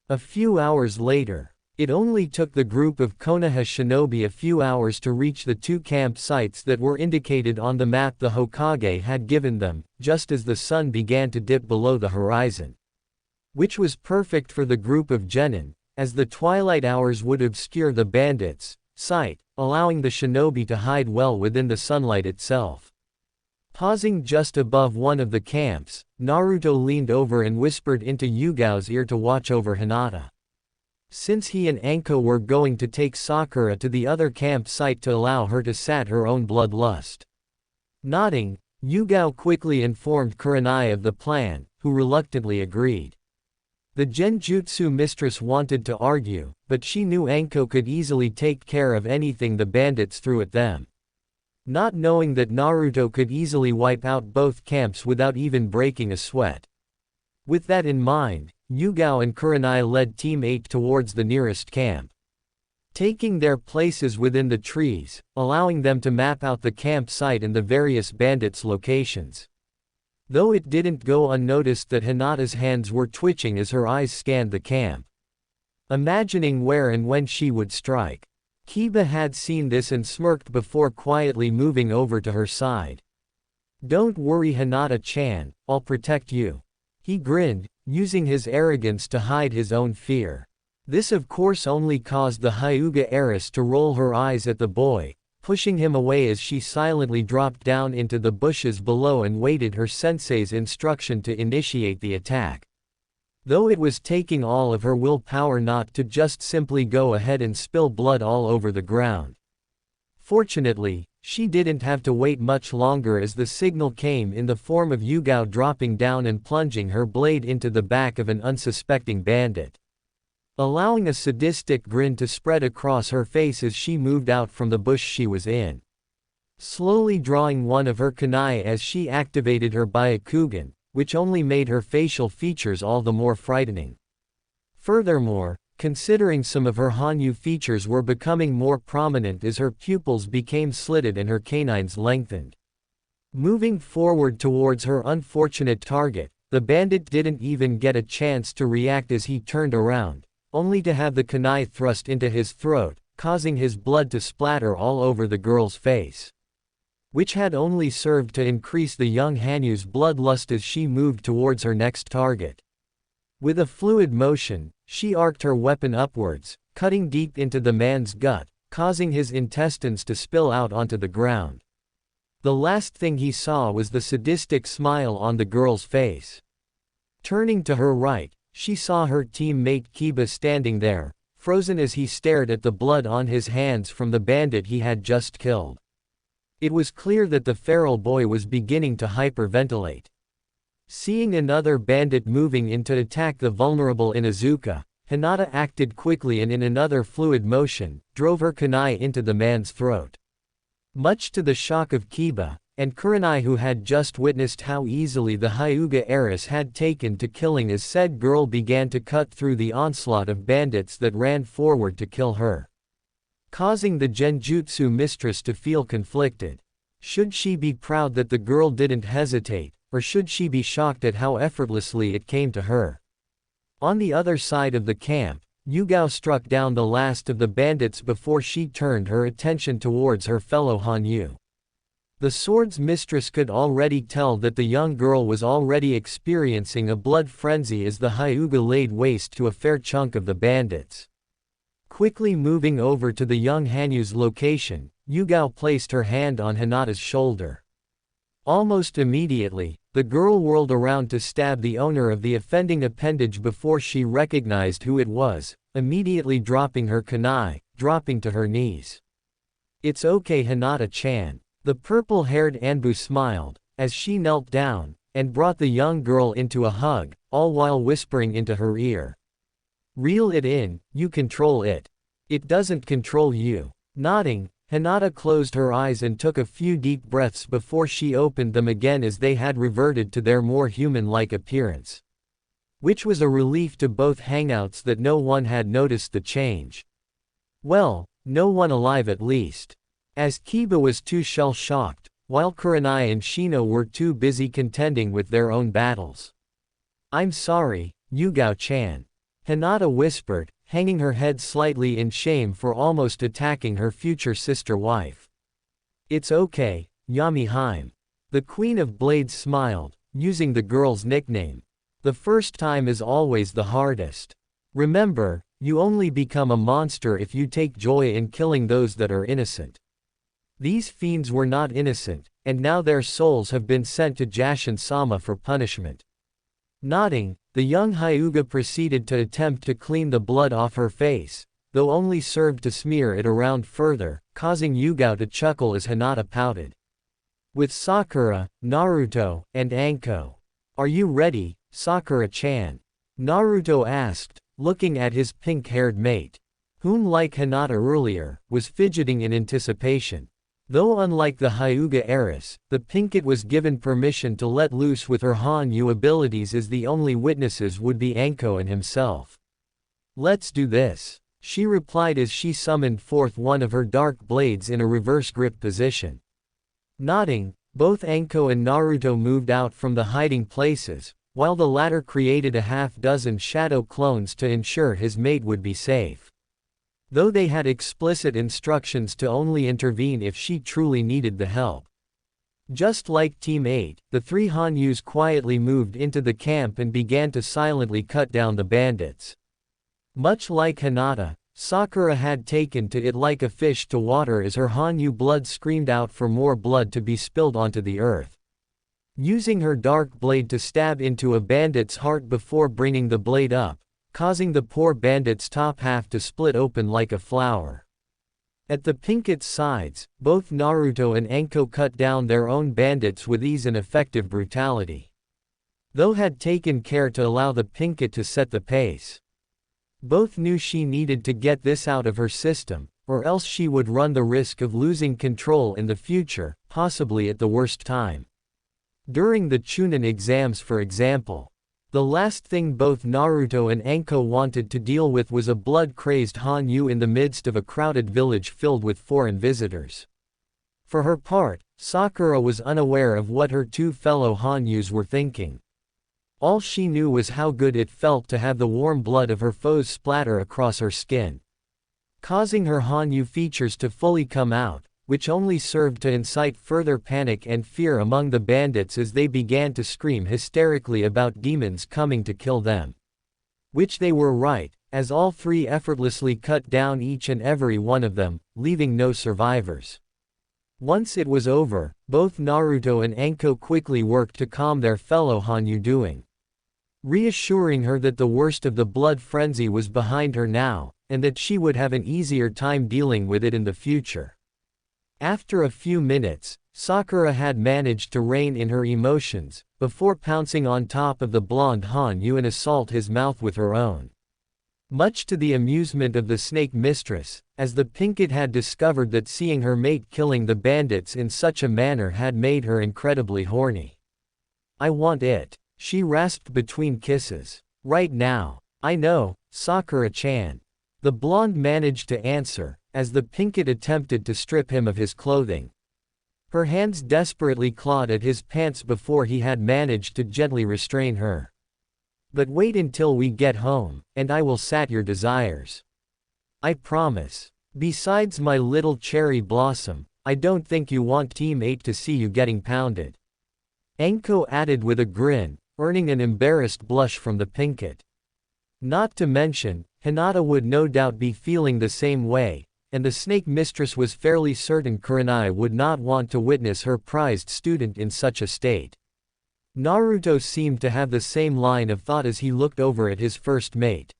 A few hours later. It only took the group of Konoha shinobi a few hours to reach the two campsites that were indicated on the map the Hokage had given them, just as the sun began to dip below the horizon. Which was perfect for the group of genin, as the twilight hours would obscure the bandits' sight, allowing the shinobi to hide well within the sunlight itself. Pausing just above one of the camps, Naruto leaned over and whispered into Yugao's ear to watch over Hinata. Since he and Anko were going to take Sakura to the other campsite to allow her to sat her own bloodlust. Nodding, Yugao quickly informed Kurenai of the plan, who reluctantly agreed. The genjutsu mistress wanted to argue, but she knew Anko could easily take care of anything the bandits threw at them. Not knowing that Naruto could easily wipe out both camps without even breaking a sweat. With that in mind, Yugao and Kurenai led Team 8 towards the nearest camp. Taking their places within the trees, allowing them to map out the campsite and the various bandits' locations. Though it didn't go unnoticed that Hinata's hands were twitching as her eyes scanned the camp, imagining where and when she would strike. Kiba had seen this and smirked before quietly moving over to her side. "Don't worry Hinata-chan, I'll protect you." He grinned, using his arrogance to hide his own fear. This of course only caused the Hyuga heiress to roll her eyes at the boy, pushing him away as she silently dropped down into the bushes below and waited her sensei's instruction to initiate the attack. Though it was taking all of her willpower not to just simply go ahead and spill blood all over the ground. Fortunately, she didn't have to wait much longer as the signal came in the form of Yugao dropping down and plunging her blade into the back of an unsuspecting bandit, allowing a sadistic grin to spread across her face as she moved out from the bush she was in. Slowly drawing one of her kunai as she activated her Byakugan, which only made her facial features all the more frightening. Furthermore, considering some of her Hanyu features were becoming more prominent as her pupils became slitted and her canines lengthened. Moving forward towards her unfortunate target, the bandit didn't even get a chance to react as he turned around, only to have the kunai thrust into his throat, causing his blood to splatter all over the girl's face, which had only served to increase the young Hanyu's bloodlust as she moved towards her next target. With a fluid motion, she arced her weapon upwards, cutting deep into the man's gut, causing his intestines to spill out onto the ground. The last thing he saw was the sadistic smile on the girl's face. Turning to her right, she saw her teammate Kiba standing there, frozen as he stared at the blood on his hands from the bandit he had just killed. It was clear that the feral boy was beginning to hyperventilate. Seeing another bandit moving in to attack the vulnerable Inuzuka, Hinata acted quickly and in another fluid motion, drove her kunai into the man's throat. Much to the shock of Kiba and Kurenai, who had just witnessed how easily the Hyuga heiress had taken to killing as said girl began to cut through the onslaught of bandits that ran forward to kill her, causing the genjutsu mistress to feel conflicted. Should she be proud that the girl didn't hesitate, or should she be shocked at how effortlessly it came to her? On the other side of the camp, Yugao struck down the last of the bandits before she turned her attention towards her fellow Hanyu. The sword's mistress could already tell that the young girl was already experiencing a blood frenzy as the Hyuga laid waste to a fair chunk of the bandits. Quickly moving over to the young Hanyu's location, Yugao placed her hand on Hinata's shoulder. Almost immediately, the girl whirled around to stab the owner of the offending appendage before she recognized who it was, immediately dropping her kunai, dropping to her knees. "It's okay Hinata-chan." The purple-haired Anbu smiled, as she knelt down, and brought the young girl into a hug, all while whispering into her ear. "Reel it in, you control it. It doesn't control you." Nodding, Hinata closed her eyes and took a few deep breaths before she opened them again as they had reverted to their more human-like appearance. Which was a relief to both hangouts that no one had noticed the change. Well, no one alive at least. As Kiba was too shell-shocked, while Kurenai and Shino were too busy contending with their own battles. "I'm sorry, Yugao-chan," Hinata whispered, hanging her head slightly in shame for almost attacking her future sister-wife. "It's okay, Yami-hime." The Queen of Blades smiled, using the girl's nickname. "The first time is always the hardest. Remember, You only become a monster if you take joy in killing those that are innocent. These fiends were not innocent, and now their souls have been sent to Jashin-sama for punishment. Nodding, the young Hyuga proceeded to attempt to clean the blood off her face, though only served to smear it around further, causing Yugao to chuckle as Hinata pouted. With Sakura, Naruto, and Anko. Are you ready, Sakura-chan? Naruto asked, looking at his pink-haired mate, whom like Hinata earlier, was fidgeting in anticipation. Though unlike the Hyuga heiress, the Pinkett was given permission to let loose with her Hanyu abilities, as the only witnesses would be Anko and himself. Let's do this, she replied as she summoned forth one of her dark blades in a reverse grip position. Nodding, both Anko and Naruto moved out from the hiding places, while the latter created a half-dozen shadow clones to ensure his mate would be safe. Though they had explicit instructions to only intervene if she truly needed the help. Just like Team 8, the three Hanyus quietly moved into the camp and began to silently cut down the bandits. Much like Hinata, Sakura had taken to it like a fish to water as her Hanyu blood screamed out for more blood to be spilled onto the earth. Using her dark blade to stab into a bandit's heart before bringing the blade up, causing the poor bandit's top half to split open like a flower. At the Pinkett's sides, both Naruto and Anko cut down their own bandits with ease and effective brutality. Though had taken care to allow the Pinkett to set the pace. Both knew she needed to get this out of her system, or else she would run the risk of losing control in the future, possibly at the worst time. During the Chunin exams, for example. The last thing both Naruto and Anko wanted to deal with was a blood-crazed Hanyu in the midst of a crowded village filled with foreign visitors. For her part, Sakura was unaware of what her two fellow Hanyus were thinking. All she knew was how good it felt to have the warm blood of her foes splatter across her skin, causing her Hanyu features to fully come out, which only served to incite further panic and fear among the bandits as they began to scream hysterically about demons coming to kill them. Which they were right, as all three effortlessly cut down each and every one of them, leaving no survivors. Once it was over, both Naruto and Anko quickly worked to calm their fellow Hanyu doing, reassuring her that the worst of the blood frenzy was behind her now, and that she would have an easier time dealing with it in the future. After a few minutes, Sakura had managed to rein in her emotions, before pouncing on top of the blonde Hanyu and assault his mouth with her own. Much to the amusement of the snake mistress, as the Pinkett had discovered that seeing her mate killing the bandits in such a manner had made her incredibly horny. I want it, she rasped between kisses. Right now. I know, Sakura-chan. The blonde managed to answer, as the Pinkett attempted to strip him of his clothing. Her hands desperately clawed at his pants before he had managed to gently restrain her. But wait until we get home, and I will sat your desires. I promise. Besides my little cherry blossom, I don't think you want Team 8 to see you getting pounded. Anko added with a grin, earning an embarrassed blush from the Pinkett. Not to mention, Hinata would no doubt be feeling the same way, and the snake mistress was fairly certain Kurenai would not want to witness her prized student in such a state. Naruto seemed to have the same line of thought as he looked over at his first mate.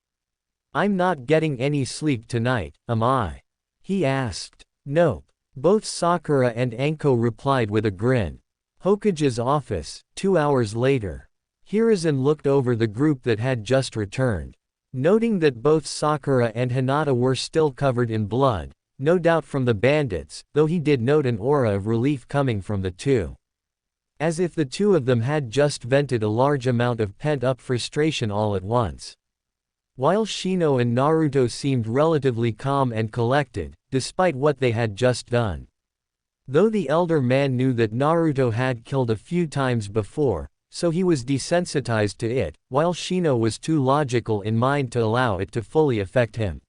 I'm not getting any sleep tonight, am I? He asked. Nope. Both Sakura and Anko replied with a grin. Hokage's office, 2 hours later. Hiruzen looked over the group that had just returned. Noting that both Sakura and Hinata were still covered in blood, no doubt from the bandits, though he did note an aura of relief coming from the two. As if the two of them had just vented a large amount of pent-up frustration all at once. While Shino and Naruto seemed relatively calm and collected, despite what they had just done. Though the elder man knew that Naruto had killed a few times before, so he was desensitized to it, while Shino was too logical in mind to allow it to fully affect him.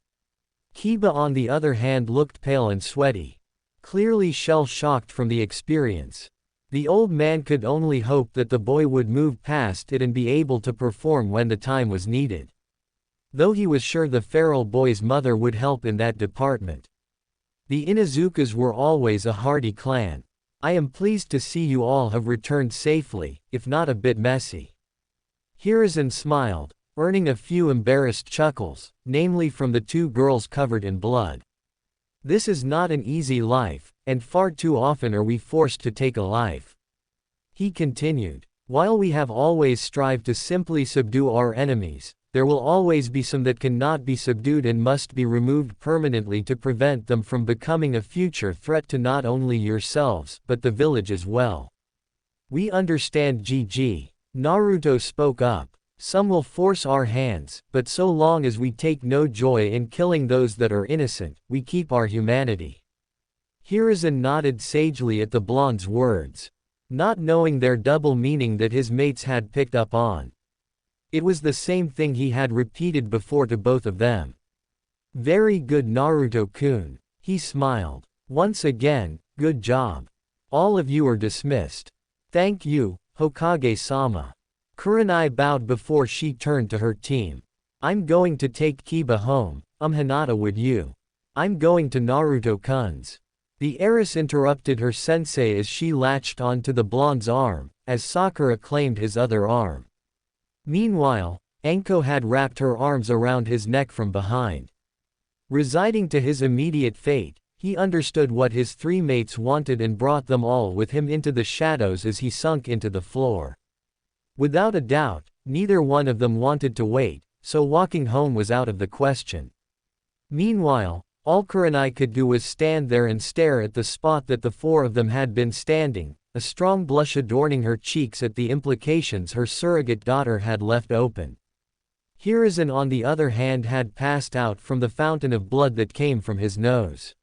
Kiba on the other hand looked pale and sweaty. Clearly shell-shocked from the experience. The old man could only hope that the boy would move past it and be able to perform when the time was needed. though he was sure the feral boy's mother would help in that department. The Inuzukas were always a hardy clan. I am pleased to see you all have returned safely, if not a bit messy. Hiruzen smiled, earning a few embarrassed chuckles, namely from the two girls covered in blood. This is not an easy life, and far too often are we forced to take a life. He continued. While we have always strived to simply subdue our enemies, there will always be some that cannot be subdued and must be removed permanently to prevent them from becoming a future threat to not only yourselves, but the village as well. We understand, GG. Naruto spoke up. Some will force our hands, but so long as we take no joy in killing those that are innocent, we keep our humanity. Hiruzen nodded sagely at the blonde's words, not knowing their double meaning that his mates had picked up on. It was the same thing he had repeated before to both of them. Very good, Naruto-kun. He smiled. Once again, good job. All of you are dismissed. Thank you, Hokage-sama. Kurenai bowed before she turned to her team. I'm going to take Kiba home. Hinata, would you? I'm going to Naruto-kun's. The heiress interrupted her sensei as she latched onto the blonde's arm, as Sakura claimed his other arm. Meanwhile, Anko had wrapped her arms around his neck from behind. Resigning to his immediate fate, he understood what his three mates wanted and brought them all with him into the shadows as he sunk into the floor. Without a doubt, neither one of them wanted to wait, so walking home was out of the question. Meanwhile, all Kurenai could do was stand there and stare at the spot that the four of them had been standing, a strong blush adorning her cheeks at the implications her surrogate daughter had left open. Hiruzen, on the other hand, had passed out from the fountain of blood that came from his nose.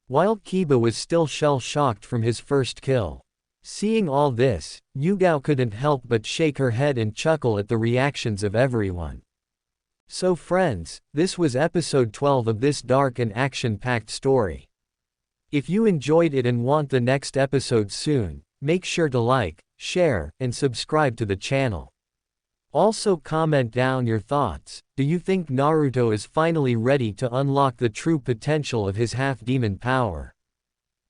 While Kiba was still shell-shocked from his first kill. Seeing all this, Yugao couldn't help but shake her head and chuckle at the reactions of everyone. So friends, this was episode 12 of this dark and action-packed story. If you enjoyed it and want the next episode soon, make sure to like, share, and subscribe to the channel. Also comment down your thoughts. Do you think Naruto is finally ready to unlock the true potential of his half-demon power?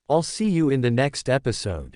I'll see you in the next episode.